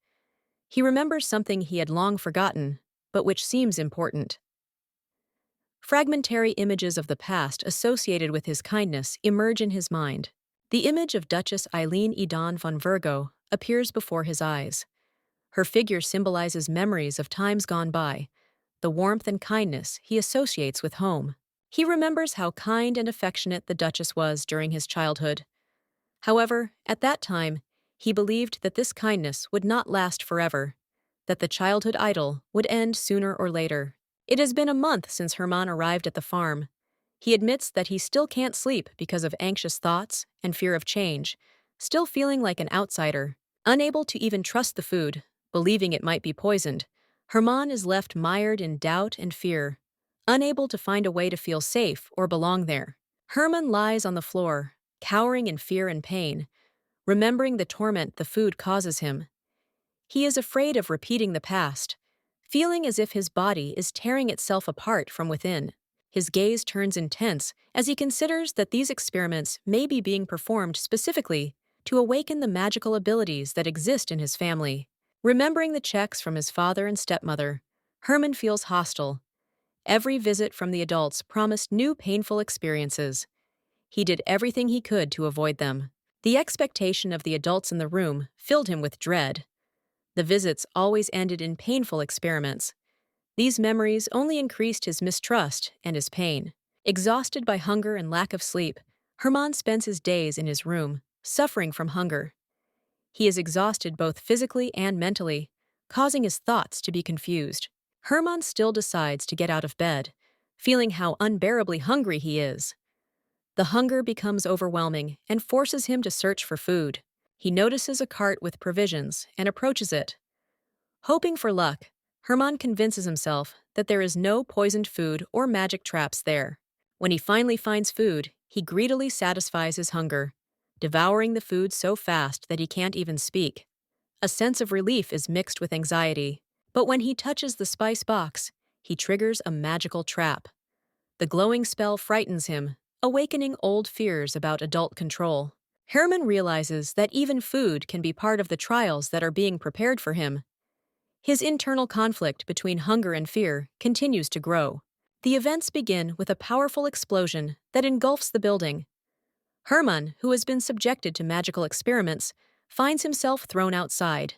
He remembers something he had long forgotten, but which seems important. Fragmentary images of the past associated with his kindness emerge in his mind. The image of Duchess Eileen Edan von Virgo appears before his eyes. Her figure symbolizes memories of times gone by, the warmth and kindness he associates with home. He remembers how kind and affectionate the Duchess was during his childhood. However, at that time, he believed that this kindness would not last forever, that the childhood idyll would end sooner or later. It has been a month since Herman arrived at the farm. He admits that he still can't sleep because of anxious thoughts and fear of change, still feeling like an outsider, unable to even trust the food, believing it might be poisoned. Herman is left mired in doubt and fear, unable to find a way to feel safe or belong there. Herman lies on the floor, cowering in fear and pain, remembering the torment the food causes him. He is afraid of repeating the past, feeling as if his body is tearing itself apart from within. His gaze turns intense as he considers that these experiments may be being performed specifically to awaken the magical abilities that exist in his family. Remembering the checks from his father and stepmother, Herman feels hostile. Every visit from the adults promised new painful experiences. He did everything he could to avoid them. The expectation of the adults in the room filled him with dread. The visits always ended in painful experiments. These memories only increased his mistrust and his pain. Exhausted by hunger and lack of sleep, Herman spends his days in his room, suffering from hunger. He is exhausted both physically and mentally, causing his thoughts to be confused. Herman still decides to get out of bed, feeling how unbearably hungry he is. The hunger becomes overwhelming and forces him to search for food. He notices a cart with provisions and approaches it. Hoping for luck, Herman convinces himself that there is no poisoned food or magic traps there. When he finally finds food, he greedily satisfies his hunger, devouring the food so fast that he can't even speak. A sense of relief is mixed with anxiety, but when he touches the spice box, he triggers a magical trap. The glowing spell frightens him, awakening old fears about adult control. Herman realizes that even food can be part of the trials that are being prepared for him. His internal conflict between hunger and fear continues to grow. The events begin with a powerful explosion that engulfs the building. Herman, who has been subjected to magical experiments, finds himself thrown outside.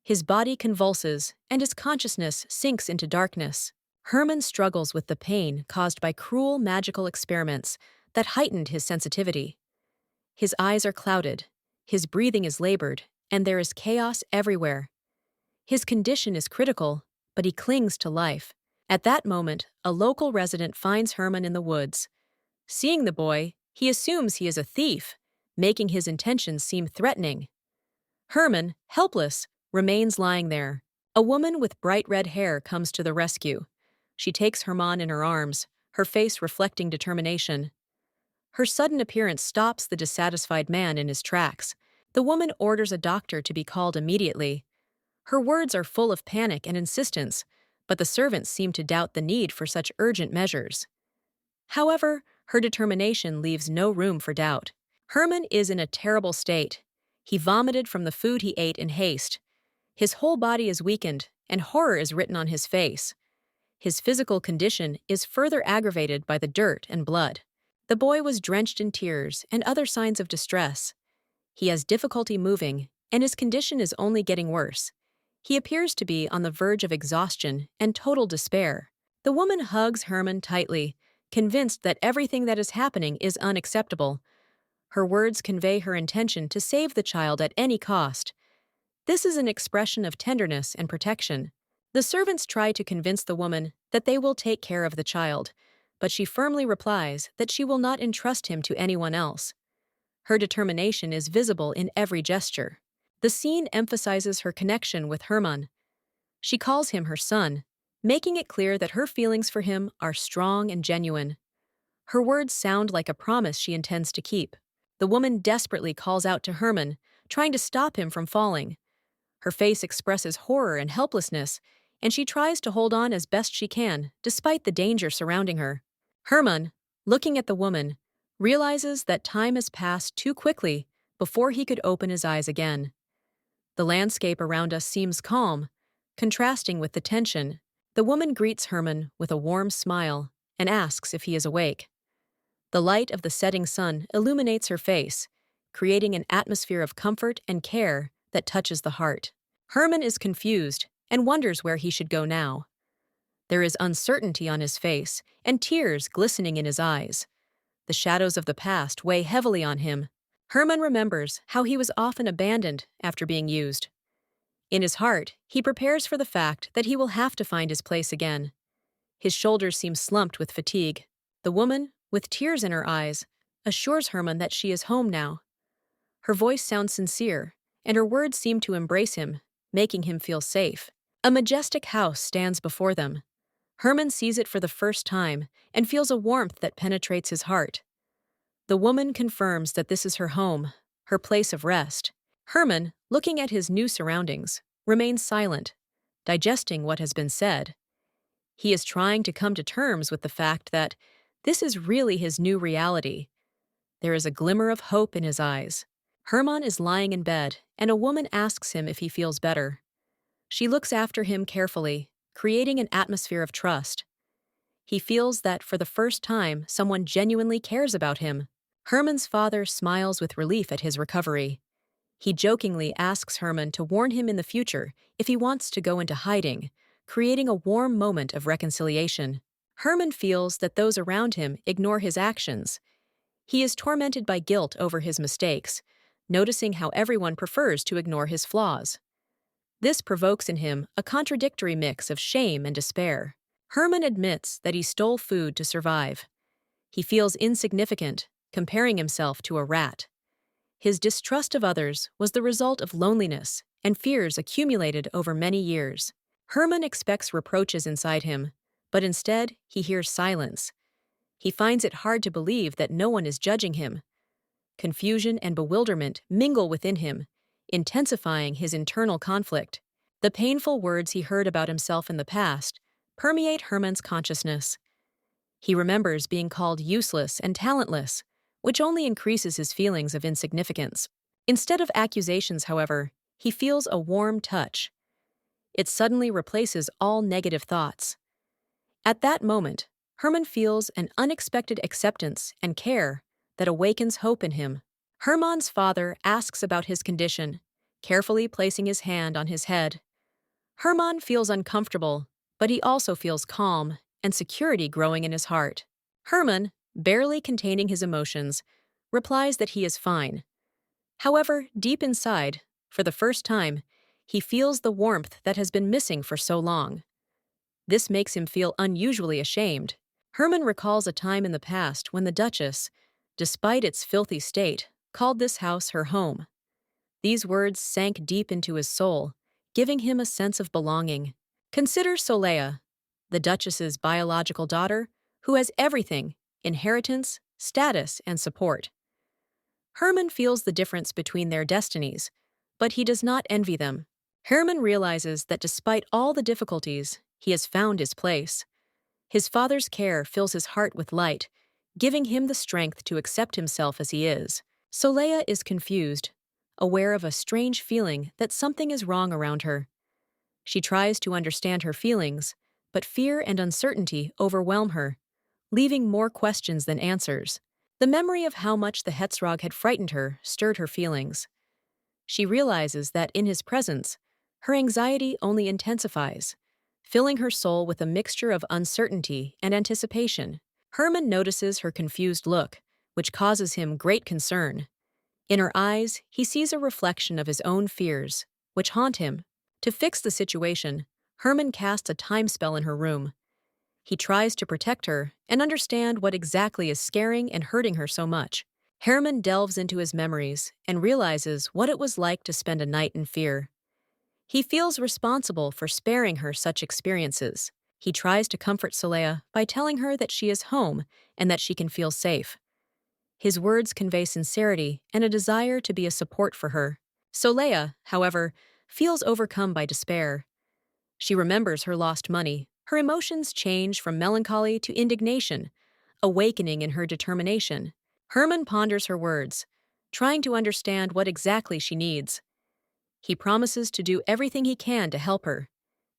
His body convulses, and his consciousness sinks into darkness. Herman struggles with the pain caused by cruel magical experiments that heightened his sensitivity. His eyes are clouded, his breathing is labored, and there is chaos everywhere. His condition is critical, but he clings to life. At that moment, a local resident finds Herman in the woods. Seeing the boy, he assumes he is a thief, making his intentions seem threatening. Herman, helpless, remains lying there. A woman with bright red hair comes to the rescue. She takes Herman in her arms, her face reflecting determination. Her sudden appearance stops the dissatisfied man in his tracks. The woman orders a doctor to be called immediately. Her words are full of panic and insistence, but the servants seem to doubt the need for such urgent measures. However, her determination leaves no room for doubt. Herman is in a terrible state. He vomited from the food he ate in haste. His whole body is weakened, and horror is written on his face. His physical condition is further aggravated by the dirt and blood. The boy was drenched in tears and other signs of distress. He has difficulty moving, and his condition is only getting worse. He appears to be on the verge of exhaustion and total despair. The woman hugs Herman tightly, convinced that everything that is happening is unacceptable. Her words convey her intention to save the child at any cost. This is an expression of tenderness and protection. The servants try to convince the woman that they will take care of the child, but she firmly replies that she will not entrust him to anyone else. Her determination is visible in every gesture. The scene emphasizes her connection with Herman. She calls him her son, making it clear that her feelings for him are strong and genuine. Her words sound like a promise she intends to keep. The woman desperately calls out to Herman, trying to stop him from falling. Her face expresses horror and helplessness, and she tries to hold on as best she can, despite the danger surrounding her. Herman, looking at the woman, realizes that time has passed too quickly before he could open his eyes again. The landscape around us seems calm, contrasting with the tension. The woman greets Herman with a warm smile and asks if he is awake. The light of the setting sun illuminates her face, creating an atmosphere of comfort and care that touches the heart. Herman is confused and wonders where he should go now. There is uncertainty on his face and tears glistening in his eyes. The shadows of the past weigh heavily on him. Herman remembers how he was often abandoned after being used. In his heart, he prepares for the fact that he will have to find his place again. His shoulders seem slumped with fatigue. The woman, with tears in her eyes, assures Herman that she is home now. Her voice sounds sincere, and her words seem to embrace him, making him feel safe. A majestic house stands before them. Herman sees it for the first time and feels a warmth that penetrates his heart. The woman confirms that this is her home, her place of rest. Herman, looking at his new surroundings, remains silent, digesting what has been said. He is trying to come to terms with the fact that this is really his new reality. There is a glimmer of hope in his eyes. Herman is lying in bed, and a woman asks him if he feels better. She looks after him carefully, creating an atmosphere of trust. He feels that for the first time, someone genuinely cares about him. Herman's father smiles with relief at his recovery. He jokingly asks Herman to warn him in the future if he wants to go into hiding, creating a warm moment of reconciliation. Herman feels that those around him ignore his actions. He is tormented by guilt over his mistakes, noticing how everyone prefers to ignore his flaws. This provokes in him a contradictory mix of shame and despair. Herman admits that he stole food to survive. He feels insignificant, comparing himself to a rat. His distrust of others was the result of loneliness and fears accumulated over many years. Herman expects reproaches inside him, but instead he hears silence. He finds it hard to believe that no one is judging him. Confusion and bewilderment mingle within him, intensifying his internal conflict. The painful words he heard about himself in the past permeate Herman's consciousness. He remembers being called useless and talentless, which only increases his feelings of insignificance. Instead of accusations, however, he feels a warm touch. It suddenly replaces all negative thoughts. At that moment, Herman feels an unexpected acceptance and care that awakens hope in him. Herman's father asks about his condition, carefully placing his hand on his head. Herman feels uncomfortable, but he also feels calm and security growing in his heart. Herman, barely containing his emotions, replies that he is fine. However, deep inside, for the first time, he feels the warmth that has been missing for so long. This makes him feel unusually ashamed. Herman recalls a time in the past when the Duchess, despite its filthy state, called this house her home. These words sank deep into his soul, giving him a sense of belonging. Consider Solea, the Duchess's biological daughter, who has everything: inheritance, status, and support. Herman feels the difference between their destinies, but he does not envy them. Herman realizes that despite all the difficulties, he has found his place. His father's care fills his heart with light, giving him the strength to accept himself as he is. Solea is confused, aware of a strange feeling that something is wrong around her. She tries to understand her feelings, but fear and uncertainty overwhelm her, leaving more questions than answers. The memory of how much the Hetzrog had frightened her stirred her feelings. She realizes that in his presence, her anxiety only intensifies, filling her soul with a mixture of uncertainty and anticipation. Herman notices her confused look, which causes him great concern. In her eyes, he sees a reflection of his own fears, which haunt him. To fix the situation, Herman casts a time spell in her room. He tries to protect her and understand what exactly is scaring and hurting her so much. Herman delves into his memories and realizes what it was like to spend a night in fear. He feels responsible for sparing her such experiences. He tries to comfort Soleil by telling her that she is home and that she can feel safe. His words convey sincerity and a desire to be a support for her. Soleil, however, feels overcome by despair. She remembers her lost money. Her emotions change from melancholy to indignation, awakening in her determination. Herman ponders her words, trying to understand what exactly she needs. He promises to do everything he can to help her,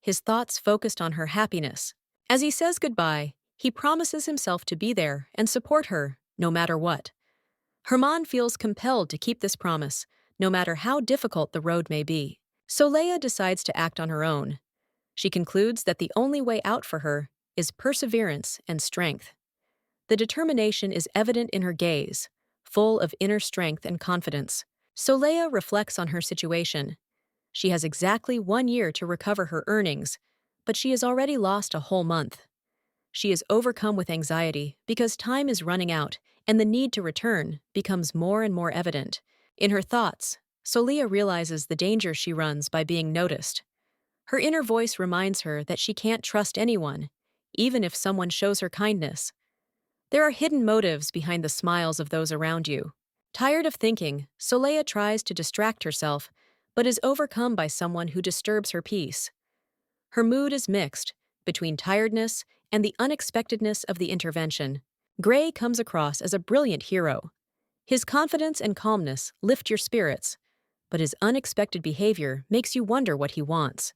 his thoughts focused on her happiness. As he says goodbye, he promises himself to be there and support her, no matter what. Herman feels compelled to keep this promise, no matter how difficult the road may be. Soleil decides to act on her own. She concludes that the only way out for her is perseverance and strength. The determination is evident in her gaze, full of inner strength and confidence. Soleil reflects on her situation. She has exactly 1 year to recover her earnings, but she has already lost a whole month. She is overcome with anxiety because time is running out and the need to return becomes more and more evident. In her thoughts, Soleil realizes the danger she runs by being noticed. Her inner voice reminds her that she can't trust anyone, even if someone shows her kindness. There are hidden motives behind the smiles of those around you. Tired of thinking, Soleil tries to distract herself, but is overcome by someone who disturbs her peace. Her mood is mixed, between tiredness and the unexpectedness of the intervention. Gray comes across as a brilliant hero. His confidence and calmness lift your spirits, but his unexpected behavior makes you wonder what he wants.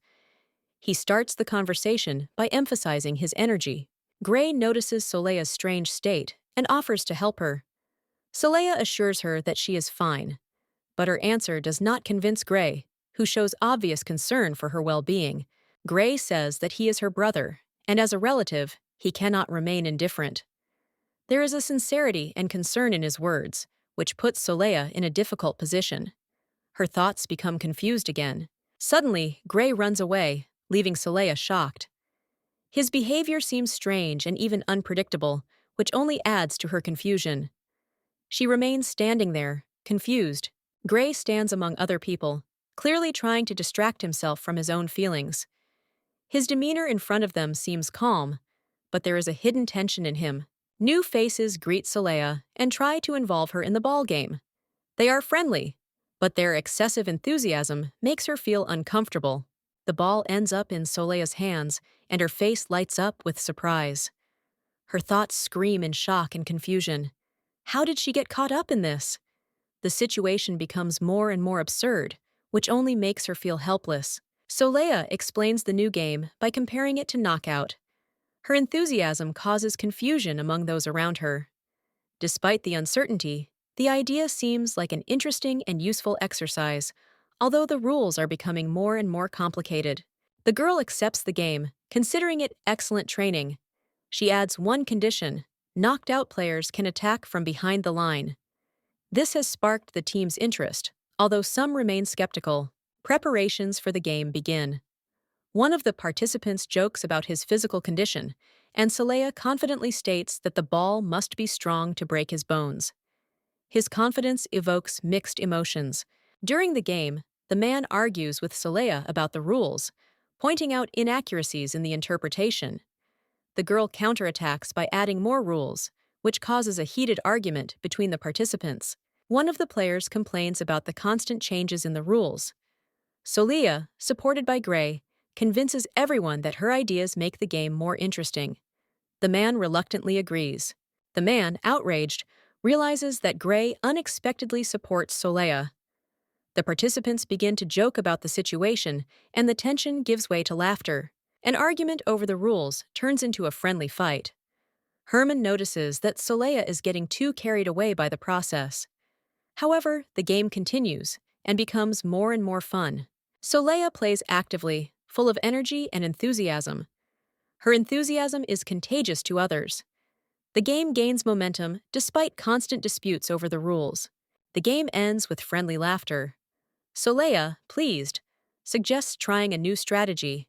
He starts the conversation by emphasizing his energy. Gray notices Soleil's strange state and offers to help her. Soleil assures her that she is fine, but her answer does not convince Gray, who shows obvious concern for her well-being. Gray says that he is her brother, and as a relative, he cannot remain indifferent. There is a sincerity and concern in his words, which puts Soleil in a difficult position. Her thoughts become confused again. Suddenly, Gray runs away, leaving Soleil shocked. His behavior seems strange and even unpredictable, which only adds to her confusion. She remains standing there, confused. Gray stands among other people, clearly trying to distract himself from his own feelings. His demeanor in front of them seems calm, but there is a hidden tension in him. New faces greet Soleil and try to involve her in the ball game. They are friendly, but their excessive enthusiasm makes her feel uncomfortable. The ball ends up in Soleil's hands, and her face lights up with surprise. Her thoughts scream in shock and confusion. How did she get caught up in this? The situation becomes more and more absurd, which only makes her feel helpless. Soleil explains the new game by comparing it to Knockout. Her enthusiasm causes confusion among those around her. Despite the uncertainty, the idea seems like an interesting and useful exercise, although the rules are becoming more and more complicated. The girl accepts the game, considering it excellent training. She adds one condition: knocked out players can attack from behind the line. This has sparked the team's interest, although some remain skeptical. Preparations for the game begin. One of the participants jokes about his physical condition, and Soleil confidently states that the ball must be strong to break his bones. His confidence evokes mixed emotions. During the game, the man argues with Soleil about the rules, pointing out inaccuracies in the interpretation. The girl counterattacks by adding more rules, which causes a heated argument between the participants. One of the players complains about the constant changes in the rules. Soleil, supported by Gray, convinces everyone that her ideas make the game more interesting. The man reluctantly agrees. The man, outraged, realizes that Gray unexpectedly supports Soleil. The participants begin to joke about the situation, and the tension gives way to laughter. An argument over the rules turns into a friendly fight. Herman notices that Soleil is getting too carried away by the process. However, the game continues and becomes more and more fun. Soleya plays actively, full of energy and enthusiasm. Her enthusiasm is contagious to others. The game gains momentum despite constant disputes over the rules. The game ends with friendly laughter. Soleya, pleased, suggests trying a new strategy.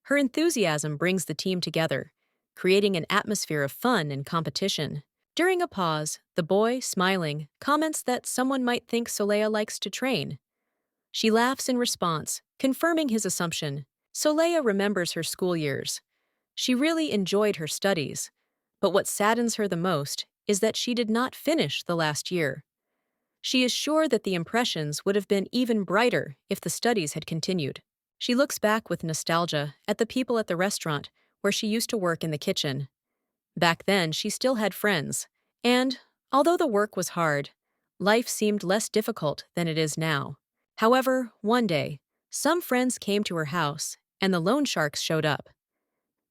Her enthusiasm brings the team together, creating an atmosphere of fun and competition. During a pause, the boy, smiling, comments that someone might think Soleya likes to train. She laughs in response, confirming his assumption. Soleya remembers her school years. She really enjoyed her studies, but what saddens her the most is that she did not finish the last year. She is sure that the impressions would have been even brighter if the studies had continued. She looks back with nostalgia at the people at the restaurant where she used to work in the kitchen. Back then, she still had friends, and, although the work was hard, life seemed less difficult than it is now. However, one day, some friends came to her house, and the loan sharks showed up.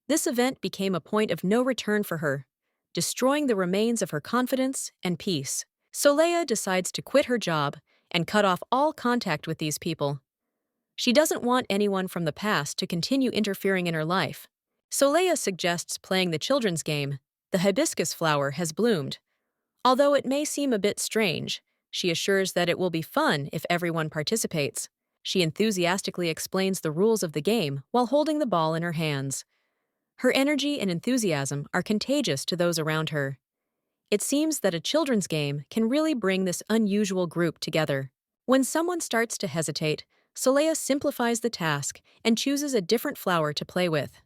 This event became a point of no return for her, destroying the remains of her confidence and peace. Soleya decides to quit her job and cut off all contact with these people. She doesn't want anyone from the past to continue interfering in her life. Soleya suggests playing the children's game. The hibiscus flower has bloomed. Although it may seem a bit strange, she assures that it will be fun if everyone participates. She enthusiastically explains the rules of the game while holding the ball in her hands. Her energy and enthusiasm are contagious to those around her. It seems that a children's game can really bring this unusual group together. When someone starts to hesitate, Soleya simplifies the task and chooses a different flower to play with.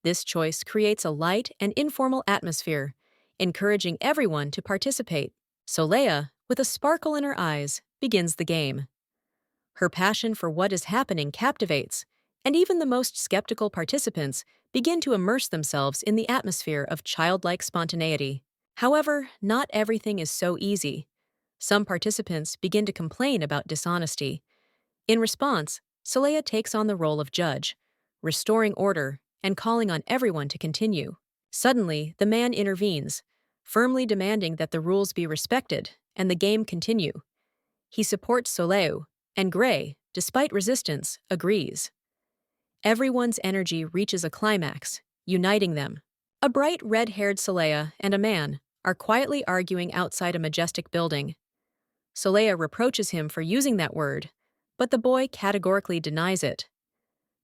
This choice creates a light and informal atmosphere, encouraging everyone to participate. Soleya, with a sparkle in her eyes, begins the game. Her passion for what is happening captivates, and even the most skeptical participants begin to immerse themselves in the atmosphere of childlike spontaneity. However, not everything is so easy. Some participants begin to complain about dishonesty. In response, Soleya takes on the role of judge, restoring order and calling on everyone to continue. Suddenly, the man intervenes, firmly demanding that the rules be respected and the game continue. He supports Soleil, and Gray, despite resistance, agrees. Everyone's energy reaches a climax, uniting them. A bright red-haired Soleya and a man are quietly arguing outside a majestic building. Soleya reproaches him for using that word, but the boy categorically denies it.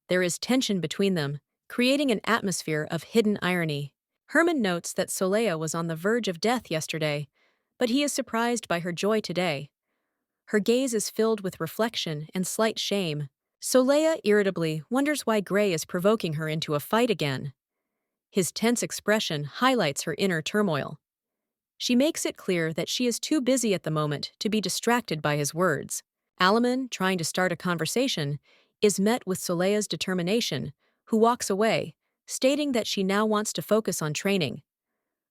There is tension between them, creating an atmosphere of hidden irony. Herman notes that Soleya was on the verge of death yesterday, but he is surprised by her joy today. Her gaze is filled with reflection and slight shame. Soleya irritably wonders why Gray is provoking her into a fight again. His tense expression highlights her inner turmoil. She makes it clear that she is too busy at the moment to be distracted by his words. Alaman, trying to start a conversation, is met with Soleya's determination, who walks away, stating that she now wants to focus on training.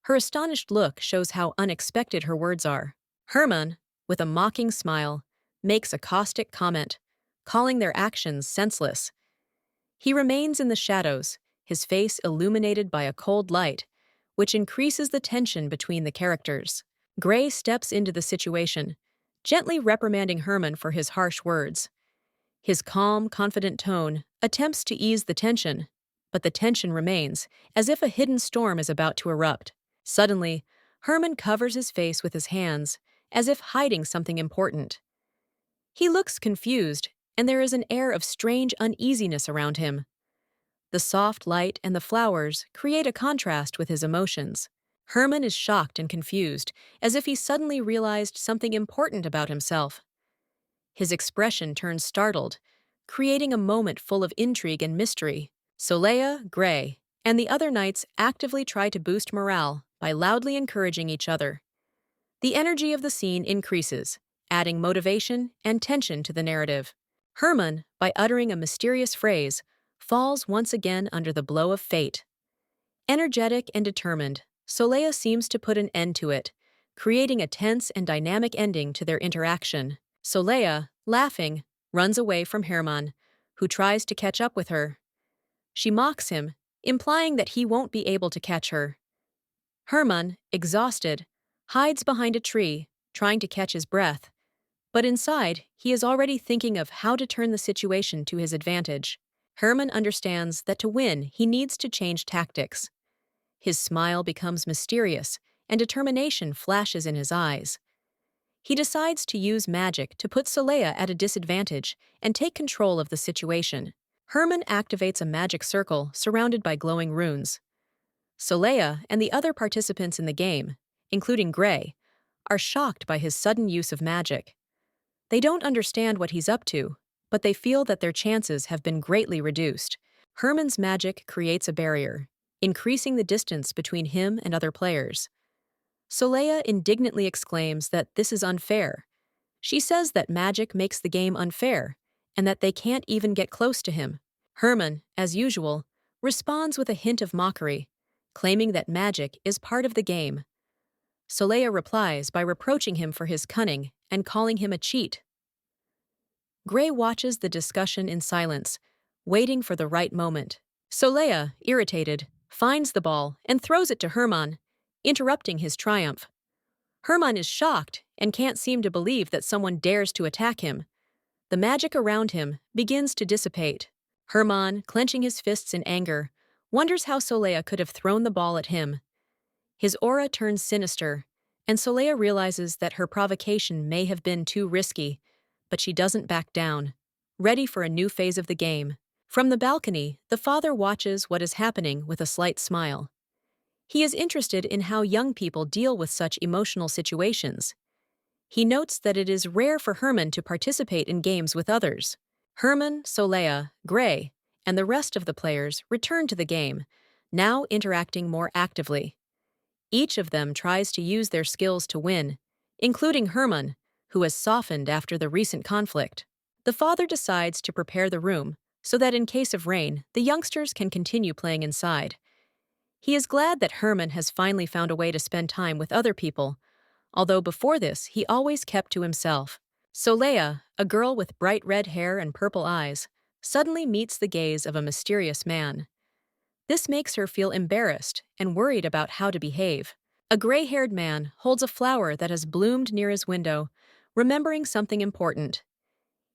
Her astonished look shows how unexpected her words are. Herman, with a mocking smile, makes a caustic comment, calling their actions senseless. He remains in the shadows, his face illuminated by a cold light, which increases the tension between the characters. Gray steps into the situation, gently reprimanding Herman for his harsh words. His calm, confident tone attempts to ease the tension, but the tension remains, as if a hidden storm is about to erupt. Suddenly, Herman covers his face with his hands, as if hiding something important. He looks confused, and there is an air of strange uneasiness around him. The soft light and the flowers create a contrast with his emotions. Herman is shocked and confused, as if he suddenly realized something important about himself. His expression turns startled, creating a moment full of intrigue and mystery. Soleya, Gray, and the other knights actively try to boost morale by loudly encouraging each other. The energy of the scene increases, adding motivation and tension to the narrative. Herman, by uttering a mysterious phrase, falls once again under the blow of fate. Energetic and determined, Soleya seems to put an end to it, creating a tense and dynamic ending to their interaction. Soleya, laughing, runs away from Herman, who tries to catch up with her. She mocks him, implying that he won't be able to catch her. Herman, exhausted, hides behind a tree, trying to catch his breath, But inside, he is already thinking of how to turn the situation to his advantage. Herman understands that to win, he needs to change tactics. His smile becomes mysterious, and determination flashes in his eyes. He decides to use magic to put Saleya at a disadvantage and take control of the situation. Herman activates a magic circle surrounded by glowing runes. Saleya and the other participants in the game, including Gray, are shocked by his sudden use of magic. They don't understand what he's up to, but they feel that their chances have been greatly reduced. Herman's magic creates a barrier, increasing the distance between him and other players. Saleya indignantly exclaims that this is unfair. She says that magic makes the game unfair, and that they can't even get close to him. Herman, as usual, responds with a hint of mockery, claiming that magic is part of the game. Saleya replies by reproaching him for his cunning and calling him a cheat. Gray watches the discussion in silence, waiting for the right moment. Saleya, irritated, finds the ball and throws it to Herman, interrupting his triumph. Herman is shocked and can't seem to believe that someone dares to attack him. The magic around him begins to dissipate. Herman, clenching his fists in anger, wonders how Saleya could have thrown the ball at him. His aura turns sinister, and Saleya realizes that her provocation may have been too risky, but she doesn't back down, ready for a new phase of the game. From the balcony, the father watches what is happening with a slight smile. He is interested in how young people deal with such emotional situations. He notes that it is rare for Herman to participate in games with others. Herman, Saleya, Gray, and the rest of the players return to the game, now interacting more actively. Each of them tries to use their skills to win, including Herman, who has softened after the recent conflict. The father decides to prepare the room so that in case of rain, the youngsters can continue playing inside. He is glad that Herman has finally found a way to spend time with other people, although before this he always kept to himself. Saleya, a girl with bright red hair and purple eyes, suddenly meets the gaze of a mysterious man. This makes her feel embarrassed and worried about how to behave. A gray-haired man holds a flower that has bloomed near his window, remembering something important.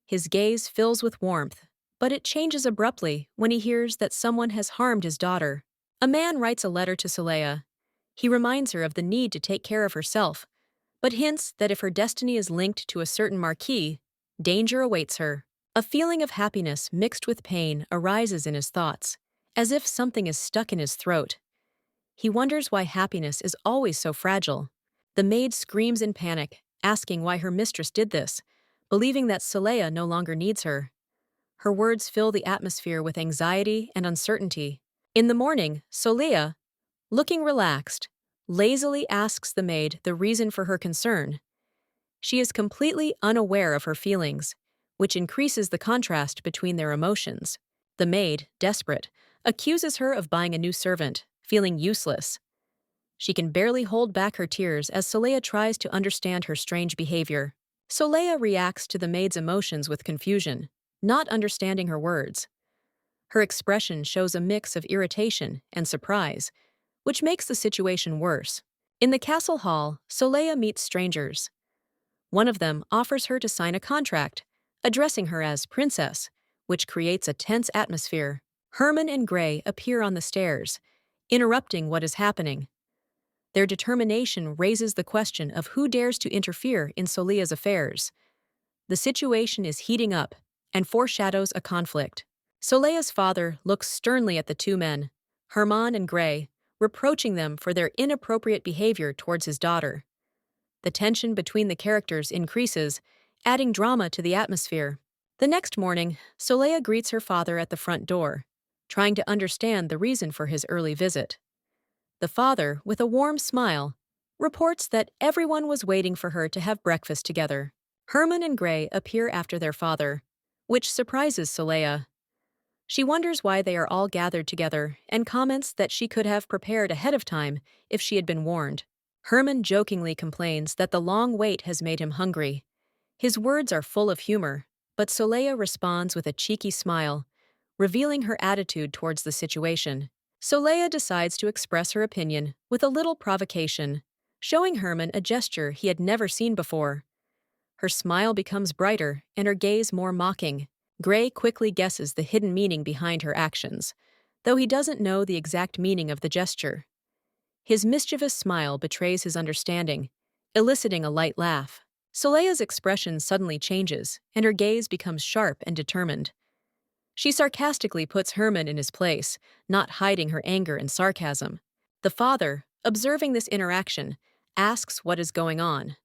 His gaze fills with warmth, but it changes abruptly when he hears that someone has harmed his daughter. A man writes a letter to Saleya. He reminds her of the need to take care of herself, but hints that if her destiny is linked to a certain marquis, danger awaits her. A feeling of happiness mixed with pain arises in his thoughts, as if something is stuck in his throat. He wonders why happiness is always so fragile. The maid screams in panic, asking why her mistress did this, believing that Saleya no longer needs her. Her words fill the atmosphere with anxiety and uncertainty. In the morning, Saleya, looking relaxed, lazily asks the maid the reason for her concern. She is completely unaware of her feelings, which increases the contrast between their emotions. The maid, desperate, accuses her of buying a new servant, feeling useless. She can barely hold back her tears as Saleya tries to understand her strange behavior. Saleya reacts to the maid's emotions with confusion, not understanding her words. Her expression shows a mix of irritation and surprise, which makes the situation worse. In the castle hall, Saleya meets strangers. One of them offers her to sign a contract, addressing her as Princess, which creates a tense atmosphere. Herman and Gray appear on the stairs, interrupting what is happening. Their determination raises the question of who dares to interfere in Saleya's affairs. The situation is heating up and foreshadows a conflict. Saleya's father looks sternly at the two men, Herman and Gray, reproaching them for their inappropriate behavior towards his daughter. The tension between the characters increases, adding drama to the atmosphere. The next morning, Saleya greets her father at the front door, trying to understand the reason for his early visit. The father, with a warm smile, reports that everyone was waiting for her to have breakfast together. Herman and Gray appear after their father, which surprises Saleya. She wonders why they are all gathered together and comments that she could have prepared ahead of time if she had been warned. Herman jokingly complains that the long wait has made him hungry. His words are full of humor, but Saleya responds with a cheeky smile, revealing her attitude towards the situation. Saleya decides to express her opinion with a little provocation, showing Herman a gesture he had never seen before. Her smile becomes brighter and her gaze more mocking. Gray quickly guesses the hidden meaning behind her actions, though he doesn't know the exact meaning of the gesture. His mischievous smile betrays his understanding, eliciting a light laugh. Solea's expression suddenly changes, and her gaze becomes sharp and determined. She sarcastically puts Herman in his place, not hiding her anger and sarcasm. The father, observing this interaction, asks what is going on.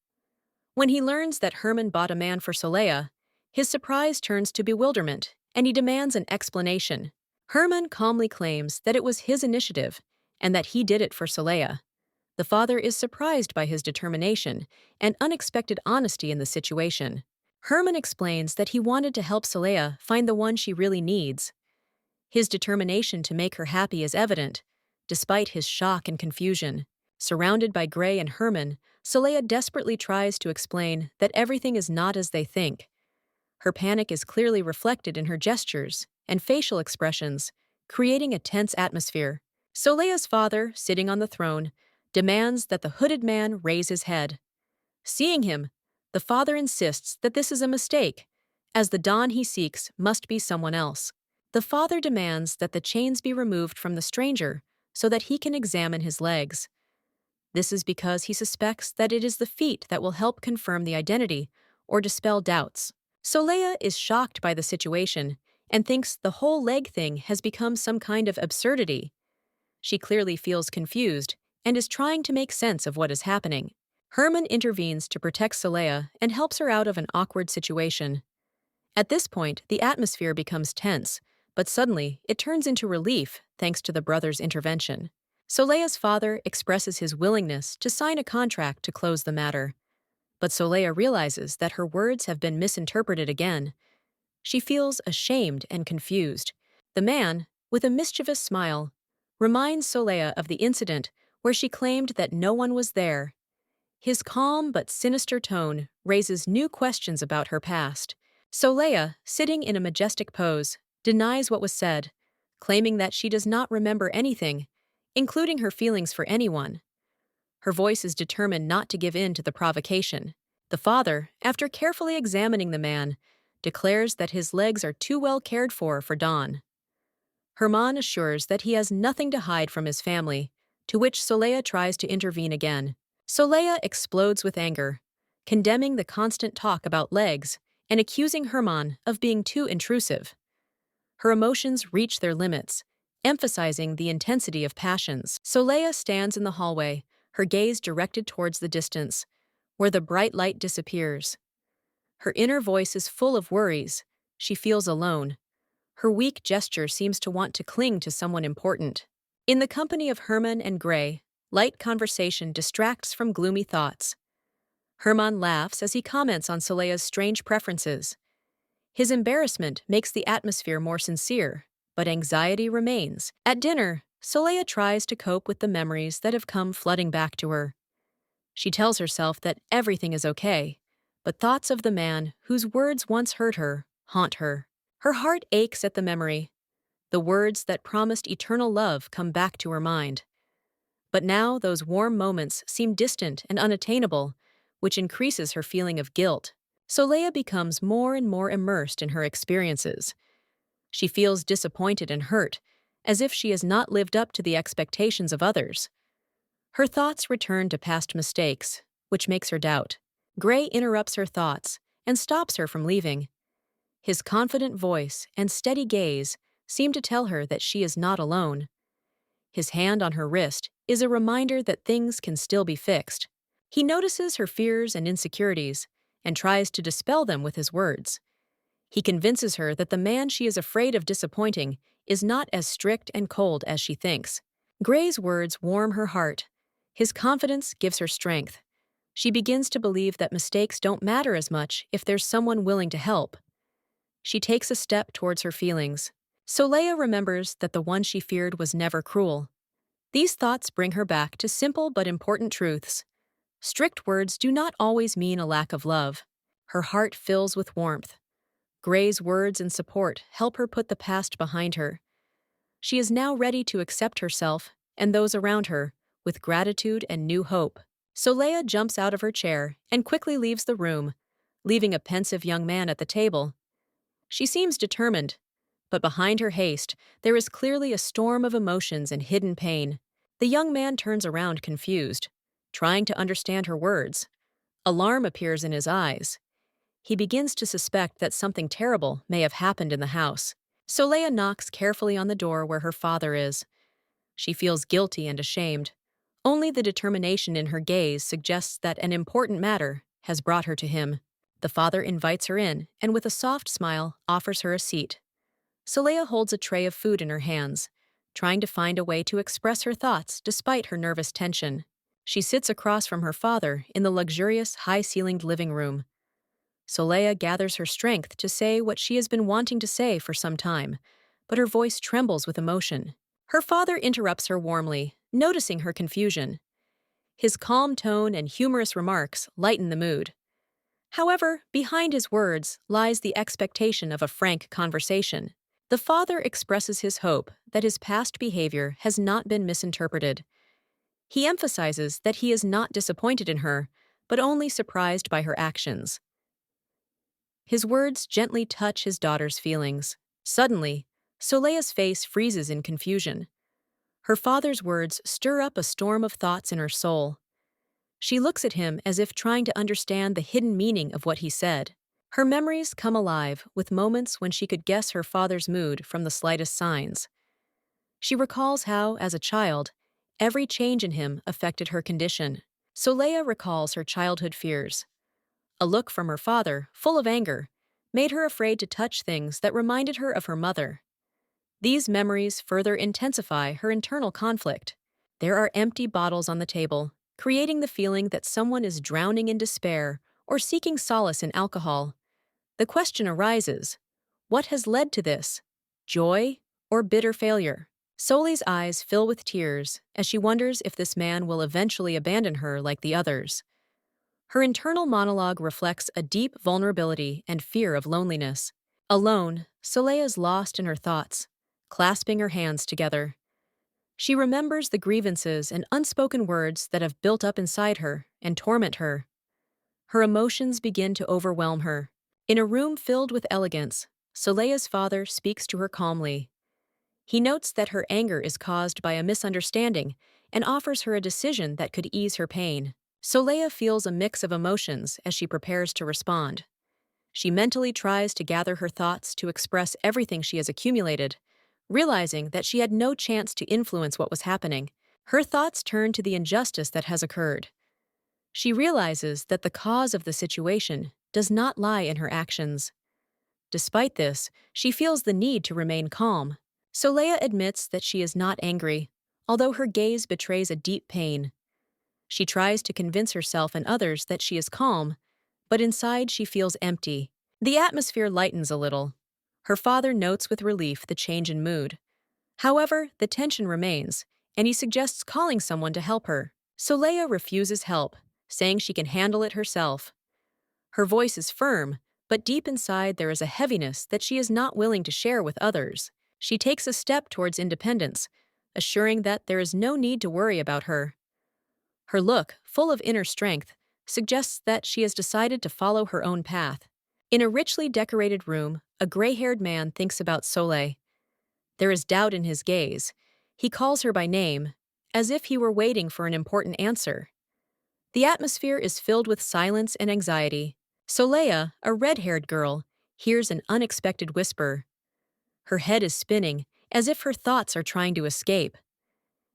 When he learns that Herman bought a man for Solea, his surprise turns to bewilderment, and he demands an explanation. Herman calmly claims that it was his initiative, and that he did it for Solea. The father is surprised by his determination and unexpected honesty in the situation. Herman explains that he wanted to help Solea find the one she really needs. His determination to make her happy is evident, despite his shock and confusion. Surrounded by Gray and Herman, Solea desperately tries to explain that everything is not as they think. Her panic is clearly reflected in her gestures and facial expressions, creating a tense atmosphere. Solea's father, sitting on the throne, demands that the hooded man raise his head. Seeing him, the father insists that this is a mistake, as the Dawn he seeks must be someone else. The father demands that the chains be removed from the stranger so that he can examine his legs. This is because he suspects that it is the feet that will help confirm the identity or dispel doubts. Solea is shocked by the situation and thinks the whole leg thing has become some kind of absurdity. She clearly feels confused and is trying to make sense of what is happening. Herman intervenes to protect Solea and helps her out of an awkward situation. At this point, the atmosphere becomes tense, but suddenly it turns into relief thanks to the brothers' intervention. Solea's father expresses his willingness to sign a contract to close the matter, but Solea realizes that her words have been misinterpreted again. She feels ashamed and confused. The man, with a mischievous smile, reminds Solea of the incident where she claimed that no one was there. His calm but sinister tone raises new questions about her past. Solea, sitting in a majestic pose, denies what was said, claiming that she does not remember anything, including her feelings for anyone. Her voice is determined not to give in to the provocation. The father, after carefully examining the man, declares that his legs are too well cared for Dawn. Herman assures that he has nothing to hide from his family, to which Solea tries to intervene again. Solea explodes with anger, condemning the constant talk about legs and accusing Herman of being too intrusive. Her emotions reach their limits, emphasizing the intensity of passions. Solea stands in the hallway, her gaze directed towards the distance, where the bright light disappears. Her inner voice is full of worries. She feels alone. Her weak gesture seems to want to cling to someone important. In the company of Herman and Gray, light conversation distracts from gloomy thoughts. Herman laughs as he comments on Solea's strange preferences. His embarrassment makes the atmosphere more sincere, but anxiety remains. At dinner, Solea tries to cope with the memories that have come flooding back to her. She tells herself that everything is okay, but thoughts of the man whose words once hurt her haunt her. Her heart aches at the memory. The words that promised eternal love come back to her mind. But now those warm moments seem distant and unattainable, which increases her feeling of guilt. Solea becomes more and more immersed in her experiences. She feels disappointed and hurt, as if she has not lived up to the expectations of others. Her thoughts return to past mistakes, which makes her doubt. Gray interrupts her thoughts and stops her from leaving. His confident voice and steady gaze seem to tell her that she is not alone. His hand on her wrist is a reminder that things can still be fixed. He notices her fears and insecurities and tries to dispel them with his words. He convinces her that the man she is afraid of disappointing is not as strict and cold as she thinks. Gray's words warm her heart. His confidence gives her strength. She begins to believe that mistakes don't matter as much if there's someone willing to help. She takes a step towards her feelings. Solea remembers that the one she feared was never cruel. These thoughts bring her back to simple but important truths. Strict words do not always mean a lack of love. Her heart fills with warmth. Gray's words and support help her put the past behind her. She is now ready to accept herself and those around her with gratitude and new hope. Solea jumps out of her chair and quickly leaves the room, leaving a pensive young man at the table. She seems determined, but behind her haste, there is clearly a storm of emotions and hidden pain. The young man turns around confused, trying to understand her words. Alarm appears in his eyes. He begins to suspect that something terrible may have happened in the house. Soleil knocks carefully on the door where her father is. She feels guilty and ashamed. Only the determination in her gaze suggests that an important matter has brought her to him. The father invites her in and, with a soft smile, offers her a seat. Soleil holds a tray of food in her hands, trying to find a way to express her thoughts despite her nervous tension. She sits across from her father in the luxurious, high-ceilinged living room. Soleil gathers her strength to say what she has been wanting to say for some time, but her voice trembles with emotion. Her father interrupts her warmly, noticing her confusion. His calm tone and humorous remarks lighten the mood. However, behind his words lies the expectation of a frank conversation. The father expresses his hope that his past behavior has not been misinterpreted. He emphasizes that he is not disappointed in her, but only surprised by her actions. His words gently touch his daughter's feelings. Suddenly, Soleil's face freezes in confusion. Her father's words stir up a storm of thoughts in her soul. She looks at him as if trying to understand the hidden meaning of what he said. Her memories come alive with moments when she could guess her father's mood from the slightest signs. She recalls how, as a child, every change in him affected her condition. Soleil recalls her childhood fears. A look from her father, full of anger, made her afraid to touch things that reminded her of her mother. These memories further intensify her internal conflict. There are empty bottles on the table, creating the feeling that someone is drowning in despair or seeking solace in alcohol. The question arises, what has led to this? Joy or bitter failure? Solei's eyes fill with tears as she wonders if this man will eventually abandon her like the others. Her internal monologue reflects a deep vulnerability and fear of loneliness. Alone, Soleil is lost in her thoughts, clasping her hands together. She remembers the grievances and unspoken words that have built up inside her and torment her. Her emotions begin to overwhelm her. In a room filled with elegance, Soleil's father speaks to her calmly. He notes that her anger is caused by a misunderstanding and offers her a decision that could ease her pain. Soleil feels a mix of emotions as she prepares to respond. She mentally tries to gather her thoughts to express everything she has accumulated, realizing that she had no chance to influence what was happening. Her thoughts turn to the injustice that has occurred. She realizes that the cause of the situation does not lie in her actions. Despite this, she feels the need to remain calm. Soleil admits that she is not angry, although her gaze betrays a deep pain. She tries to convince herself and others that she is calm, but inside she feels empty. The atmosphere lightens a little. Her father notes with relief the change in mood. However, the tension remains, and he suggests calling someone to help her. Soleil refuses help, saying she can handle it herself. Her voice is firm, but deep inside there is a heaviness that she is not willing to share with others. She takes a step towards independence, assuring that there is no need to worry about her. Her look, full of inner strength, suggests that she has decided to follow her own path. In a richly decorated room, a gray-haired man thinks about Soleil. There is doubt in his gaze. He calls her by name, as if he were waiting for an important answer. The atmosphere is filled with silence and anxiety. Soleil, a red-haired girl, hears an unexpected whisper. Her head is spinning, as if her thoughts are trying to escape.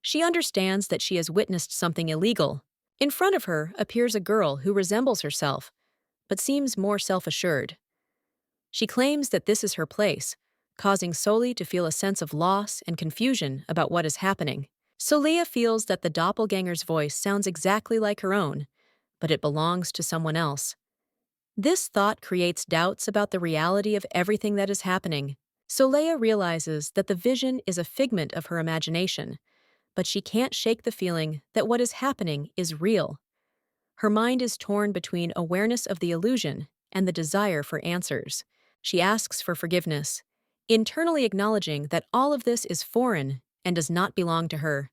She understands that she has witnessed something illegal. In front of her appears a girl who resembles herself, but seems more self-assured. She claims that this is her place, causing Soleil to feel a sense of loss and confusion about what is happening. Soleil feels that the doppelganger's voice sounds exactly like her own, but it belongs to someone else. This thought creates doubts about the reality of everything that is happening. Soleil realizes that the vision is a figment of her imagination, but she can't shake the feeling that what is happening is real. Her mind is torn between awareness of the illusion and the desire for answers. She asks for forgiveness, internally acknowledging that all of this is foreign and does not belong to her.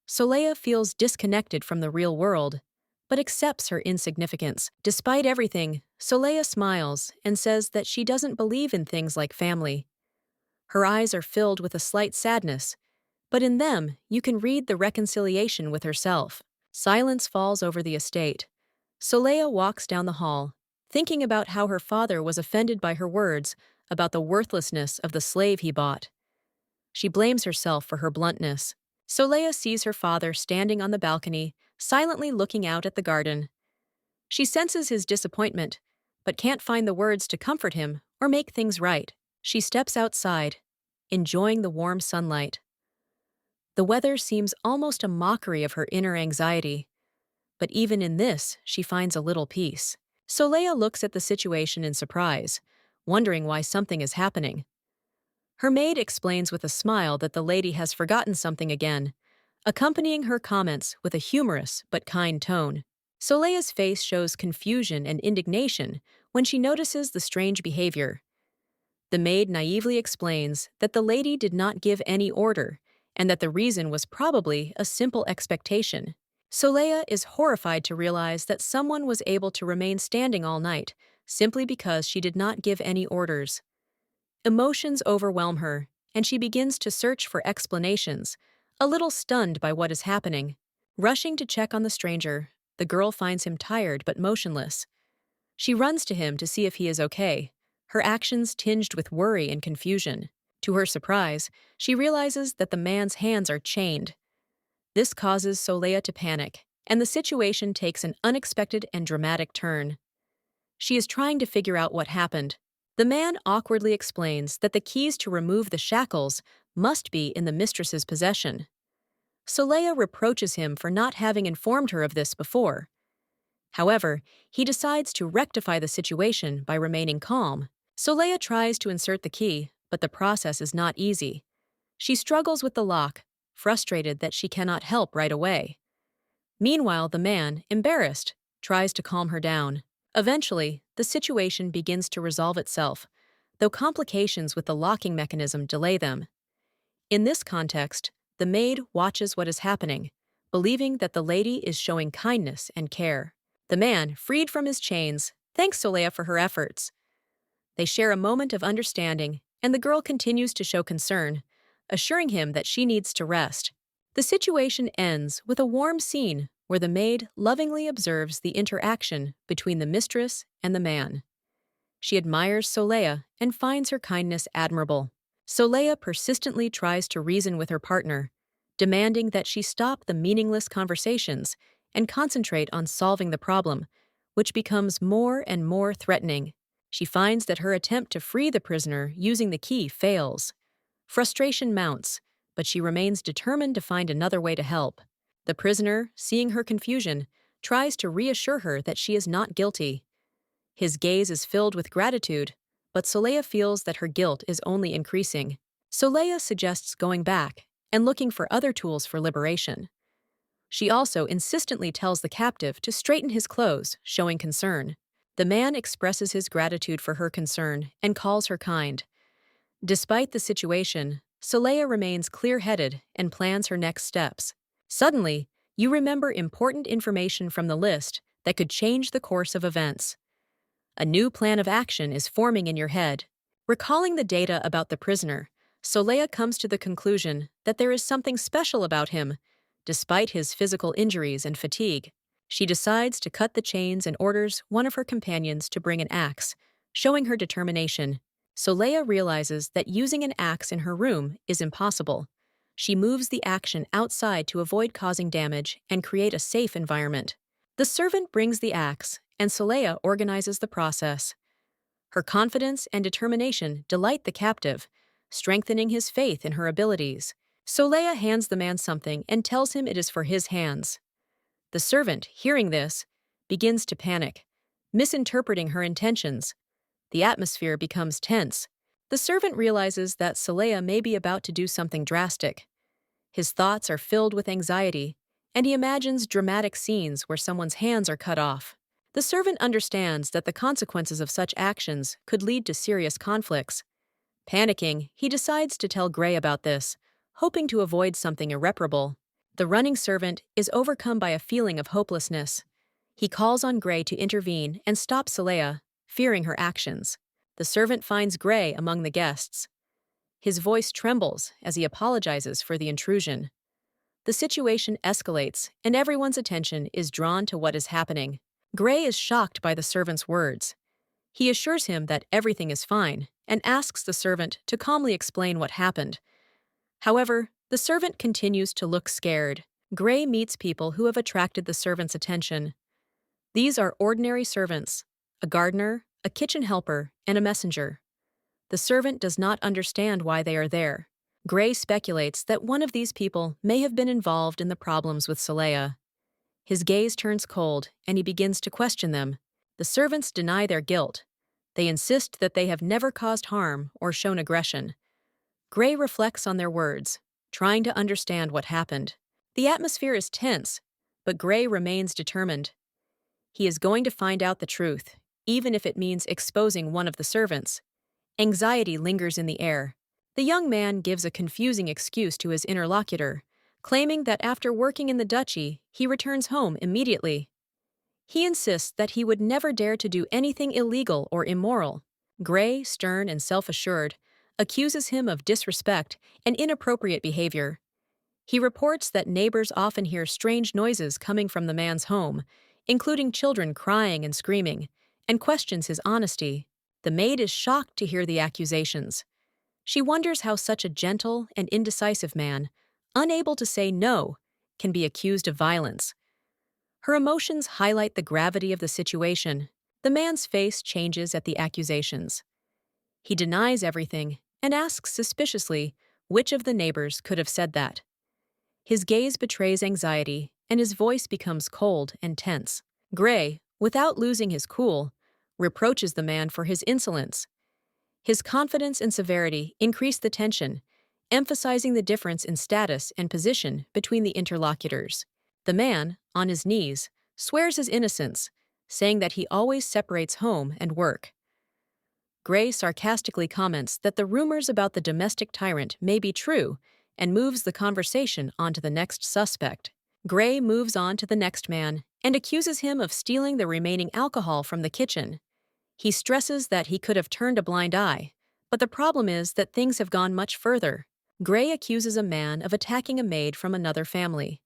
Soleil feels disconnected from the real world, but accepts her insignificance. Despite everything, Soleil smiles and says that she doesn't believe in things like family. Her eyes are filled with a slight sadness, but in them you can read the reconciliation with herself. Silence falls over the estate. Soleil walks down the hall, thinking about how her father was offended by her words about the worthlessness of the slave he bought. She blames herself for her bluntness. Soleil sees her father standing on the balcony, silently looking out at the garden. She senses his disappointment, but can't find the words to comfort him or make things right. She steps outside, enjoying the warm sunlight. The weather seems almost a mockery of her inner anxiety, but even in this, she finds a little peace. Soleil looks at the situation in surprise, wondering why something is happening. Her maid explains with a smile that the lady has forgotten something again, accompanying her comments with a humorous but kind tone. Soleil's face shows confusion and indignation when she notices the strange behavior. The maid naively explains that the lady did not give any order and that the reason was probably a simple expectation. Soleil is horrified to realize that someone was able to remain standing all night simply because she did not give any orders. Emotions overwhelm her, and she begins to search for explanations, a little stunned by what is happening. Rushing to check on the stranger, the girl finds him tired but motionless. She runs to him to see if he is okay, her actions tinged with worry and confusion. To her surprise, she realizes that the man's hands are chained. This causes Soleil to panic, and the situation takes an unexpected and dramatic turn. She is trying to figure out what happened. The man awkwardly explains that the keys to remove the shackles must be in the mistress's possession. Soleil reproaches him for not having informed her of this before. However, he decides to rectify the situation by remaining calm. Soleil tries to insert the key, but the process is not easy. She struggles with the lock, frustrated that she cannot help right away. Meanwhile, the man, embarrassed, tries to calm her down. Eventually, the situation begins to resolve itself, though complications with the locking mechanism delay them. In this context, the maid watches what is happening, believing that the lady is showing kindness and care. The man, freed from his chains, thanks Soleil for her efforts. They share a moment of understanding, and the girl continues to show concern, assuring him that she needs to rest. The situation ends with a warm scene where the maid lovingly observes the interaction between the mistress and the man. She admires Soleil and finds her kindness admirable. Soleil persistently tries to reason with her partner, demanding that she stop the meaningless conversations and concentrate on solving the problem, which becomes more and more threatening. She finds that her attempt to free the prisoner using the key fails. Frustration mounts, but she remains determined to find another way to help. The prisoner, seeing her confusion, tries to reassure her that she is not guilty. His gaze is filled with gratitude, but Soleil feels that her guilt is only increasing. Soleil suggests going back and looking for other tools for liberation. She also insistently tells the captive to straighten his clothes, showing concern. The man expresses his gratitude for her concern and calls her kind. Despite the situation, Soleil remains clear-headed and plans her next steps. Suddenly, you remember important information from the list that could change the course of events. A new plan of action is forming in your head. Recalling the data about the prisoner, Soleil comes to the conclusion that there is something special about him, despite his physical injuries and fatigue. She decides to cut the chains and orders one of her companions to bring an axe, showing her determination. Soleil realizes that using an axe in her room is impossible. She moves the action outside to avoid causing damage and create a safe environment. The servant brings the axe, and Soleil organizes the process. Her confidence and determination delight the captive, strengthening his faith in her abilities. Soleil hands the man something and tells him it is for his hands. The servant, hearing this, begins to panic, misinterpreting her intentions. The atmosphere becomes tense. The servant realizes that Soleil may be about to do something drastic. His thoughts are filled with anxiety, and he imagines dramatic scenes where someone's hands are cut off. The servant understands that the consequences of such actions could lead to serious conflicts. Panicking, he decides to tell Gray about this, hoping to avoid something irreparable. The running servant is overcome by a feeling of hopelessness. He calls on Gray to intervene and stop Saleha, fearing her actions. The servant finds Gray among the guests. His voice trembles as he apologizes for the intrusion. The situation escalates, and everyone's attention is drawn to what is happening. Gray is shocked by the servant's words. He assures him that everything is fine and asks the servant to calmly explain what happened. However, the servant continues to look scared. Gray meets people who have attracted the servant's attention. These are ordinary servants: a gardener, a kitchen helper, and a messenger. The servant does not understand why they are there. Gray speculates that one of these people may have been involved in the problems with Saleha. His gaze turns cold, and he begins to question them. The servants deny their guilt. They insist that they have never caused harm or shown aggression. Gray reflects on their words, trying to understand what happened. The atmosphere is tense, but Gray remains determined. He is going to find out the truth, even if it means exposing one of the servants. Anxiety lingers in the air. The young man gives a confusing excuse to his interlocutor, claiming that after working in the duchy, he returns home immediately. He insists that he would never dare to do anything illegal or immoral. Gray, stern and self-assured, accuses him of disrespect and inappropriate behavior. He reports that neighbors often hear strange noises coming from the man's home, including children crying and screaming, and questions his honesty. The maid is shocked to hear the accusations. She wonders how such a gentle and indecisive man, unable to say no, can be accused of violence. Her emotions highlight the gravity of the situation. The man's face changes at the accusations. He denies everything and asks suspiciously which of the neighbors could have said that. His gaze betrays anxiety, and his voice becomes cold and tense. Gray, without losing his cool, reproaches the man for his insolence. His confidence and severity increase the tension, emphasizing the difference in status and position between the interlocutors. The man, on his knees, swears his innocence, saying that he always separates home and work. Gray sarcastically comments that the rumors about the domestic tyrant may be true and moves the conversation on to the next suspect. Gray moves on to the next man and accuses him of stealing the remaining alcohol from the kitchen. He stresses that he could have turned a blind eye, but the problem is that things have gone much further. Gray accuses a man of attacking a maid from another family.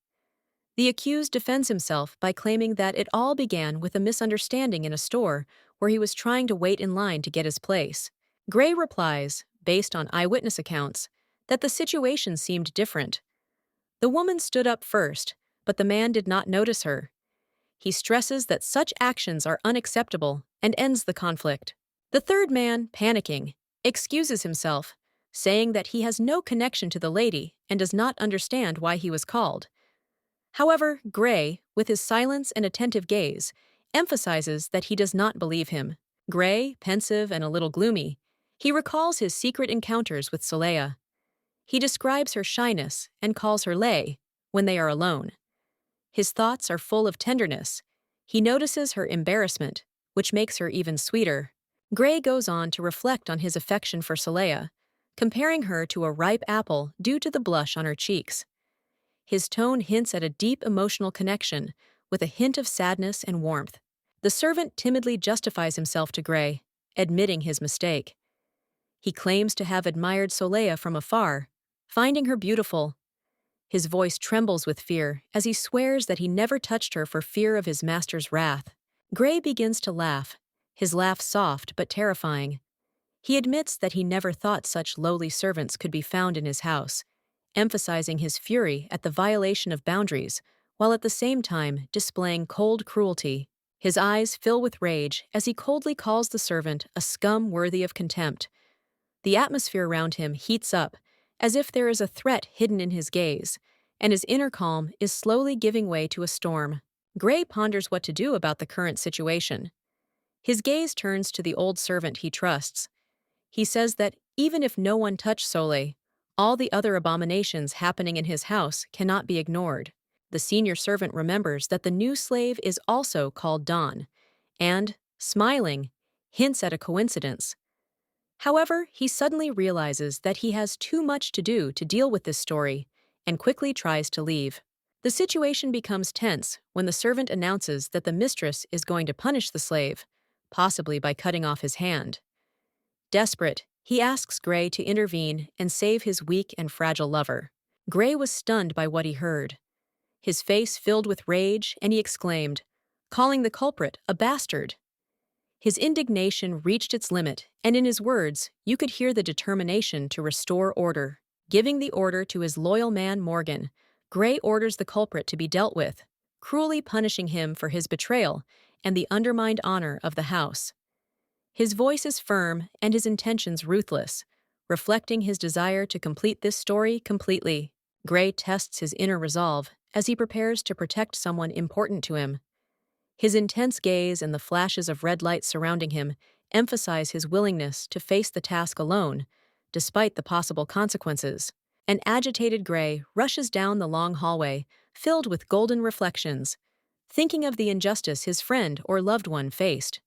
The accused defends himself by claiming that it all began with a misunderstanding in a store where he was trying to wait in line to get his place. Gray replies, based on eyewitness accounts, that the situation seemed different. The woman stood up first, but the man did not notice her. He stresses that such actions are unacceptable and ends the conflict. The third man, panicking, excuses himself, saying that he has no connection to the lady and does not understand why he was called. However, Gray, with his silence and attentive gaze, emphasizes that he does not believe him. Gray, pensive and a little gloomy, he recalls his secret encounters with Saleha. He describes her shyness and calls her lay when they are alone. His thoughts are full of tenderness. He notices her embarrassment, which makes her even sweeter. Gray goes on to reflect on his affection for Saleha, comparing her to a ripe apple due to the blush on her cheeks. His tone hints at a deep emotional connection, with a hint of sadness and warmth. The servant timidly justifies himself to Gray, admitting his mistake. He claims to have admired Saleha from afar, finding her beautiful. His voice trembles with fear as he swears that he never touched her for fear of his master's wrath. Gray begins to laugh, his laugh soft but terrifying. He admits that he never thought such lowly servants could be found in his house, emphasizing his fury at the violation of boundaries, while at the same time displaying cold cruelty. His eyes fill with rage as he coldly calls the servant a scum worthy of contempt. The atmosphere around him heats up, as if there is a threat hidden in his gaze, and his inner calm is slowly giving way to a storm. Gray ponders what to do about the current situation. His gaze turns to the old servant he trusts. He says that even if no one touched Soleil, all the other abominations happening in his house cannot be ignored. The senior servant remembers that the new slave is also called Dawn, and, smiling, hints at a coincidence. However, he suddenly realizes that he has too much to do to deal with this story, and quickly tries to leave. The situation becomes tense when the servant announces that the mistress is going to punish the slave, possibly by cutting off his hand. Desperate, he asks Gray to intervene and save his weak and fragile lover. Gray was stunned by what he heard. His face filled with rage, and he exclaimed, calling the culprit a bastard. His indignation reached its limit, and in his words, you could hear the determination to restore order. Giving the order to his loyal man Morgan, Gray orders the culprit to be dealt with, cruelly punishing him for his betrayal and the undermined honor of the house. His voice is firm and his intentions ruthless, reflecting his desire to complete this story completely. Gray tests his inner resolve as he prepares to protect someone important to him. His intense gaze and the flashes of red light surrounding him emphasize his willingness to face the task alone, despite the possible consequences. An agitated Gray rushes down the long hallway, filled with golden reflections, thinking of the injustice his friend or loved one faced.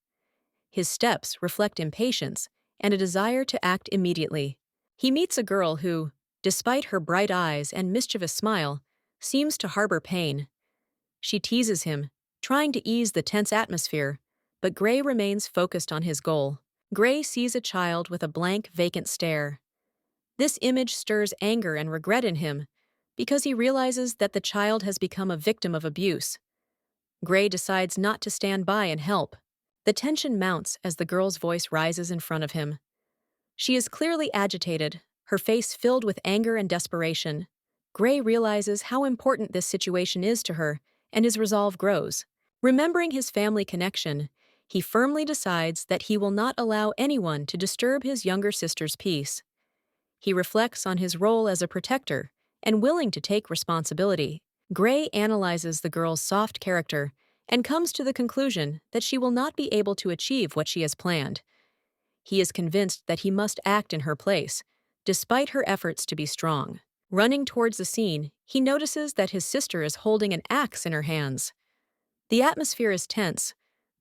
His steps reflect impatience and a desire to act immediately. He meets a girl who, despite her bright eyes and mischievous smile, seems to harbor pain. She teases him, trying to ease the tense atmosphere, but Gray remains focused on his goal. Gray sees a child with a blank, vacant stare. This image stirs anger and regret in him because he realizes that the child has become a victim of abuse. Gray decides not to stand by and help. The tension mounts as the girl's voice rises in front of him. She is clearly agitated, her face filled with anger and desperation. Gray realizes how important this situation is to her, and his resolve grows. Remembering his family connection, he firmly decides that he will not allow anyone to disturb his younger sister's peace. He reflects on his role as a protector and willing to take responsibility. Gray analyzes the girl's soft character and comes to the conclusion that she will not be able to achieve what she has planned. He is convinced that he must act in her place, despite her efforts to be strong. Running towards the scene, he notices that his sister is holding an axe in her hands. The atmosphere is tense,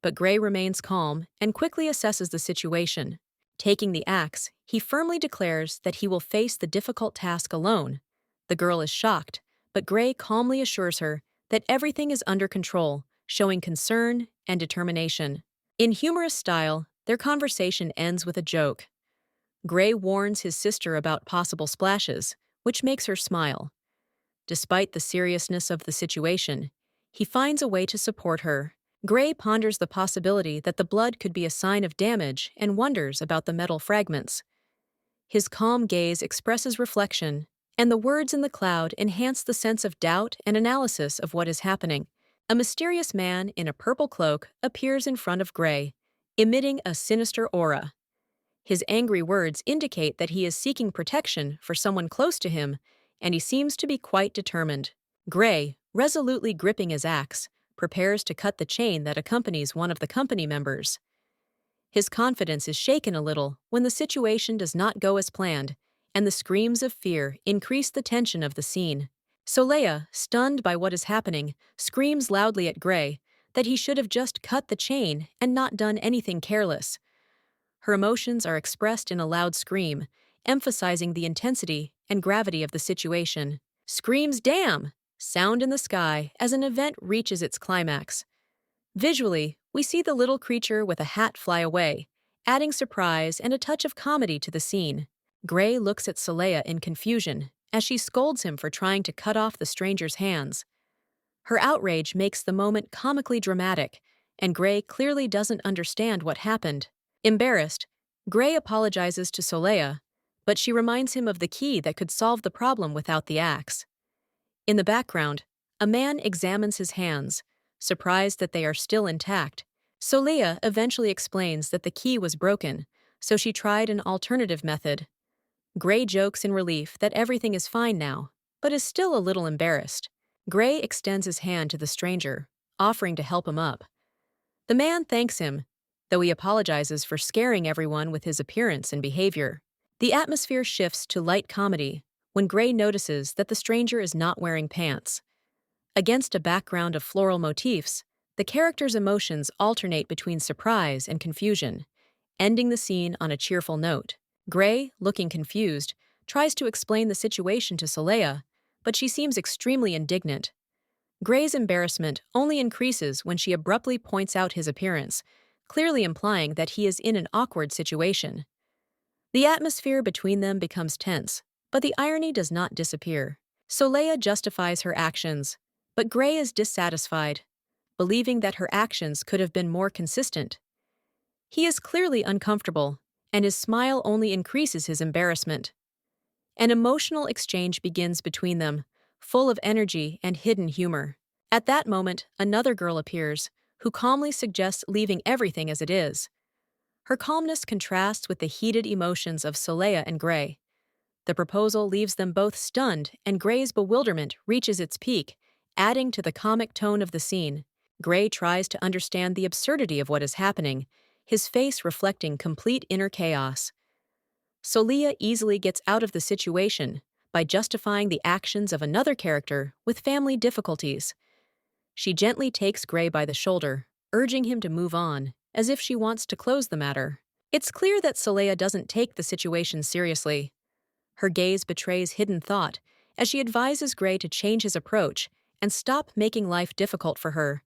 but Gray remains calm and quickly assesses the situation. Taking the axe, he firmly declares that he will face the difficult task alone. The girl is shocked, but Gray calmly assures her that everything is under control, showing concern and determination. In humorous style, their conversation ends with a joke. Gray warns his sister about possible splashes, which makes her smile. Despite the seriousness of the situation, he finds a way to support her. Gray ponders the possibility that the blood could be a sign of damage and wonders about the metal fragments. His calm gaze expresses reflection, and the words in the cloud enhance the sense of doubt and analysis of what is happening. A mysterious man in a purple cloak appears in front of Gray, emitting a sinister aura. His angry words indicate that he is seeking protection for someone close to him, and he seems to be quite determined. Gray, resolutely gripping his axe, prepares to cut the chain that accompanies one of the company members. His confidence is shaken a little when the situation does not go as planned, and the screams of fear increase the tension of the scene. Soleil, stunned by what is happening, screams loudly at Gray that he should have just cut the chain and not done anything careless. Her emotions are expressed in a loud scream, emphasizing the intensity and gravity of the situation. Screams "Damn!" sound in the sky as an event reaches its climax. Visually, we see the little creature with a hat fly away, adding surprise and a touch of comedy to the scene. Gray looks at Soleil in confusion as she scolds him for trying to cut off the stranger's hands. Her outrage makes the moment comically dramatic, and Gray clearly doesn't understand what happened. Embarrassed, Gray apologizes to Soleil, but she reminds him of the key that could solve the problem without the axe. In the background, a man examines his hands, surprised that they are still intact. Soleil eventually explains that the key was broken, so she tried an alternative method. Gray jokes in relief that everything is fine now, but is still a little embarrassed. Gray extends his hand to the stranger, offering to help him up. The man thanks him, though he apologizes for scaring everyone with his appearance and behavior. The atmosphere shifts to light comedy when Gray notices that the stranger is not wearing pants. Against a background of floral motifs, the character's emotions alternate between surprise and confusion, ending the scene on a cheerful note. Gray, looking confused, tries to explain the situation to Soleil, but she seems extremely indignant. Gray's embarrassment only increases when she abruptly points out his appearance, clearly implying that he is in an awkward situation. The atmosphere between them becomes tense, but the irony does not disappear. Soleil justifies her actions, but Gray is dissatisfied, believing that her actions could have been more consistent. He is clearly uncomfortable, and his smile only increases his embarrassment. An emotional exchange begins between them, full of energy and hidden humor. At that moment, another girl appears, who calmly suggests leaving everything as it is. Her calmness contrasts with the heated emotions of Soleil and Gray. The proposal leaves them both stunned, and Gray's bewilderment reaches its peak, adding to the comic tone of the scene. Gray tries to understand the absurdity of what is happening, his face reflecting complete inner chaos. Soleil easily gets out of the situation by justifying the actions of another character with family difficulties. She gently takes Gray by the shoulder, urging him to move on, as if she wants to close the matter. It's clear that Soleil doesn't take the situation seriously. Her gaze betrays hidden thought as she advises Gray to change his approach and stop making life difficult for her.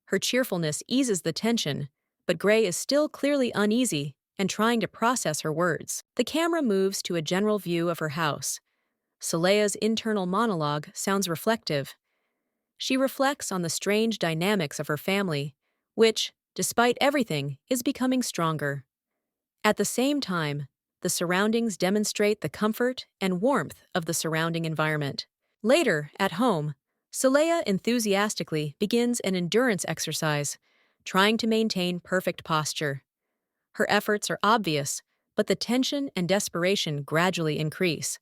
Her cheerfulness eases the tension, but Gray is still clearly uneasy and trying to process her words. The camera moves to a general view of her house. Soleil's internal monologue sounds reflective. She reflects on the strange dynamics of her family, which, despite everything, is becoming stronger. At the same time, the surroundings demonstrate the comfort and warmth of the surrounding environment. Later, at home, Soleil enthusiastically begins an endurance exercise, trying to maintain perfect posture. Her efforts are obvious, but the tension and desperation gradually increase.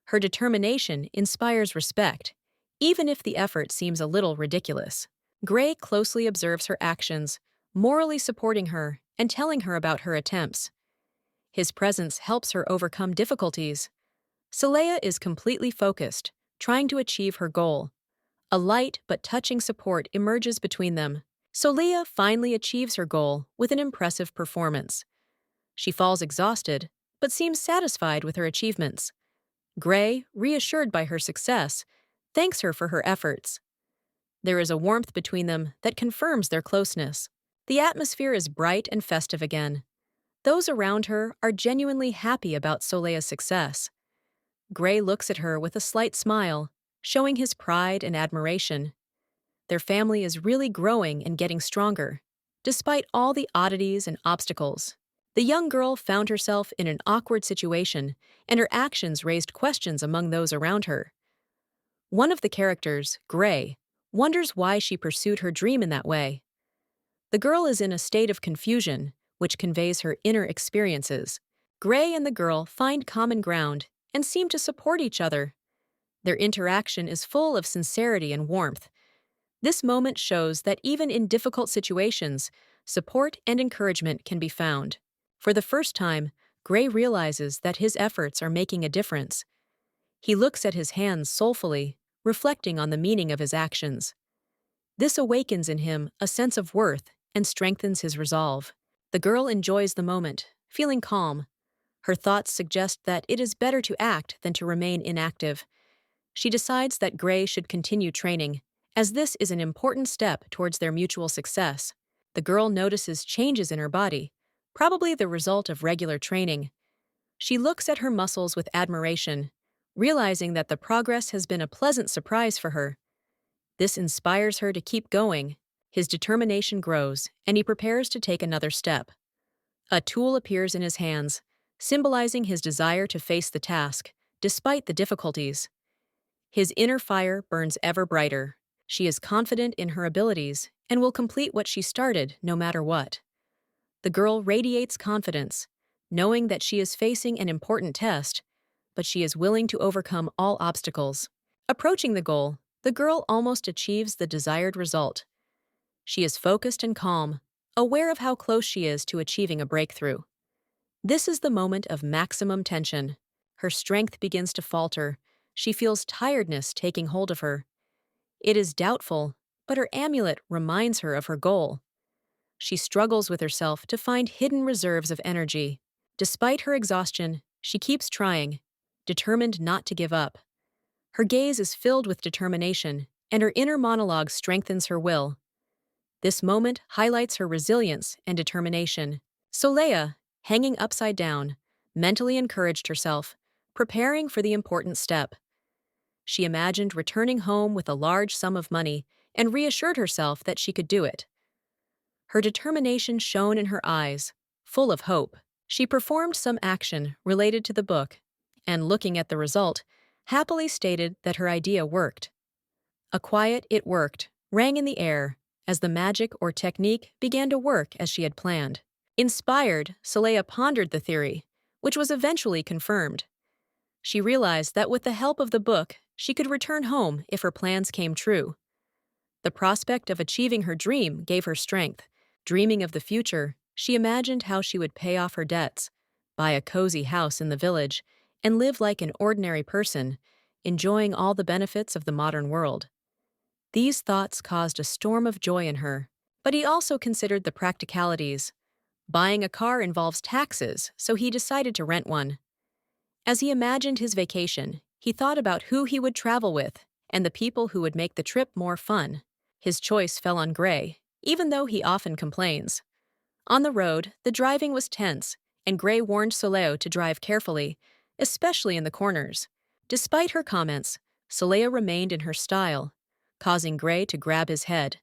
Her determination inspires respect, even if the effort seems a little ridiculous. Gray closely observes her actions, morally supporting her and telling her about her attempts. His presence helps her overcome difficulties. Soleil is completely focused, trying to achieve her goal. A light but touching support emerges between them. Soleil finally achieves her goal with an impressive performance. She falls exhausted, but seems satisfied with her achievements. Gray, reassured by her success, thanks her for her efforts. There is a warmth between them that confirms their closeness. The atmosphere is bright and festive again. Those around her are genuinely happy about Soleil's success. Gray looks at her with a slight smile, showing his pride and admiration. Their family is really growing and getting stronger, despite all the oddities and obstacles. The young girl found herself in an awkward situation, and her actions raised questions among those around her. One of the characters, Gray, wonders why she pursued her dream in that way. The girl is in a state of confusion, which conveys her inner experiences. Gray and the girl find common ground and seem to support each other. Their interaction is full of sincerity and warmth. This moment shows that even in difficult situations, support and encouragement can be found. For the first time, Gray realizes that his efforts are making a difference. He looks at his hands soulfully, reflecting on the meaning of his actions. This awakens in him a sense of worth and strengthens his resolve. The girl enjoys the moment, feeling calm. Her thoughts suggest that it is better to act than to remain inactive. She decides that Gray should continue training, as this is an important step towards their mutual success. The girl notices changes in her body, probably the result of regular training. She looks at her muscles with admiration, realizing that the progress has been a pleasant surprise for her. This inspires her to keep going. His determination grows, and he prepares to take another step. A tool appears in his hands, symbolizing his desire to face the task, despite the difficulties. His inner fire burns ever brighter. She is confident in her abilities and will complete what she started no matter what. The girl radiates confidence, knowing that she is facing an important test, but she is willing to overcome all obstacles. Approaching the goal, the girl almost achieves the desired result. She is focused and calm, aware of how close she is to achieving a breakthrough. This is the moment of maximum tension. Her strength begins to falter. She feels tiredness taking hold of her. It is doubtful, but her amulet reminds her of her goal. She struggles with herself to find hidden reserves of energy. Despite her exhaustion, she keeps trying, determined not to give up. Her gaze is filled with determination, and her inner monologue strengthens her will. This moment highlights her resilience and determination. Soleil, hanging upside down, mentally encouraged herself, preparing for the important step. She imagined returning home with a large sum of money and reassured herself that she could do it. Her determination shone in her eyes, full of hope. She performed some action related to the book, and looking at the result, happily stated that her idea worked. A quiet "it worked" rang in the air as the magic or technique began to work as she had planned. Inspired, Soleil pondered the theory, which was eventually confirmed. She realized that with the help of the book, she could return home if her plans came true. The prospect of achieving her dream gave her strength. Dreaming of the future, she imagined how she would pay off her debts, buy a cozy house in the village, and live like an ordinary person, enjoying all the benefits of the modern world. These thoughts caused a storm of joy in her, but he also considered the practicalities. Buying a car involves taxes, so he decided to rent one. As he imagined his vacation, he thought about who he would travel with and the people who would make the trip more fun. His choice fell on Gray, even though he often complains. On the road, the driving was tense, and Gray warned Soleil to drive carefully, especially in the corners. Despite her comments, Soleil remained in her style, causing Gray to grab his head.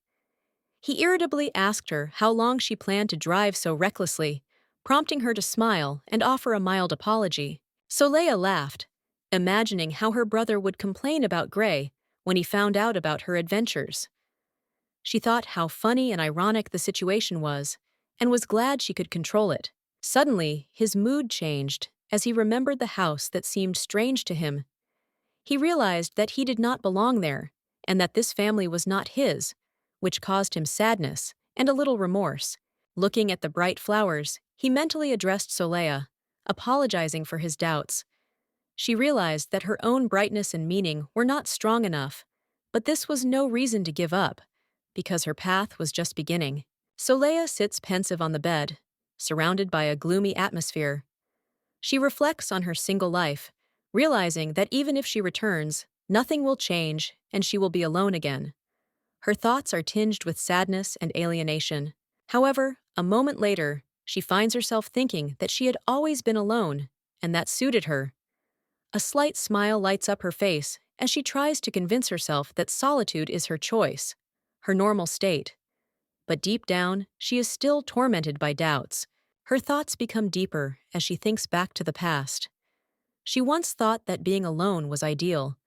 He irritably asked her how long she planned to drive so recklessly, prompting her to smile and offer a mild apology. Soleil laughed, imagining how her brother would complain about Gray when he found out about her adventures. She thought how funny and ironic the situation was, and was glad she could control it. Suddenly, his mood changed as he remembered the house that seemed strange to him. He realized that he did not belong there, and that this family was not his, which caused him sadness and a little remorse. Looking at the bright flowers, he mentally addressed Soleil, apologizing for his doubts. She realized that her own brightness and meaning were not strong enough, but this was no reason to give up, because her path was just beginning. Soleil sits pensive on the bed, surrounded by a gloomy atmosphere. She reflects on her single life, realizing that even if she returns, nothing will change and she will be alone again. Her thoughts are tinged with sadness and alienation. However, a moment later, she finds herself thinking that she had always been alone, and that suited her. A slight smile lights up her face as she tries to convince herself that solitude is her choice, her normal state. But deep down, she is still tormented by doubts. Her thoughts become deeper as she thinks back to the past. She once thought that being alone was ideal,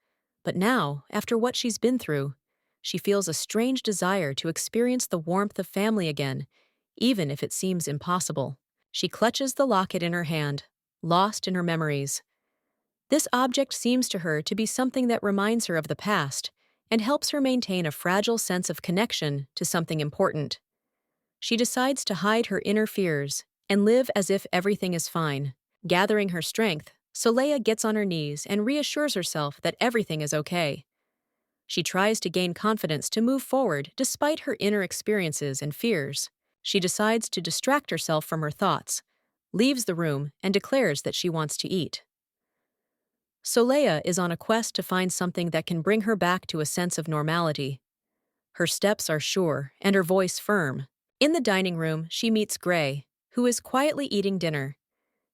but now, after what she's been through, she feels a strange desire to experience the warmth of family again, even if it seems impossible. She clutches the locket in her hand, lost in her memories. This object seems to her to be something that reminds her of the past and helps her maintain a fragile sense of connection to something important. She decides to hide her inner fears and live as if everything is fine. Gathering her strength, Soleil gets on her knees and reassures herself that everything is okay. She tries to gain confidence to move forward despite her inner experiences and fears. She decides to distract herself from her thoughts, leaves the room, and declares that she wants to eat. Soleil is on a quest to find something that can bring her back to a sense of normality. Her steps are sure and her voice firm. In the dining room, she meets Gray, who is quietly eating dinner.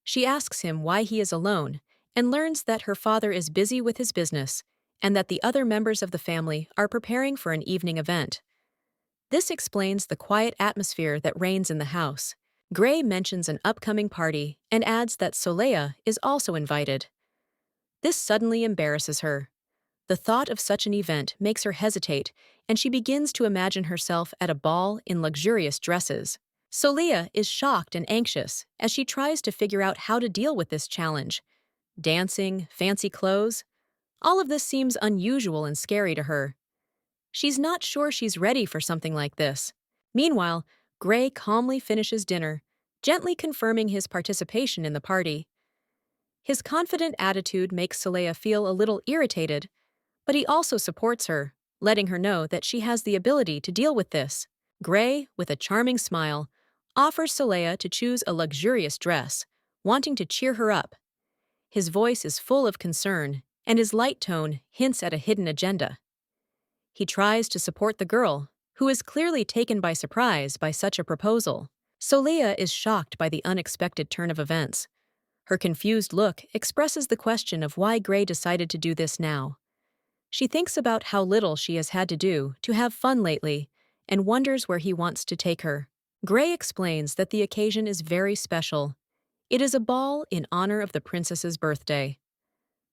She asks him why he is alone and learns that her father is busy with his business and that the other members of the family are preparing for an evening event. This explains the quiet atmosphere that reigns in the house. Gray mentions an upcoming party and adds that Soleil is also invited. This suddenly embarrasses her. The thought of such an event makes her hesitate, and she begins to imagine herself at a ball in luxurious dresses. Soleil is shocked and anxious as she tries to figure out how to deal with this challenge. Dancing, fancy clothes, all of this seems unusual and scary to her. She's not sure she's ready for something like this. Meanwhile, Gray calmly finishes dinner, gently confirming his participation in the party. His confident attitude makes Soleil feel a little irritated, but he also supports her, letting her know that she has the ability to deal with this. Gray, with a charming smile, offers Soleil to choose a luxurious dress, wanting to cheer her up. His voice is full of concern, and his light tone hints at a hidden agenda. he tries to support the girl, who is clearly taken by surprise by such a proposal. Soleil is shocked by the unexpected turn of events. Her confused look expresses the question of why Gray decided to do this now. She thinks about how little she has had to do to have fun lately and wonders where he wants to take her. Gray explains that the occasion is very special. It is a ball in honor of the princess's birthday.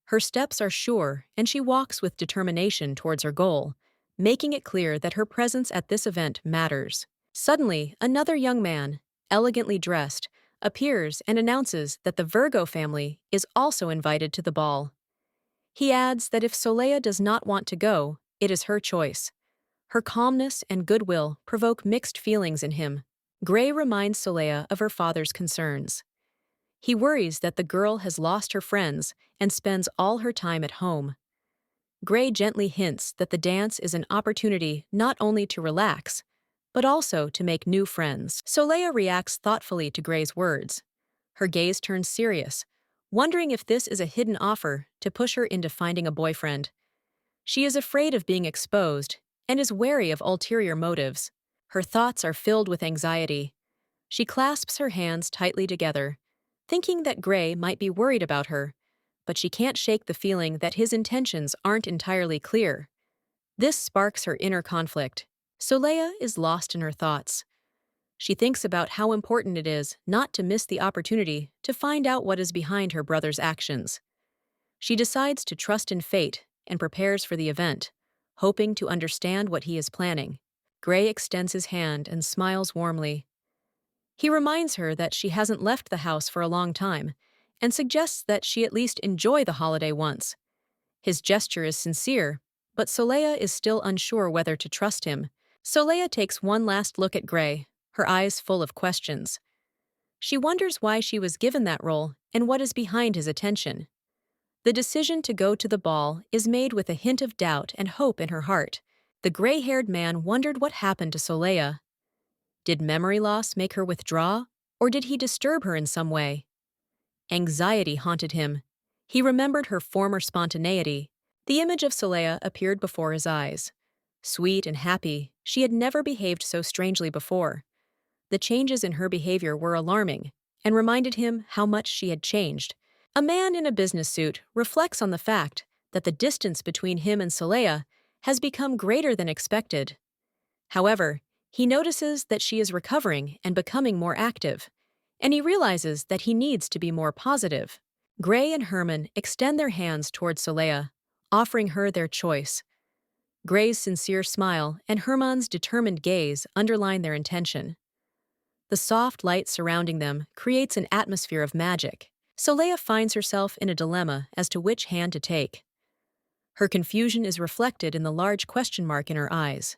Her steps are sure, and she walks with determination towards her goal, making it clear that her presence at this event matters. Suddenly, another young man, elegantly dressed, appears and announces that the Virgo family is also invited to the ball. He adds that if Soleil does not want to go, it is her choice. Her calmness and goodwill provoke mixed feelings in him. Gray reminds Soleil of her father's concerns. He worries that the girl has lost her friends and spends all her time at home. Gray gently hints that the dance is an opportunity not only to relax, but also to make new friends. Soleil reacts thoughtfully to Gray's words. Her gaze turns serious, wondering if this is a hidden offer to push her into finding a boyfriend. She is afraid of being exposed and is wary of ulterior motives. Her thoughts are filled with anxiety. She clasps her hands tightly together, thinking that Gray might be worried about her, but she can't shake the feeling that his intentions aren't entirely clear. This sparks her inner conflict. Soleil is lost in her thoughts. She thinks about how important it is not to miss the opportunity to find out what is behind her brother's actions. She decides to trust in fate and prepares for the event, hoping to understand what he is planning. Gray extends his hand and smiles warmly. He reminds her that she hasn't left the house for a long time and suggests that she at least enjoy the holiday once. His gesture is sincere, but Soleil is still unsure whether to trust him. Soleil takes one last look at Gray, her eyes full of questions. She wonders why she was given that role and what is behind his attention. The decision to go to the ball is made with a hint of doubt and hope in her heart. The gray-haired man wondered what happened to Soleil. Did memory loss make her withdraw, or did he disturb her in some way? Anxiety haunted him. He remembered her former spontaneity. The image of Soleil appeared before his eyes. Sweet and happy, she had never behaved so strangely before. The changes in her behavior were alarming and reminded him how much she had changed. A man in a business suit reflects on the fact that the distance between him and Soleil has become greater than expected. However, he notices that she is recovering and becoming more active, and he realizes that he needs to be more positive. Gray and Herman extend their hands toward Soleil, offering her their choice. Gray's sincere smile and Herman's determined gaze underline their intention. The soft light surrounding them creates an atmosphere of magic. Soleil finds herself in a dilemma as to which hand to take. Her confusion is reflected in the large question mark in her eyes.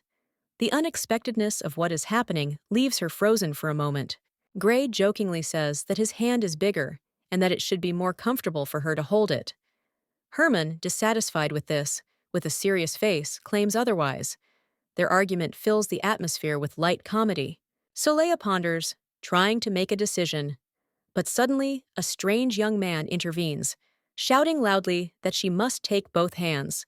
The unexpectedness of what is happening leaves her frozen for a moment. Gray jokingly says that his hand is bigger and that it should be more comfortable for her to hold it. Herman, dissatisfied with this, with a serious face, claims otherwise. Their argument fills the atmosphere with light comedy. Soleil ponders, trying to make a decision. But suddenly, a strange young man intervenes, shouting loudly that she must take both hands.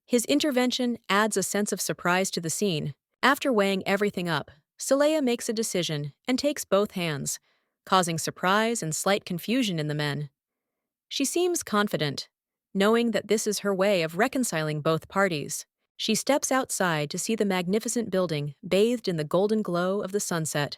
His intervention adds a sense of surprise to the scene. After weighing everything up, Soleil makes a decision and takes both hands, causing surprise and slight confusion in the men. She seems confident, knowing that this is her way of reconciling both parties. She steps outside to see the magnificent building bathed in the golden glow of the sunset.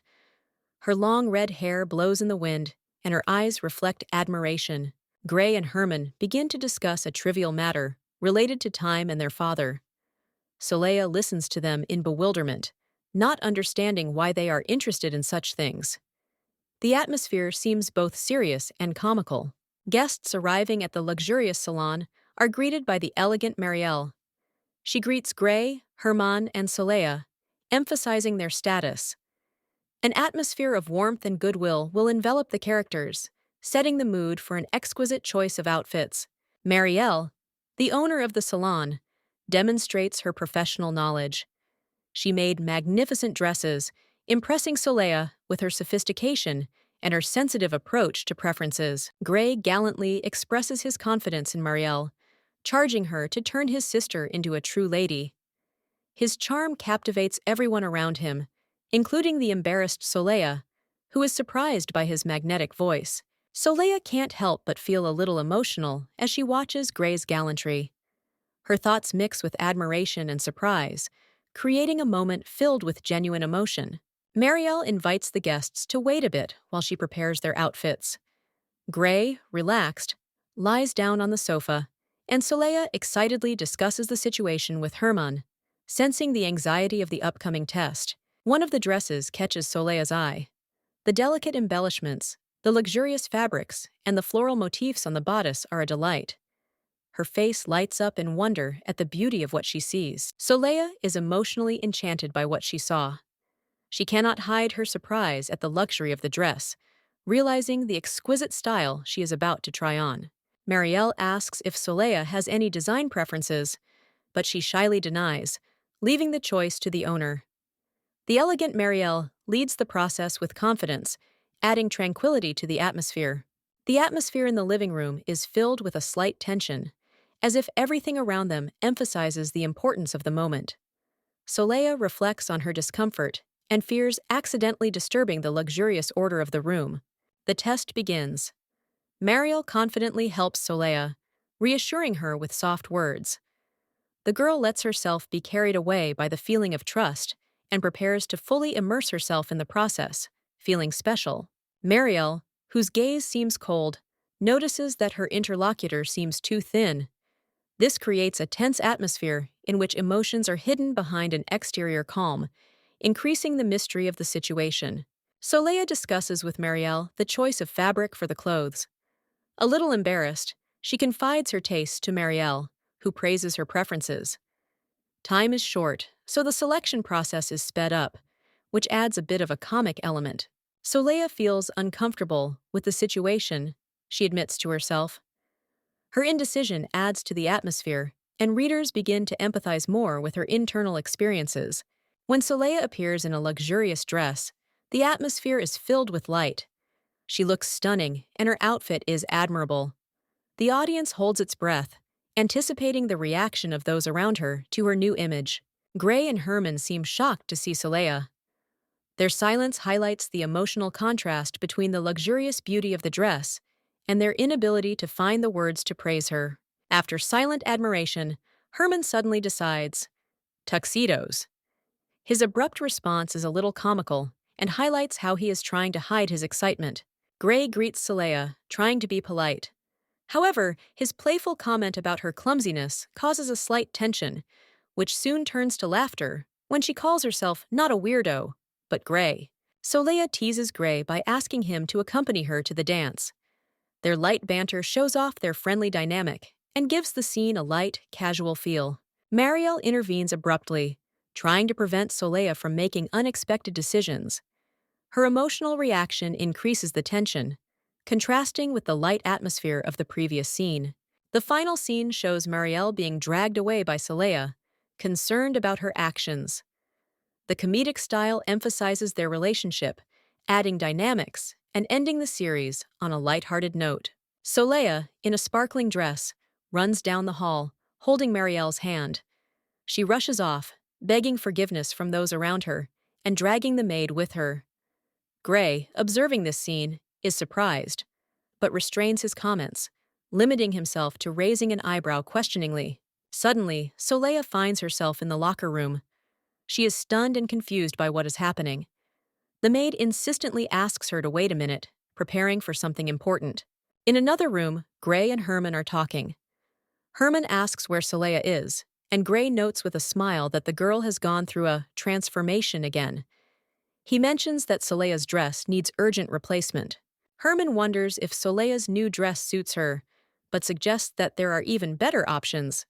Her long red hair blows in the wind, and her eyes reflect admiration. Gray and Herman begin to discuss a trivial matter related to time and their father. Soleil listens to them in bewilderment, not understanding why they are interested in such things. The atmosphere seems both serious and comical. Guests arriving at the luxurious salon are greeted by the elegant Marielle. She greets Gray, Herman, and Soleil, emphasizing their status. An atmosphere of warmth and goodwill will envelop the characters, setting the mood for an exquisite choice of outfits. Marielle, the owner of the salon, demonstrates her professional knowledge. She made magnificent dresses, impressing Soleil with her sophistication and her sensitive approach to preferences. Gray gallantly expresses his confidence in Marielle, charging her to turn his sister into a true lady. His charm captivates everyone around him, including the embarrassed Soleil, who is surprised by his magnetic voice. Soleil can't help but feel a little emotional as she watches Gray's gallantry. Her thoughts mix with admiration and surprise, creating a moment filled with genuine emotion. Marielle invites the guests to wait a bit while she prepares their outfits. Gray, relaxed, lies down on the sofa, and Soleil excitedly discusses the situation with Herman, sensing the anxiety of the upcoming test. One of the dresses catches Soleil's eye. The delicate embellishments, the luxurious fabrics, and the floral motifs on the bodice are a delight. Her face lights up in wonder at the beauty of what she sees. Soleil is emotionally enchanted by what she saw. She cannot hide her surprise at the luxury of the dress, realizing the exquisite style she is about to try on. Marielle asks if Soleil has any design preferences, but she shyly denies, leaving the choice to the owner. The elegant Marielle leads the process with confidence, adding tranquility to the atmosphere. The atmosphere in the living room is filled with a slight tension, as if everything around them emphasizes the importance of the moment. Soleil reflects on her discomfort and fears accidentally disturbing the luxurious order of the room. The test begins. Marielle confidently helps Soleil, reassuring her with soft words. The girl lets herself be carried away by the feeling of trust and prepares to fully immerse herself in the process, feeling special. Marielle, whose gaze seems cold, notices that her interlocutor seems too thin. This creates a tense atmosphere in which emotions are hidden behind an exterior calm, increasing the mystery of the situation. Soleil discusses with Marielle the choice of fabric for the clothes. A little embarrassed, she confides her tastes to Marielle, who praises her preferences. Time is short, so the selection process is sped up, which adds a bit of a comic element. Soleil feels uncomfortable with the situation, she admits to herself. Her indecision adds to the atmosphere, and readers begin to empathize more with her internal experiences. When Soleil appears in a luxurious dress, the atmosphere is filled with light. She looks stunning, and her outfit is admirable. The audience holds its breath, anticipating the reaction of those around her to her new image. Gray and Herman seem shocked to see Soleil. Their silence highlights the emotional contrast between the luxurious beauty of the dress and their inability to find the words to praise her. After silent admiration, Herman suddenly decides, tuxedos. His abrupt response is a little comical and highlights how he is trying to hide his excitement. Gray greets Soleil, trying to be polite. However, his playful comment about her clumsiness causes a slight tension, which soon turns to laughter when she calls herself not a weirdo, but Gray. Soleil teases Gray by asking him to accompany her to the dance. Their light banter shows off their friendly dynamic and gives the scene a light, casual feel. Marielle intervenes abruptly, trying to prevent Soleil from making unexpected decisions. Her emotional reaction increases the tension, contrasting with the light atmosphere of the previous scene. The final scene shows Marielle being dragged away by Soleil, concerned about her actions. The comedic style emphasizes their relationship, adding dynamics and ending the series on a lighthearted note. Soleil, in a sparkling dress, runs down the hall, holding Marielle's hand. She rushes off, begging forgiveness from those around her, and dragging the maid with her. Gray, observing this scene, is surprised, but restrains his comments, limiting himself to raising an eyebrow questioningly. Suddenly, Soleil finds herself in the locker room. She is stunned and confused by what is happening. The maid insistently asks her to wait a minute, preparing for something important. In another room, Gray and Herman are talking. Herman asks where Soleil is, and Gray notes with a smile that the girl has gone through a transformation again. He mentions that Soleil's dress needs urgent replacement. Herman wonders if Soleil's new dress suits her, but suggests that there are even better options.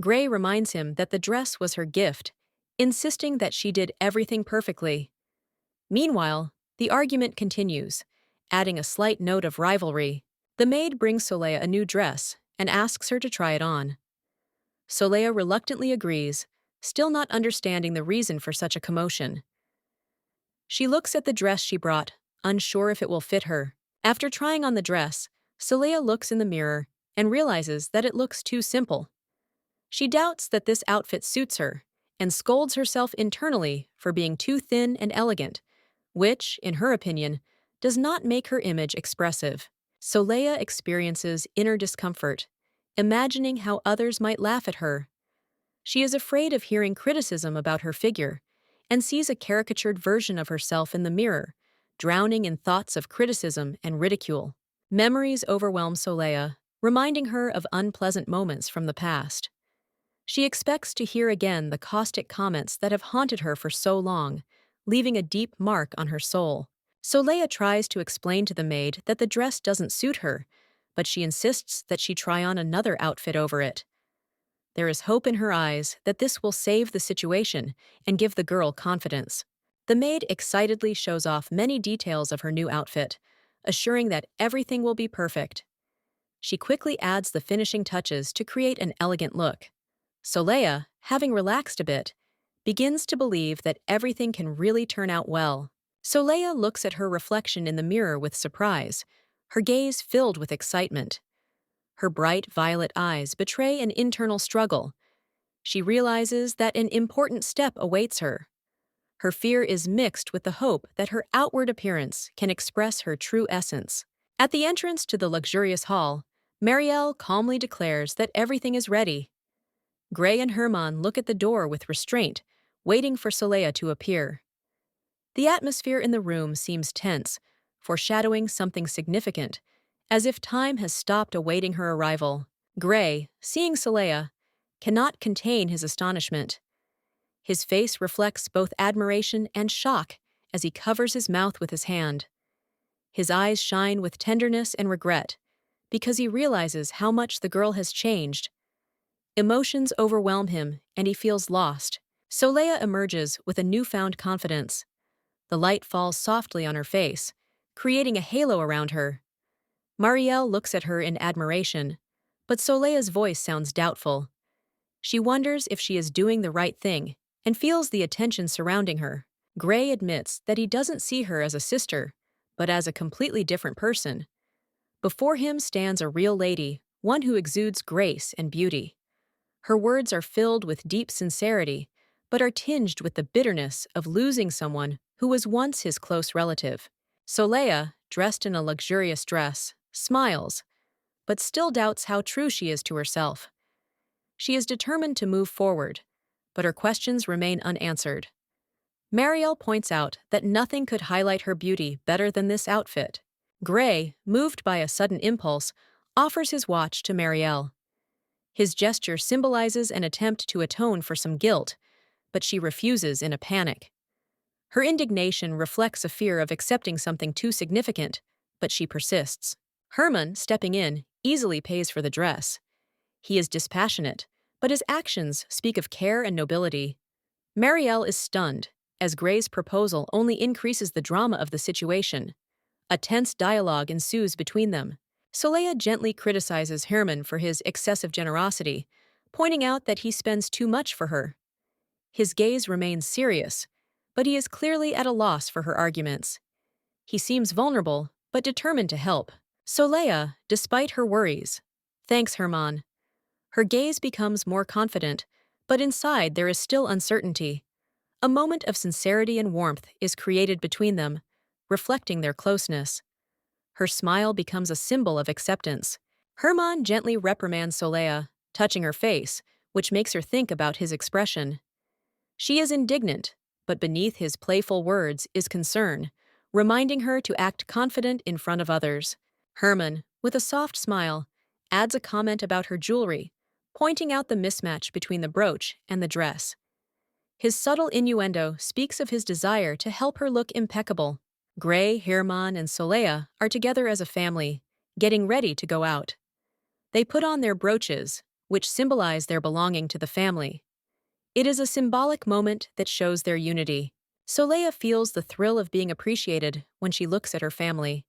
Gray reminds him that the dress was her gift, insisting that she did everything perfectly. Meanwhile, the argument continues, adding a slight note of rivalry. The maid brings Soleil a new dress and asks her to try it on. Soleil reluctantly agrees, still not understanding the reason for such a commotion. She looks at the dress she brought, unsure if it will fit her. After trying on the dress, Soleil looks in the mirror and realizes that it looks too simple. She doubts that this outfit suits her and scolds herself internally for being too thin and elegant, which, in her opinion, does not make her image expressive. Soleil experiences inner discomfort, imagining how others might laugh at her. She is afraid of hearing criticism about her figure and sees a caricatured version of herself in the mirror, drowning in thoughts of criticism and ridicule. Memories overwhelm Soleil, reminding her of unpleasant moments from the past. She expects to hear again the caustic comments that have haunted her for so long, leaving a deep mark on her soul. Soleil tries to explain to the maid that the dress doesn't suit her, but she insists that she try on another outfit over it. There is hope in her eyes that this will save the situation and give the girl confidence. The maid excitedly shows off many details of her new outfit, assuring that everything will be perfect. She quickly adds the finishing touches to create an elegant look. Soleil, having relaxed a bit, begins to believe that everything can really turn out well. Soleil looks at her reflection in the mirror with surprise, her gaze filled with excitement. Her bright violet eyes betray an internal struggle. She realizes that an important step awaits her. Her fear is mixed with the hope that her outward appearance can express her true essence. At the entrance to the luxurious hall, Marielle calmly declares that everything is ready. Gray and Herman look at the door with restraint, waiting for Soleil to appear. The atmosphere in the room seems tense, foreshadowing something significant, as if time has stopped awaiting her arrival. Gray, seeing Soleil, cannot contain his astonishment. His face reflects both admiration and shock as he covers his mouth with his hand. His eyes shine with tenderness and regret, because he realizes how much the girl has changed. Emotions overwhelm him, and he feels lost. Soleil emerges with a newfound confidence. The light falls softly on her face, creating a halo around her. Marielle looks at her in admiration, but Soleil's voice sounds doubtful. She wonders if she is doing the right thing and feels the attention surrounding her. Gray admits that he doesn't see her as a sister, but as a completely different person. Before him stands a real lady, one who exudes grace and beauty. Her words are filled with deep sincerity, but are tinged with the bitterness of losing someone who was once his close relative. Soleil, dressed in a luxurious dress, smiles, but still doubts how true she is to herself. She is determined to move forward, but her questions remain unanswered. Marielle points out that nothing could highlight her beauty better than this outfit. Gray, moved by a sudden impulse, offers his watch to Marielle. His gesture symbolizes an attempt to atone for some guilt, but she refuses in a panic. Her indignation reflects a fear of accepting something too significant, but she persists. Herman, stepping in, easily pays for the dress. He is dispassionate, but his actions speak of care and nobility. Marielle is stunned, as Gray's proposal only increases the drama of the situation. A tense dialogue ensues between them. Soleil gently criticizes Herman for his excessive generosity, pointing out that he spends too much for her. His gaze remains serious, but he is clearly at a loss for her arguments. He seems vulnerable, but determined to help. Soleil, despite her worries, thanks Herman. Her gaze becomes more confident, but inside there is still uncertainty. A moment of sincerity and warmth is created between them, reflecting their closeness. Her smile becomes a symbol of acceptance. Herman gently reprimands Soleil, touching her face, which makes her think about his expression. She is indignant, but beneath his playful words is concern, reminding her to act confident in front of others. Herman, with a soft smile, adds a comment about her jewelry, pointing out the mismatch between the brooch and the dress. His subtle innuendo speaks of his desire to help her look impeccable. Gray, Herman, and Soleil are together as a family, getting ready to go out. They put on their brooches, which symbolize their belonging to the family. It is a symbolic moment that shows their unity. Soleil feels the thrill of being appreciated when she looks at her family.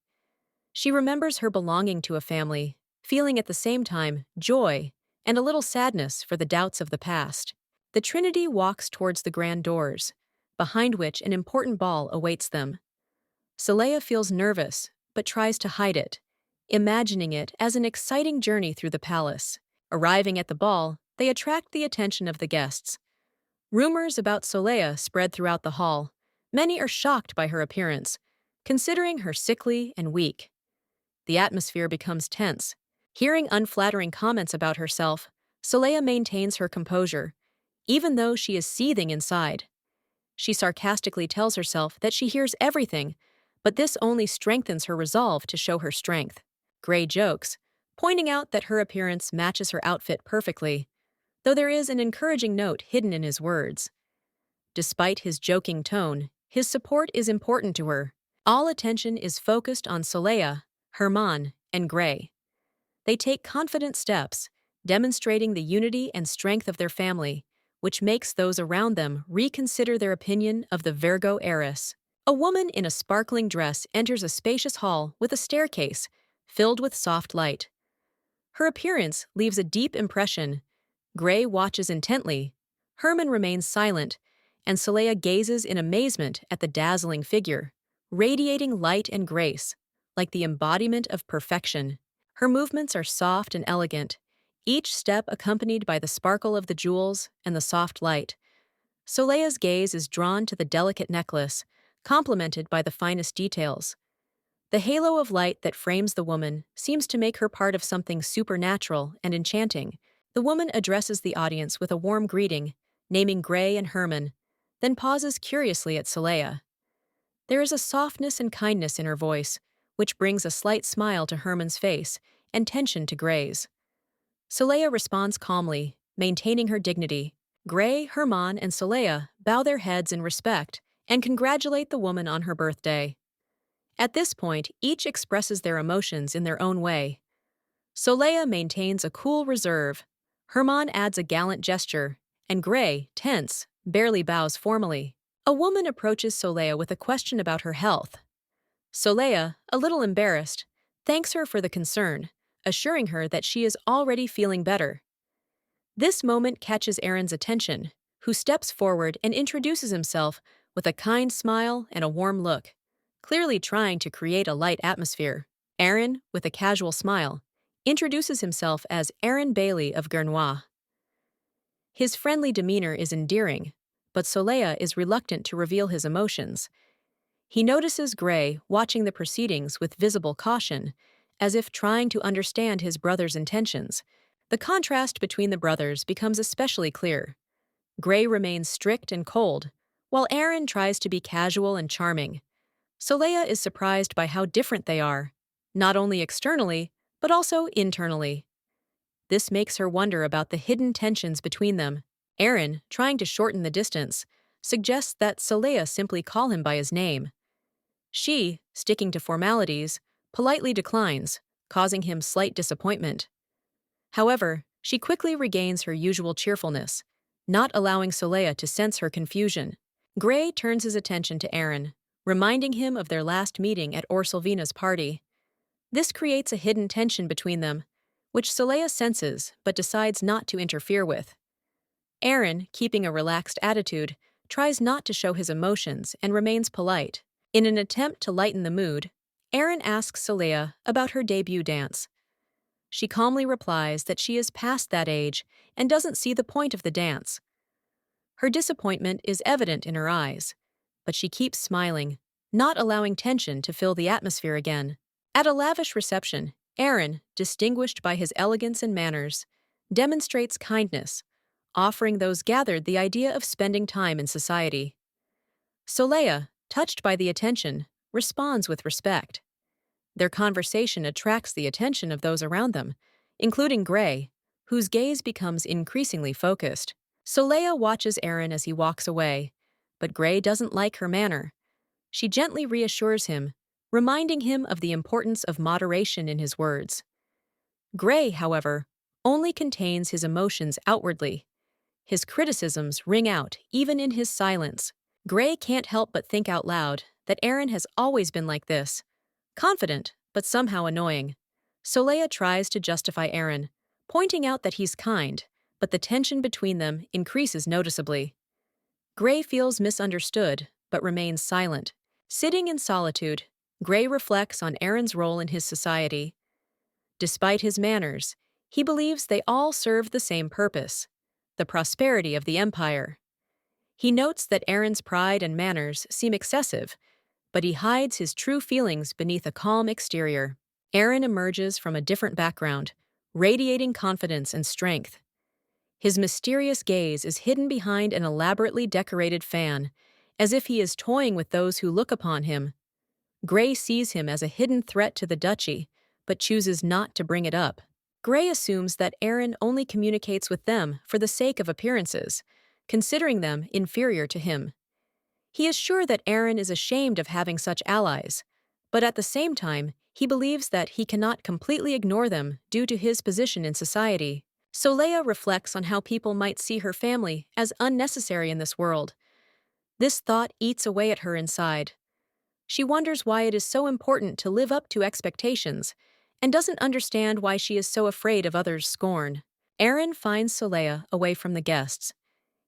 She remembers her belonging to a family, feeling at the same time joy and a little sadness for the doubts of the past. The Trinity walks towards the grand doors, behind which an important ball awaits them. Soleil feels nervous, but tries to hide it, imagining it as an exciting journey through the palace. Arriving at the ball, they attract the attention of the guests. Rumors about Solea spread throughout the hall. Many are shocked by her appearance, considering her sickly and weak. The atmosphere becomes tense. Hearing unflattering comments about herself, Solea maintains her composure, even though she is seething inside. She sarcastically tells herself that she hears everything, but this only strengthens her resolve to show her strength. Gray jokes, pointing out that her appearance matches her outfit perfectly, though there is an encouraging note hidden in his words. Despite his joking tone, his support is important to her. All attention is focused on Solea, Herman, and Gray. They take confident steps, demonstrating the unity and strength of their family, which makes those around them reconsider their opinion of the Virgo heiress. A woman in a sparkling dress enters a spacious hall with a staircase filled with soft light. Her appearance leaves a deep impression. Gray watches intently, Herman remains silent, and Solea gazes in amazement at the dazzling figure, radiating light and grace, like the embodiment of perfection. Her movements are soft and elegant, each step accompanied by the sparkle of the jewels and the soft light. Solea's gaze is drawn to the delicate necklace, complemented by the finest details. The halo of light that frames the woman seems to make her part of something supernatural and enchanting. The woman addresses the audience with a warm greeting, naming Gray and Herman, then pauses curiously at Solea. There is a softness and kindness in her voice, which brings a slight smile to Herman's face and tension to Gray's. Solea responds calmly, maintaining her dignity. Gray, Herman, and Solea bow their heads in respect and congratulate the woman on her birthday. At this point, each expresses their emotions in their own way. Solea maintains a cool reserve, Herman adds a gallant gesture, and Gray, tense, barely bows formally. A woman approaches Solea with a question about her health. Solea, a little embarrassed, thanks her for the concern, assuring her that she is already feeling better. This moment catches Aaron's attention, who steps forward and introduces himself with a kind smile and a warm look, clearly trying to create a light atmosphere. Aaron, with a casual smile, introduces himself as Aaron Bailey of Gurnois. His friendly demeanor is endearing, but Solea is reluctant to reveal his emotions. He notices Gray watching the proceedings with visible caution, as if trying to understand his brother's intentions. The contrast between the brothers becomes especially clear. Gray remains strict and cold, while Aaron tries to be casual and charming. Solea is surprised by how different they are, not only externally, but also internally. This makes her wonder about the hidden tensions between them. Aaron, trying to shorten the distance, suggests that Solea simply call him by his name. She, sticking to formalities, politely declines, causing him slight disappointment. However, she quickly regains her usual cheerfulness, not allowing Solea to sense her confusion. Gray turns his attention to Aaron, reminding him of their last meeting at Orsilvina's party. This creates a hidden tension between them, which Solea senses but decides not to interfere with. Aaron, keeping a relaxed attitude, tries not to show his emotions and remains polite. In an attempt to lighten the mood, Aaron asks Solea about her debut dance. She calmly replies that she is past that age and doesn't see the point of the dance. Her disappointment is evident in her eyes, but she keeps smiling, not allowing tension to fill the atmosphere again. At a lavish reception, Aaron, distinguished by his elegance and manners, demonstrates kindness, offering those gathered the idea of spending time in society. Solea, touched by the attention, responds with respect. Their conversation attracts the attention of those around them, including Gray, whose gaze becomes increasingly focused. Solea watches Aaron as he walks away, but Gray doesn't like her manner. She gently reassures him, reminding him of the importance of moderation in his words. Gray, however, only contains his emotions outwardly. His criticisms ring out even in his silence. Gray can't help but think out loud that Aaron has always been like this, confident but somehow annoying. Solea tries to justify Aaron, pointing out that he's kind, but the tension between them increases noticeably. Gray feels misunderstood but remains silent. Sitting in solitude, Gray reflects on Aaron's role in his society. Despite his manners, he believes they all serve the same purpose: the prosperity of the empire. He notes that Aaron's pride and manners seem excessive, but he hides his true feelings beneath a calm exterior. Aaron emerges from a different background, radiating confidence and strength. His mysterious gaze is hidden behind an elaborately decorated fan, as if he is toying with those who look upon him. Gray sees him as a hidden threat to the duchy, but chooses not to bring it up. Gray assumes that Aaron only communicates with them for the sake of appearances, considering them inferior to him. He is sure that Aaron is ashamed of having such allies, but at the same time, he believes that he cannot completely ignore them due to his position in society. Soleil reflects on how people might see her family as unnecessary in this world. This thought eats away at her inside. She wonders why it is so important to live up to expectations, and doesn't understand why she is so afraid of others' scorn. Aaron finds Soleil away from the guests.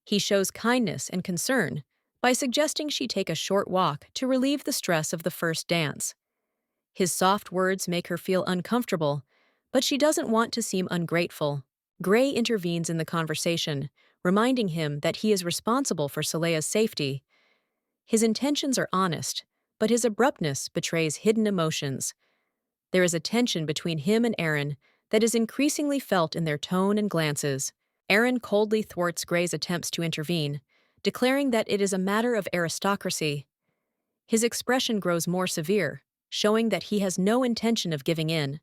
He shows kindness and concern by suggesting she take a short walk to relieve the stress of the first dance. His soft words make her feel uncomfortable, but she doesn't want to seem ungrateful. Gray intervenes in the conversation, reminding him that he is responsible for Soleil's safety. His intentions are honest, but his abruptness betrays hidden emotions. There is a tension between him and Aaron that is increasingly felt in their tone and glances. Aaron coldly thwarts Gray's attempts to intervene, declaring that it is a matter of aristocracy. His expression grows more severe, showing that he has no intention of giving in.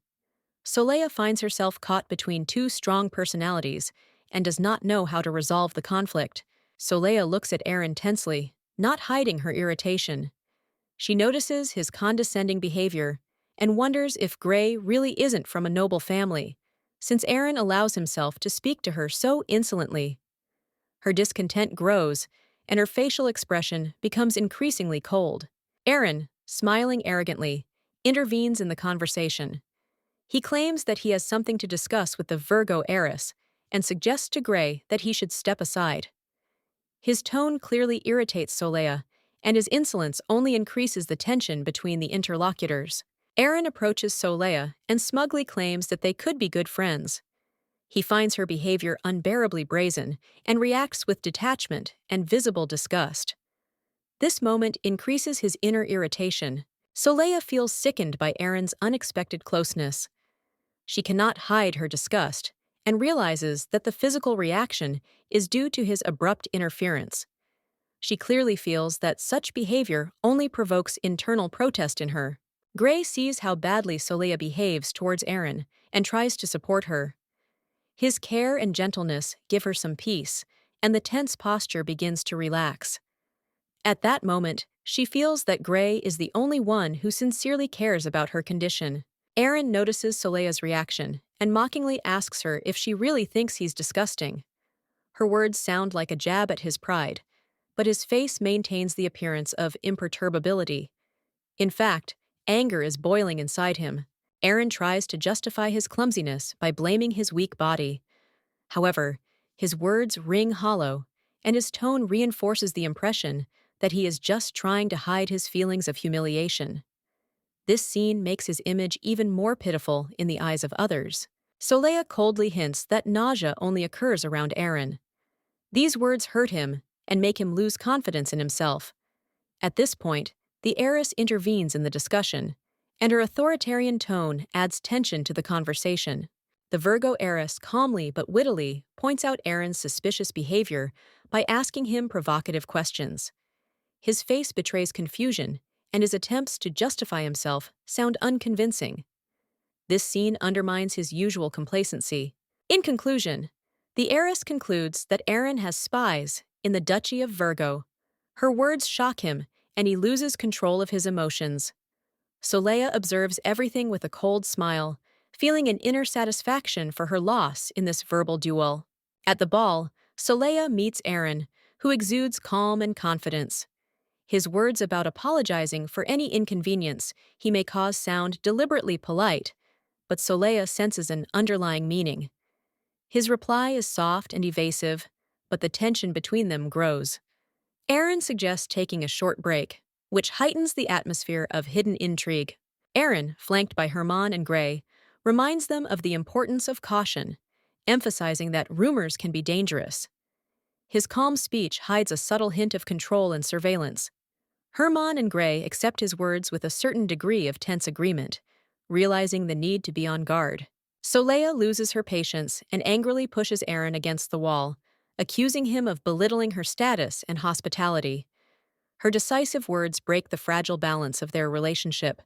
Soleil finds herself caught between two strong personalities and does not know how to resolve the conflict. Soleil looks at Aaron tensely, not hiding her irritation. She notices his condescending behavior and wonders if Gray really isn't from a noble family, since Aaron allows himself to speak to her so insolently. Her discontent grows, and her facial expression becomes increasingly cold. Aaron, smiling arrogantly, intervenes in the conversation. He claims that he has something to discuss with the Virgo heiress and suggests to Gray that he should step aside. His tone clearly irritates Soleil, and his insolence only increases the tension between the interlocutors. Aaron approaches Soleil and smugly claims that they could be good friends. He finds her behavior unbearably brazen and reacts with detachment and visible disgust. This moment increases his inner irritation. Soleil feels sickened by Aaron's unexpected closeness. She cannot hide her disgust and realizes that the physical reaction is due to his abrupt interference. She clearly feels that such behavior only provokes internal protest in her. Gray sees how badly Soleil behaves towards Aaron and tries to support her. His care and gentleness give her some peace, and the tense posture begins to relax. At that moment, she feels that Gray is the only one who sincerely cares about her condition. Aaron notices Soleil's reaction and mockingly asks her if she really thinks he's disgusting. Her words sound like a jab at his pride, but his face maintains the appearance of imperturbability. In fact, anger is boiling inside him. Aaron tries to justify his clumsiness by blaming his weak body. However, his words ring hollow, and his tone reinforces the impression that he is just trying to hide his feelings of humiliation. This scene makes his image even more pitiful in the eyes of others. Soleil coldly hints that nausea only occurs around Aaron. These words hurt him and make him lose confidence in himself. At this point, the heiress intervenes in the discussion, and her authoritarian tone adds tension to the conversation. The Virgo heiress calmly but wittily points out Aaron's suspicious behavior by asking him provocative questions. His face betrays confusion, and his attempts to justify himself sound unconvincing. This scene undermines his usual complacency. In conclusion, the heiress concludes that Aaron has spies in the Duchy of Virgo. Her words shock him, and he loses control of his emotions. Soleil observes everything with a cold smile, feeling an inner satisfaction for her loss in this verbal duel. At the ball, Soleil meets Aaron, who exudes calm and confidence. His words about apologizing for any inconvenience he may cause sound deliberately polite, but Soleil senses an underlying meaning. His reply is soft and evasive, but the tension between them grows. Aaron suggests taking a short break, which heightens the atmosphere of hidden intrigue. Aaron, flanked by Herman and Gray, reminds them of the importance of caution, emphasizing that rumors can be dangerous. His calm speech hides a subtle hint of control and surveillance. Herman and Gray accept his words with a certain degree of tense agreement, realizing the need to be on guard. Soleil loses her patience and angrily pushes Aaron against the wall, accusing him of belittling her status and hospitality. Her decisive words break the fragile balance of their relationship.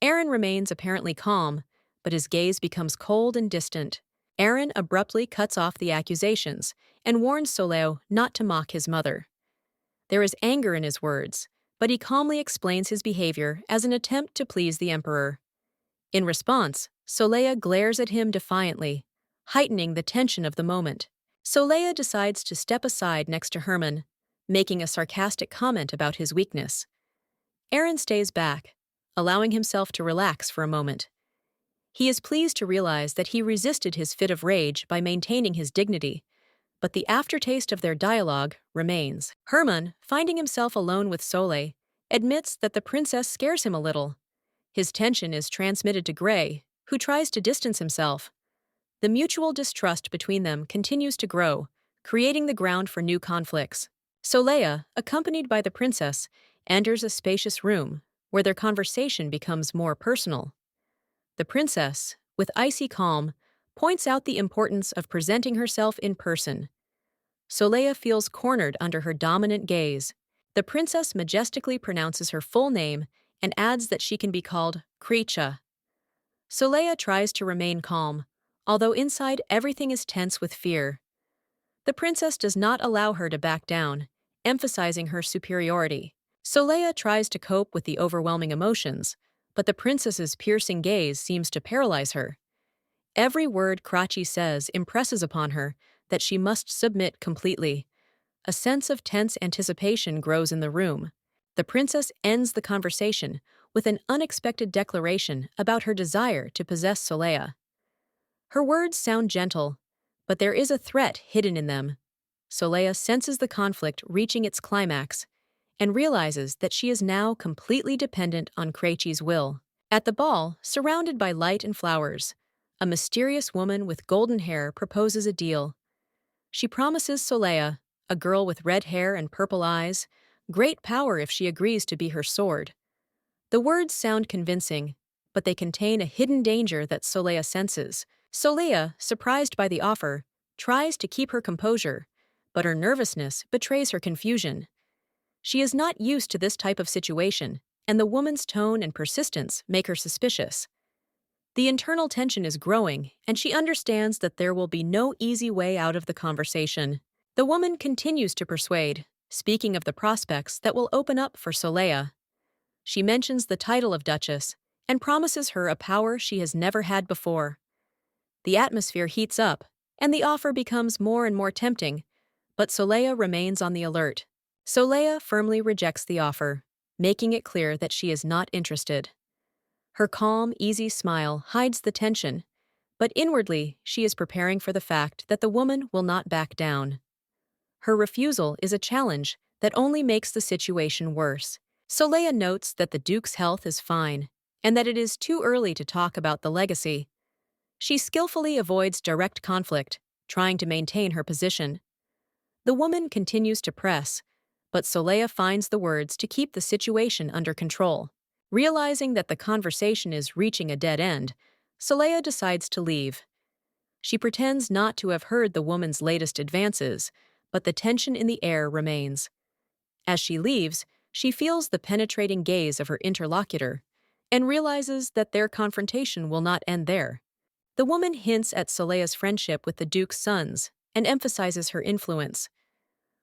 Aaron remains apparently calm, but his gaze becomes cold and distant. Aaron abruptly cuts off the accusations and warns Soleil not to mock his mother. There is anger in his words, but he calmly explains his behavior as an attempt to please the emperor. In response, Soleil glares at him defiantly, heightening the tension of the moment. Soleil decides to step aside next to Herman, making a sarcastic comment about his weakness. Aaron stays back, allowing himself to relax for a moment. He is pleased to realize that he resisted his fit of rage by maintaining his dignity, but the aftertaste of their dialogue remains. Herman, finding himself alone with Soleil, admits that the princess scares him a little. His tension is transmitted to Gray, who tries to distance himself. The mutual distrust between them continues to grow, creating the ground for new conflicts. Soleil, accompanied by the princess, enters a spacious room, where their conversation becomes more personal. The princess, with icy calm, points out the importance of presenting herself in person. Soleil feels cornered under her dominant gaze. The princess majestically pronounces her full name and adds that she can be called Krecha. Soleil tries to remain calm, although inside everything is tense with fear. The princess does not allow her to back down, emphasizing her superiority. Soleil tries to cope with the overwhelming emotions, but the princess's piercing gaze seems to paralyze her. Every word Krachi says impresses upon her that she must submit completely. A sense of tense anticipation grows in the room. The princess ends the conversation with an unexpected declaration about her desire to possess Soleil. Her words sound gentle, but there is a threat hidden in them. Soleil senses the conflict reaching its climax and realizes that she is now completely dependent on Krachi's will. At the ball, surrounded by light and flowers, a mysterious woman with golden hair proposes a deal. She promises Soleil, a girl with red hair and purple eyes, great power if she agrees to be her sword. The words sound convincing, but they contain a hidden danger that Soleil senses. Soleil, surprised by the offer, tries to keep her composure, but her nervousness betrays her confusion. She is not used to this type of situation, and the woman's tone and persistence make her suspicious. The internal tension is growing, and she understands that there will be no easy way out of the conversation. The woman continues to persuade, speaking of the prospects that will open up for Soleil. She mentions the title of Duchess and promises her a power she has never had before. The atmosphere heats up, and the offer becomes more and more tempting, but Soleil remains on the alert. Soleil firmly rejects the offer, making it clear that she is not interested. Her calm, easy smile hides the tension, but inwardly she is preparing for the fact that the woman will not back down. Her refusal is a challenge that only makes the situation worse. Soleil notes that the Duke's health is fine, and that it is too early to talk about the legacy. She skillfully avoids direct conflict, trying to maintain her position. The woman continues to press, but Soleil finds the words to keep the situation under control. Realizing that the conversation is reaching a dead end, Soleil decides to leave. She pretends not to have heard the woman's latest advances, but the tension in the air remains. As she leaves, she feels the penetrating gaze of her interlocutor and realizes that their confrontation will not end there. The woman hints at Soleil's friendship with the Duke's sons and emphasizes her influence.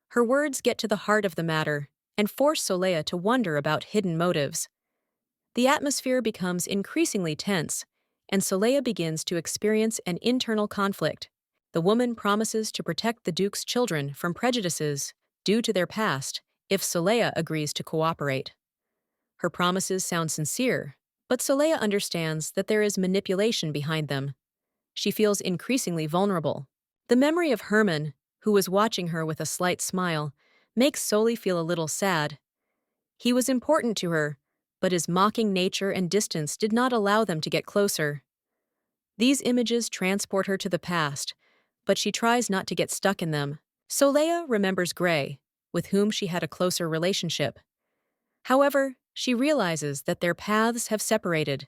Her words get to the heart of the matter and force Soleil to wonder about hidden motives. The atmosphere becomes increasingly tense, and Soleil begins to experience an internal conflict. The woman promises to protect the Duke's children from prejudices due to their past if Soleil agrees to cooperate. Her promises sound sincere, but Soleil understands that there is manipulation behind them. She feels increasingly vulnerable. The memory of Herman, who was watching her with a slight smile, makes Soleil feel a little sad. He was important to her, but his mocking nature and distance did not allow them to get closer. These images transport her to the past, but she tries not to get stuck in them. Soleil remembers Gray, with whom she had a closer relationship. However, she realizes that their paths have separated,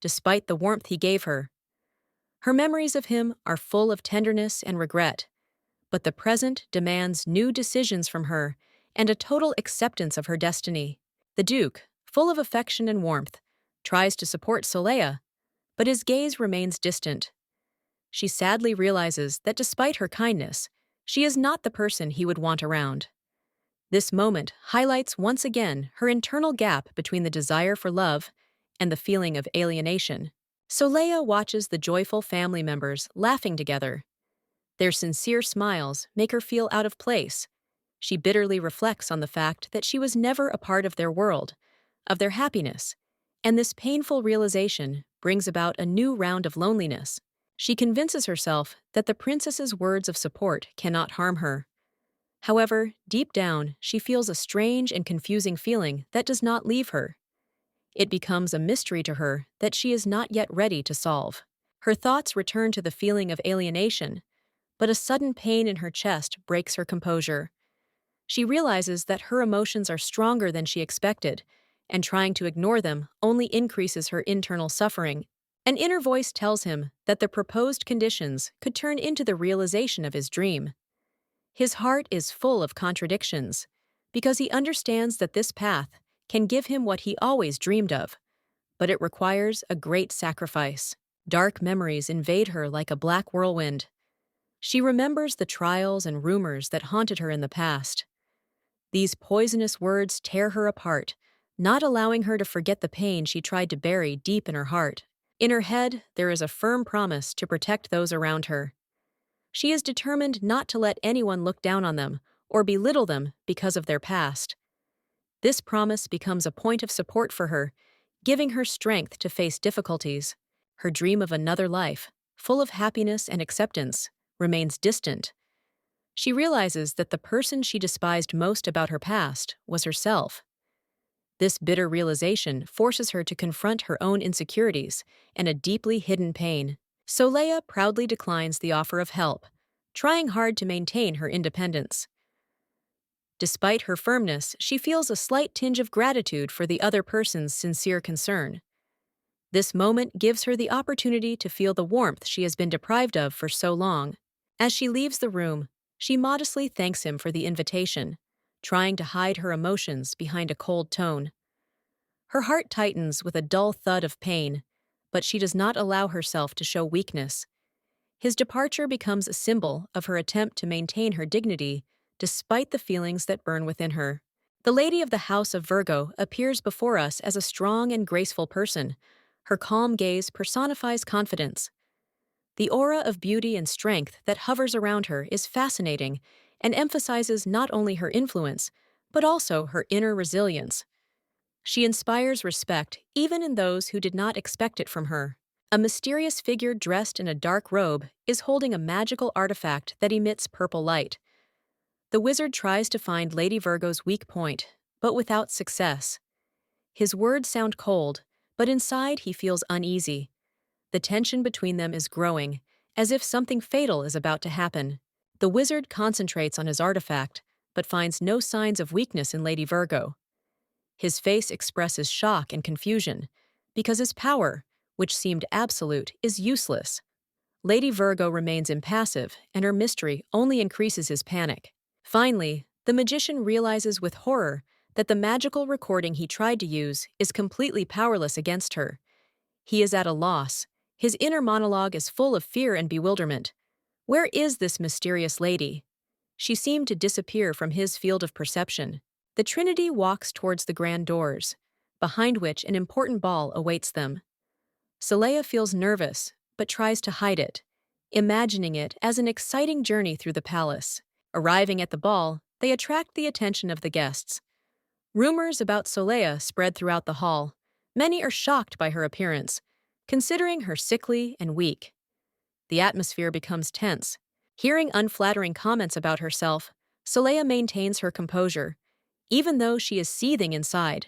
despite the warmth he gave her. Her memories of him are full of tenderness and regret, but the present demands new decisions from her and a total acceptance of her destiny. The Duke, full of affection and warmth, tries to support Soleil, but his gaze remains distant. She sadly realizes that despite her kindness, she is not the person he would want around. This moment highlights once again her internal gap between the desire for love and the feeling of alienation. Soleil watches the joyful family members laughing together. Their sincere smiles make her feel out of place. She bitterly reflects on the fact that she was never a part of their world, of their happiness, and this painful realization brings about a new round of loneliness. She convinces herself that the princess's words of support cannot harm her. However, deep down, she feels a strange and confusing feeling that does not leave her. It becomes a mystery to her that she is not yet ready to solve. Her thoughts return to the feeling of alienation, but a sudden pain in her chest breaks her composure. She realizes that her emotions are stronger than she expected, and trying to ignore them only increases her internal suffering. An inner voice tells him that the proposed conditions could turn into the realization of his dream. His heart is full of contradictions, because he understands that this path can give him what he always dreamed of, but it requires a great sacrifice. Dark memories invade her like a black whirlwind. She remembers the trials and rumors that haunted her in the past. These poisonous words tear her apart, not allowing her to forget the pain she tried to bury deep in her heart. In her head, there is a firm promise to protect those around her. She is determined not to let anyone look down on them or belittle them because of their past. This promise becomes a point of support for her, giving her strength to face difficulties. Her dream of another life, full of happiness and acceptance, remains distant. She realizes that the person she despised most about her past was herself. This bitter realization forces her to confront her own insecurities and a deeply hidden pain. Soleil proudly declines the offer of help, trying hard to maintain her independence. Despite her firmness, she feels a slight tinge of gratitude for the other person's sincere concern. This moment gives her the opportunity to feel the warmth she has been deprived of for so long. As she leaves the room, she modestly thanks him for the invitation, trying to hide her emotions behind a cold tone. Her heart tightens with a dull thud of pain, but she does not allow herself to show weakness. His departure becomes a symbol of her attempt to maintain her dignity despite the feelings that burn within her. The Lady of the House of Virgo appears before us as a strong and graceful person. Her calm gaze personifies confidence. The aura of beauty and strength that hovers around her is fascinating and emphasizes not only her influence, but also her inner resilience. She inspires respect even in those who did not expect it from her. A mysterious figure dressed in a dark robe is holding a magical artifact that emits purple light. The wizard tries to find Lady Virgo's weak point, but without success. His words sound cold, but inside he feels uneasy. The tension between them is growing, as if something fatal is about to happen. The wizard concentrates on his artifact, but finds no signs of weakness in Lady Virgo. His face expresses shock and confusion, because his power, which seemed absolute, is useless. Lady Virgo remains impassive, and her mystery only increases his panic. Finally, the magician realizes with horror that the magical recording he tried to use is completely powerless against her. He is at a loss. His inner monologue is full of fear and bewilderment. Where is this mysterious lady? She seemed to disappear from his field of perception. The Trinity walks towards the grand doors, behind which an important ball awaits them. Soleil feels nervous, but tries to hide it, imagining it as an exciting journey through the palace. Arriving at the ball, they attract the attention of the guests. Rumors about Soleil spread throughout the hall. Many are shocked by her appearance, considering her sickly and weak. The atmosphere becomes tense. Hearing unflattering comments about herself, Soleil maintains her composure, even though she is seething inside.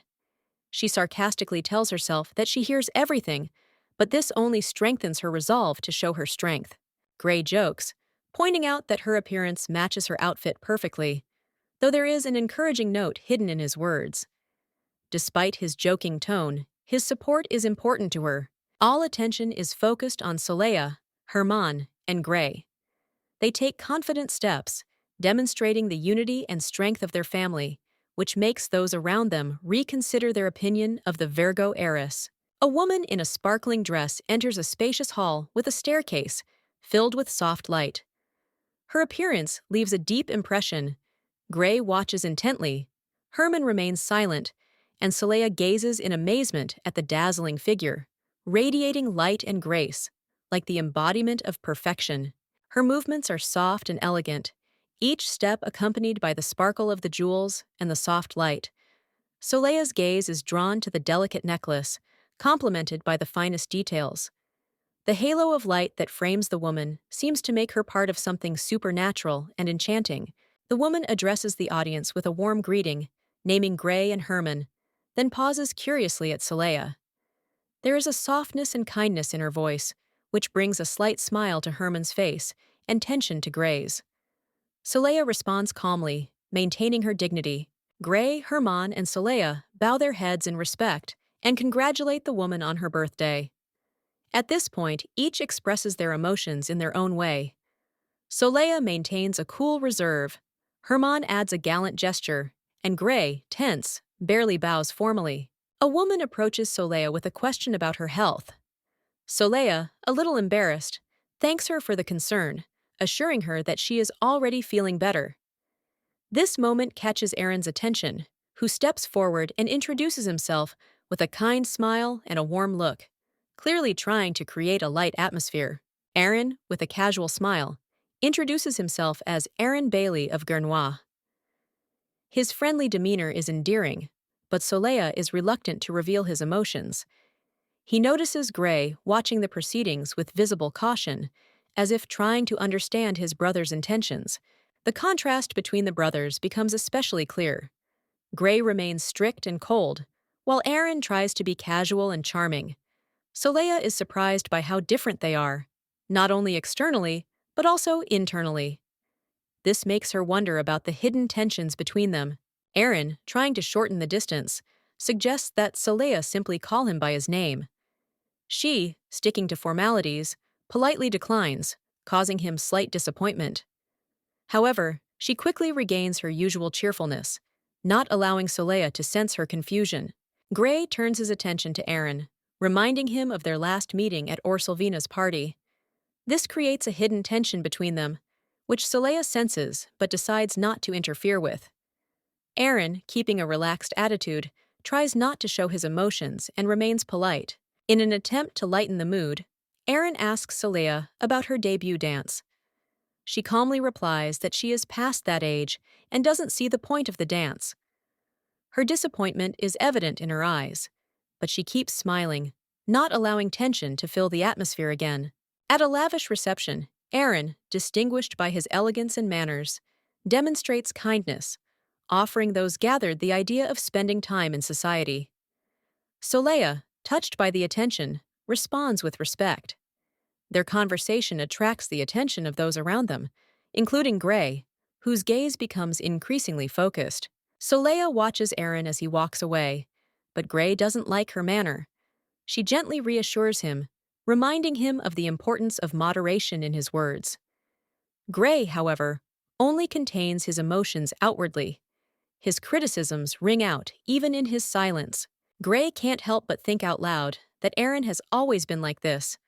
She sarcastically tells herself that she hears everything, but this only strengthens her resolve to show her strength. Gray jokes, pointing out that her appearance matches her outfit perfectly, though there is an encouraging note hidden in his words. Despite his joking tone, his support is important to her. All attention is focused on Soleil, Herman, and Gray. They take confident steps, demonstrating the unity and strength of their family, which makes those around them reconsider their opinion of the Virgo heiress. A woman in a sparkling dress enters a spacious hall with a staircase filled with soft light. Her appearance leaves a deep impression. Gray watches intently, Herman remains silent, and Soleil gazes in amazement at the dazzling figure, radiating light and grace, like the embodiment of perfection. Her movements are soft and elegant, each step accompanied by the sparkle of the jewels and the soft light. Soleil's gaze is drawn to the delicate necklace, complemented by the finest details. The halo of light that frames the woman seems to make her part of something supernatural and enchanting. The woman addresses the audience with a warm greeting, naming Gray and Herman, then pauses curiously at Soleil. There is a softness and kindness in her voice, which brings a slight smile to Herman's face and tension to Gray's. Soleil responds calmly, maintaining her dignity. Gray, Herman, and Soleil bow their heads in respect and congratulate the woman on her birthday. At this point, each expresses their emotions in their own way. Soleil maintains a cool reserve, Herman adds a gallant gesture, and Gray, tense, barely bows formally. A woman approaches Soleil with a question about her health. Soleil, a little embarrassed, thanks her for the concern, assuring her that she is already feeling better. This moment catches Aaron's attention, who steps forward and introduces himself with a kind smile and a warm look, clearly trying to create a light atmosphere. Aaron, with a casual smile, introduces himself as Aaron Bailey of Gurnois. His friendly demeanor is endearing, but Soleil is reluctant to reveal his emotions. He notices Gray watching the proceedings with visible caution, as if trying to understand his brother's intentions. The contrast between the brothers becomes especially clear. Gray remains strict and cold, while Aaron tries to be casual and charming. Soleil is surprised by how different they are, not only externally, but also internally. This makes her wonder about the hidden tensions between them. Aaron, trying to shorten the distance, suggests that Soleil simply call him by his name. She, sticking to formalities, politely declines, causing him slight disappointment. However, she quickly regains her usual cheerfulness, not allowing Soleil to sense her confusion. Gray turns his attention to Aaron, reminding him of their last meeting at Orsolvina's party. This creates a hidden tension between them, which Soleil senses but decides not to interfere with. Aaron, keeping a relaxed attitude, tries not to show his emotions and remains polite. In an attempt to lighten the mood, Aaron asks Soleil about her debut dance. She calmly replies that she is past that age and doesn't see the point of the dance. Her disappointment is evident in her eyes, but she keeps smiling, not allowing tension to fill the atmosphere again. At a lavish reception, Aaron, distinguished by his elegance and manners, demonstrates kindness, offering those gathered the idea of spending time in society. Soleil, touched by the attention, responds with respect. Their conversation attracts the attention of those around them, including Gray, whose gaze becomes increasingly focused. Soleil watches Aaron as he walks away, but Gray doesn't like her manner. She gently reassures him, reminding him of the importance of moderation in his words. Gray, however, only contains his emotions outwardly. His criticisms ring out even in his silence. Gray can't help but think out loud that Aaron has always been like this,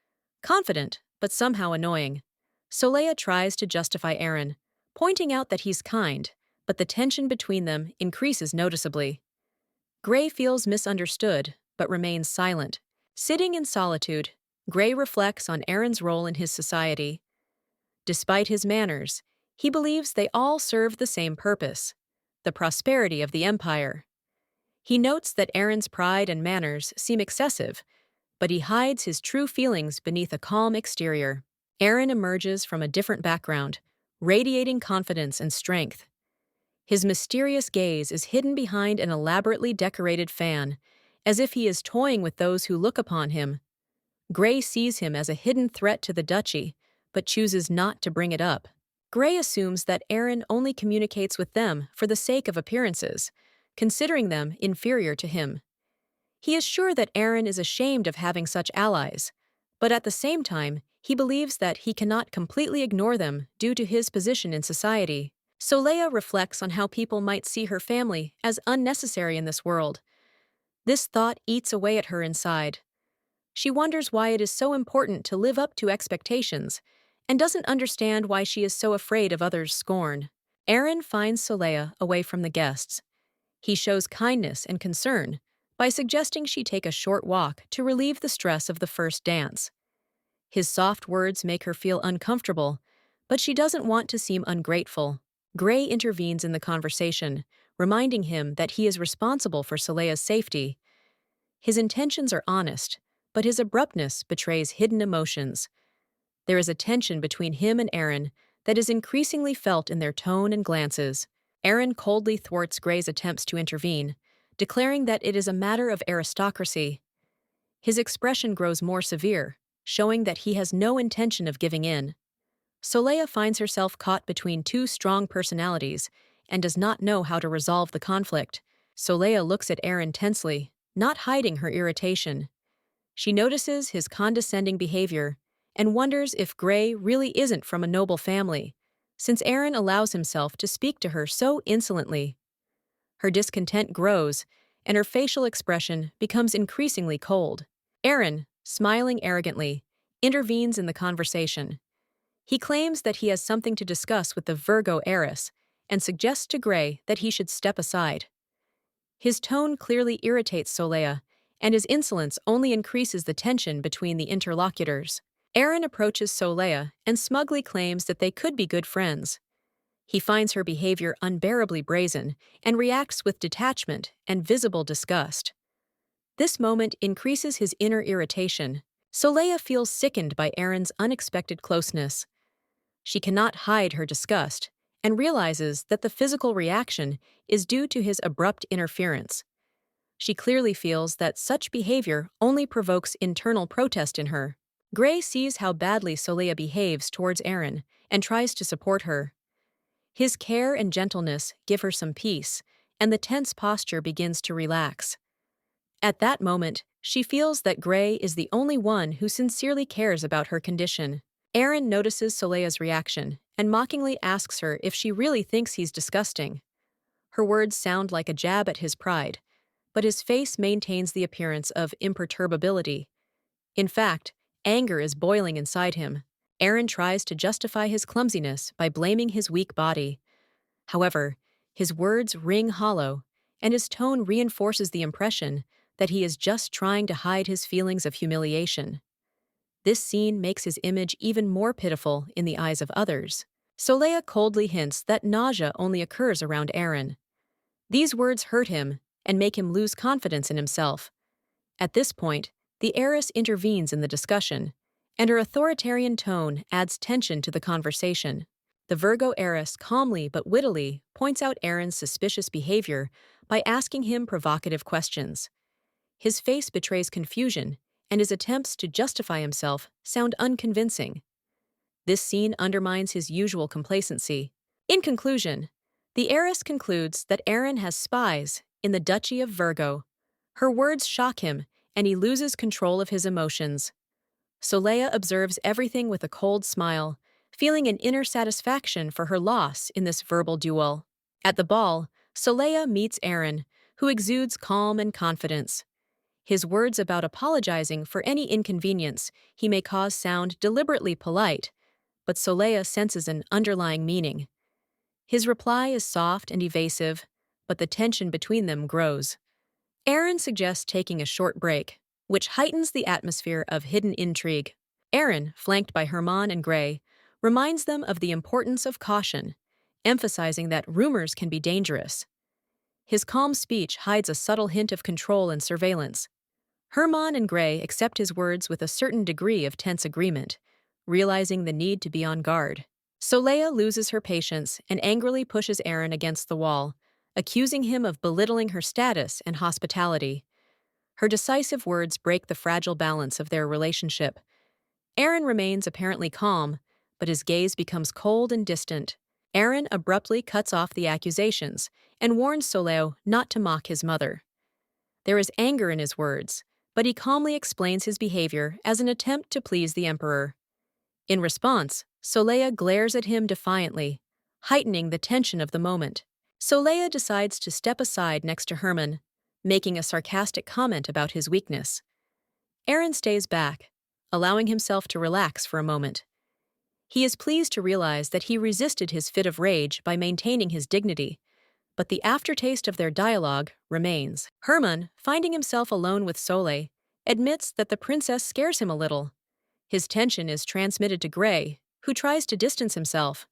confident but somehow annoying. Soleil tries to justify Aaron, pointing out that he's kind, but the tension between them increases noticeably. Gray feels misunderstood but remains silent. Sitting in solitude, Gray reflects on Aaron's role in his society. Despite his manners, he believes they all serve the same purpose: the prosperity of the empire. He notes that Aaron's pride and manners seem excessive, but he hides his true feelings beneath a calm exterior. Aaron emerges from a different background, radiating confidence and strength. His mysterious gaze is hidden behind an elaborately decorated fan, as if he is toying with those who look upon him. Gray sees him as a hidden threat to the duchy, but chooses not to bring it up. Gray assumes that Aaron only communicates with them for the sake of appearances, considering them inferior to him. He is sure that Aaron is ashamed of having such allies, but at the same time, he believes that he cannot completely ignore them due to his position in society. Soleil reflects on how people might see her family as unnecessary in this world. This thought eats away at her inside. She wonders why it is so important to live up to expectations and doesn't understand why she is so afraid of others' scorn. Aaron finds Soleil away from the guests. He shows kindness and concern by suggesting she take a short walk to relieve the stress of the first dance. His soft words make her feel uncomfortable, but she doesn't want to seem ungrateful. Gray intervenes in the conversation, reminding him that he is responsible for Soleil's safety. His intentions are honest, but his abruptness betrays hidden emotions. There is a tension between him and Aaron that is increasingly felt in their tone and glances. Aaron coldly thwarts Gray's attempts to intervene, declaring that it is a matter of aristocracy. His expression grows more severe, showing that he has no intention of giving in. Soleil finds herself caught between two strong personalities and does not know how to resolve the conflict. Soleil looks at Aaron tensely, not hiding her irritation. She notices his condescending behavior and wonders if Gray really isn't from a noble family, since Aaron allows himself to speak to her so insolently. Her discontent grows, and her facial expression becomes increasingly cold. Aaron, smiling arrogantly, intervenes in the conversation. He claims that he has something to discuss with the Virgo heiress and suggests to Gray that he should step aside. His tone clearly irritates Soleil, and his insolence only increases the tension between the interlocutors. Aaron approaches Soleil and smugly claims that they could be good friends. He finds her behavior unbearably brazen and reacts with detachment and visible disgust. This moment increases his inner irritation. Soleil feels sickened by Aaron's unexpected closeness. She cannot hide her disgust and realizes that the physical reaction is due to his abrupt interference. She clearly feels that such behavior only provokes internal protest in her. Gray sees how badly Soleil behaves towards Aaron and tries to support her. His care and gentleness give her some peace, and the tense posture begins to relax. At that moment, she feels that Gray is the only one who sincerely cares about her condition. Aaron notices Soleil's reaction and mockingly asks her if she really thinks he's disgusting. Her words sound like a jab at his pride, but his face maintains the appearance of imperturbability. In fact, anger is boiling inside him. Aaron tries to justify his clumsiness by blaming his weak body. However, his words ring hollow, and his tone reinforces the impression that he is just trying to hide his feelings of humiliation. This scene makes his image even more pitiful in the eyes of others. Soleil coldly hints that nausea only occurs around Aaron. These words hurt him and make him lose confidence in himself. At this point, the heiress intervenes in the discussion, and her authoritarian tone adds tension to the conversation. The Virgo heiress calmly but wittily points out Aaron's suspicious behavior by asking him provocative questions. His face betrays confusion, and his attempts to justify himself sound unconvincing. This scene undermines his usual complacency. In conclusion, the heiress concludes that Aaron has spies in the Duchy of Virgo. Her words shock him, and he loses control of his emotions. Soleil observes everything with a cold smile, feeling an inner satisfaction for her loss in this verbal duel. At the ball, Soleil meets Aaron, who exudes calm and confidence. His words about apologizing for any inconvenience he may cause sound deliberately polite, but Soleil senses an underlying meaning. His reply is soft and evasive, but the tension between them grows. Aaron suggests taking a short break, which heightens the atmosphere of hidden intrigue. Aaron, flanked by Herman and Gray, reminds them of the importance of caution, emphasizing that rumors can be dangerous. His calm speech hides a subtle hint of control and surveillance. Herman and Gray accept his words with a certain degree of tense agreement, realizing the need to be on guard. Soleil loses her patience and angrily pushes Aaron against the wall, accusing him of belittling her status and hospitality. Her decisive words break the fragile balance of their relationship. Aaron remains apparently calm, but his gaze becomes cold and distant. Aaron abruptly cuts off the accusations and warns Soleo not to mock his mother. There is anger in his words, but he calmly explains his behavior as an attempt to please the emperor. In response, Solea glares at him defiantly, heightening the tension of the moment. Solea decides to step aside next to Herman, making a sarcastic comment about his weakness. Aaron stays back, allowing himself to relax for a moment. He is pleased to realize that he resisted his fit of rage by maintaining his dignity, but the aftertaste of their dialogue remains. Herman, finding himself alone with Soleil, admits that the princess scares him a little. His tension is transmitted to Gray, who tries to distance himself.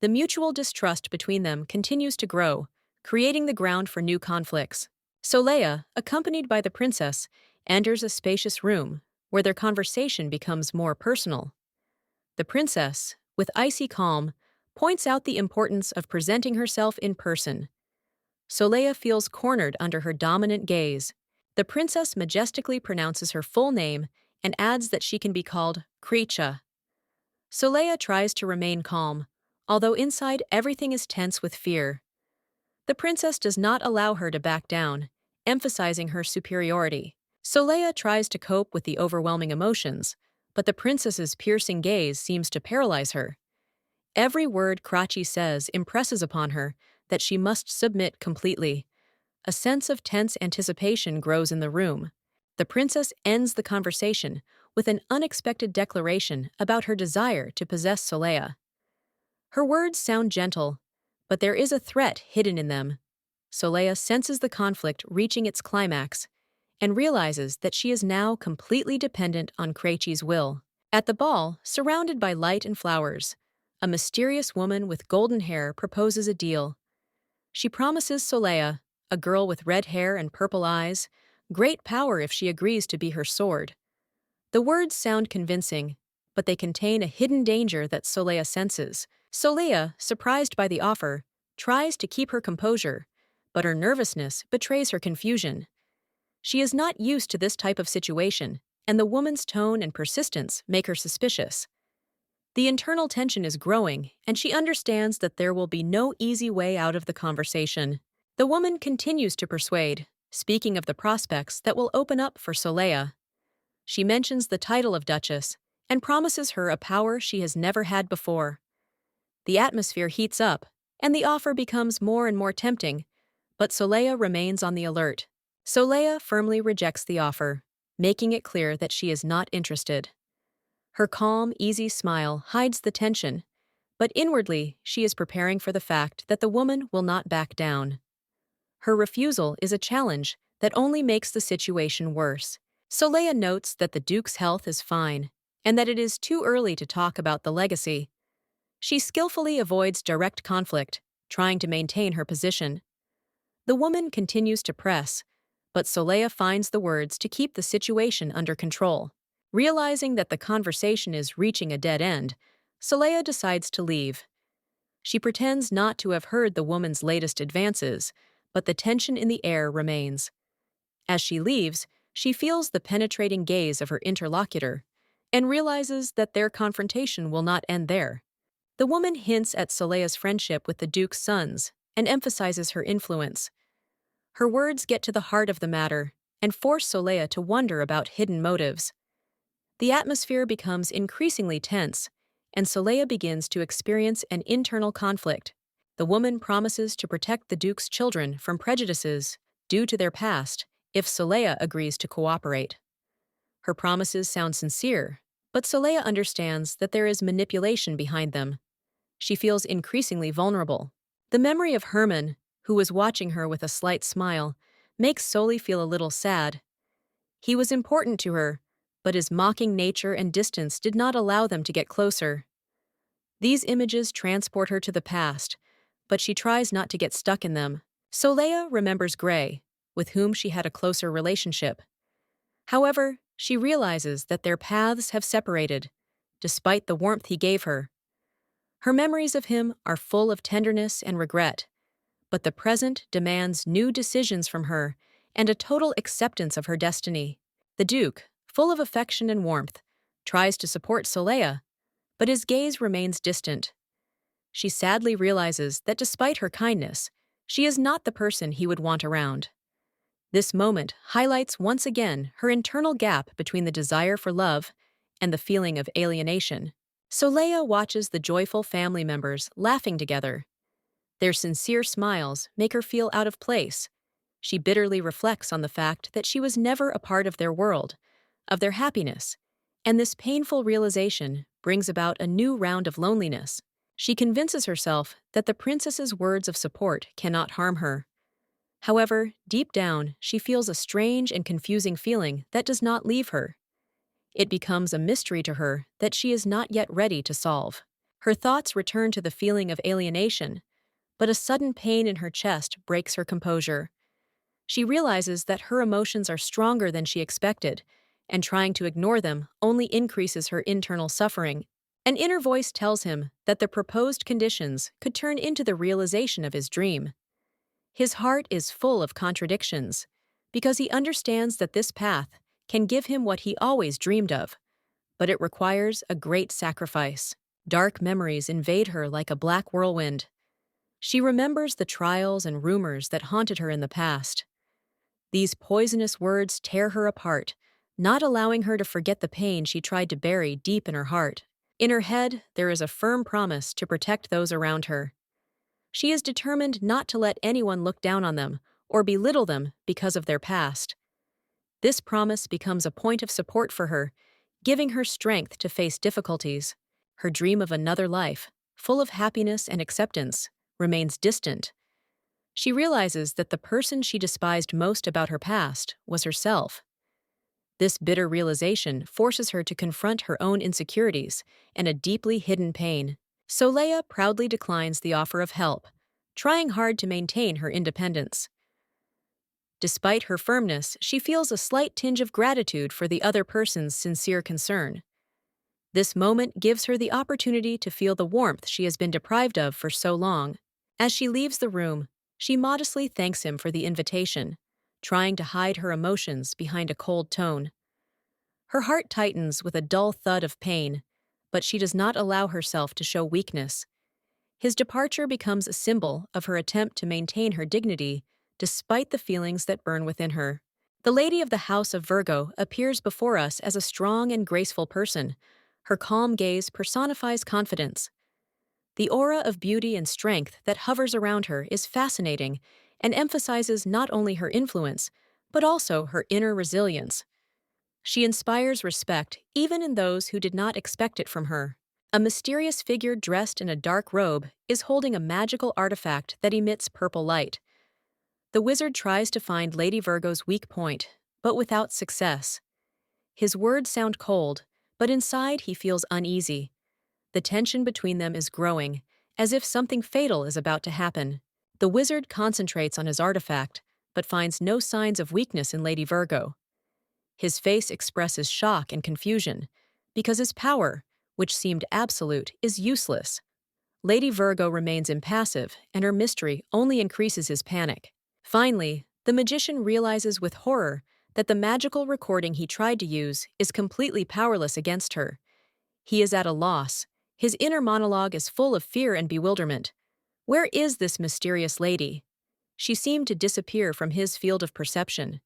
The mutual distrust between them continues to grow, creating the ground for new conflicts. Solea, accompanied by the princess, enters a spacious room, where their conversation becomes more personal. The princess, with icy calm, points out the importance of presenting herself in person. Solea feels cornered under her dominant gaze. The princess majestically pronounces her full name and adds that she can be called Krecha. Solea tries to remain calm, although inside everything is tense with fear. The princess does not allow her to back down, emphasizing her superiority. Solea tries to cope with the overwhelming emotions, but the princess's piercing gaze seems to paralyze her. Every word Krachi says impresses upon her that she must submit completely. A sense of tense anticipation grows in the room. The princess ends the conversation with an unexpected declaration about her desire to possess Solea. Her words sound gentle, but there is a threat hidden in them. Solea senses the conflict reaching its climax and realizes that she is now completely dependent on Krejci's will. At the ball, surrounded by light and flowers, a mysterious woman with golden hair proposes a deal. She promises Solea, a girl with red hair and purple eyes, great power if she agrees to be her sword. The words sound convincing, but they contain a hidden danger that Solea senses. Solea, surprised by the offer, tries to keep her composure, but her nervousness betrays her confusion. She is not used to this type of situation, and the woman's tone and persistence make her suspicious. The internal tension is growing, and she understands that there will be no easy way out of the conversation. The woman continues to persuade, speaking of the prospects that will open up for Solea. She mentions the title of Duchess and promises her a power she has never had before. The atmosphere heats up, and the offer becomes more and more tempting, but Solea remains on the alert. Solea firmly rejects the offer, making it clear that she is not interested. Her calm, easy smile hides the tension, but inwardly she is preparing for the fact that the woman will not back down. Her refusal is a challenge that only makes the situation worse. Solea notes that the Duke's health is fine, and that it is too early to talk about the legacy. She skillfully avoids direct conflict, trying to maintain her position. The woman continues to press, but Solea finds the words to keep the situation under control. Realizing that the conversation is reaching a dead end, Solea decides to leave. She pretends not to have heard the woman's latest advances, but the tension in the air remains. As she leaves, she feels the penetrating gaze of her interlocutor and realizes that their confrontation will not end there. The woman hints at Solea's friendship with the Duke's sons and emphasizes her influence. Her words get to the heart of the matter and force Solea to wonder about hidden motives. The atmosphere becomes increasingly tense, and Solea begins to experience an internal conflict. The woman promises to protect the Duke's children from prejudices due to their past if Solea agrees to cooperate. Her promises sound sincere, but Solea understands that there is manipulation behind them. She feels increasingly vulnerable. The memory of Herman, who was watching her with a slight smile, makes Soli feel a little sad. He was important to her, but his mocking nature and distance did not allow them to get closer. These images transport her to the past, but she tries not to get stuck in them. Solea remembers Gray, with whom she had a closer relationship. However, she realizes that their paths have separated, despite the warmth he gave her. Her memories of him are full of tenderness and regret, but the present demands new decisions from her and a total acceptance of her destiny. The Duke, full of affection and warmth, tries to support Solea, but his gaze remains distant. She sadly realizes that despite her kindness, she is not the person he would want around. This moment highlights once again her internal gap between the desire for love and the feeling of alienation. Soleil watches the joyful family members laughing together. Their sincere smiles make her feel out of place. She bitterly reflects on the fact that she was never a part of their world, of their happiness, and this painful realization brings about a new round of loneliness. She convinces herself that the princess's words of support cannot harm her. However, deep down, she feels a strange and confusing feeling that does not leave her. It becomes a mystery to her that she is not yet ready to solve. Her thoughts return to the feeling of alienation, but a sudden pain in her chest breaks her composure. She realizes that her emotions are stronger than she expected, and trying to ignore them only increases her internal suffering. An inner voice tells him that the proposed conditions could turn into the realization of his dream. His heart is full of contradictions, because he understands that this path can give him what he always dreamed of, but it requires a great sacrifice. Dark memories invade her like a black whirlwind. She remembers the trials and rumors that haunted her in the past. These poisonous words tear her apart, not allowing her to forget the pain she tried to bury deep in her heart. In her head, there is a firm promise to protect those around her. She is determined not to let anyone look down on them or belittle them because of their past. This promise becomes a point of support for her, giving her strength to face difficulties. Her dream of another life, full of happiness and acceptance, remains distant. She realizes that the person she despised most about her past was herself. This bitter realization forces her to confront her own insecurities and a deeply hidden pain. Soleil proudly declines the offer of help, trying hard to maintain her independence. Despite her firmness, she feels a slight tinge of gratitude for the other person's sincere concern. This moment gives her the opportunity to feel the warmth she has been deprived of for so long. As she leaves the room, she modestly thanks him for the invitation, trying to hide her emotions behind a cold tone. Her heart tightens with a dull thud of pain, but she does not allow herself to show weakness. His departure becomes a symbol of her attempt to maintain her dignity despite the feelings that burn within her. The Lady of the House of Virgo appears before us as a strong and graceful person. Her calm gaze personifies confidence. The aura of beauty and strength that hovers around her is fascinating and emphasizes not only her influence, but also her inner resilience. She inspires respect even in those who did not expect it from her. A mysterious figure dressed in a dark robe is holding a magical artifact that emits purple light. The wizard tries to find Lady Virgo's weak point, but without success. His words sound cold, but inside he feels uneasy. The tension between them is growing, as if something fatal is about to happen. The wizard concentrates on his artifact, but finds no signs of weakness in Lady Virgo. His face expresses shock and confusion, because his power, which seemed absolute, is useless. Lady Virgo remains impassive, and her mystery only increases his panic. Finally, the magician realizes with horror that the magical recording he tried to use is completely powerless against her. He is at a loss. His inner monologue is full of fear and bewilderment. Where is this mysterious lady? She seemed to disappear from his field of perception.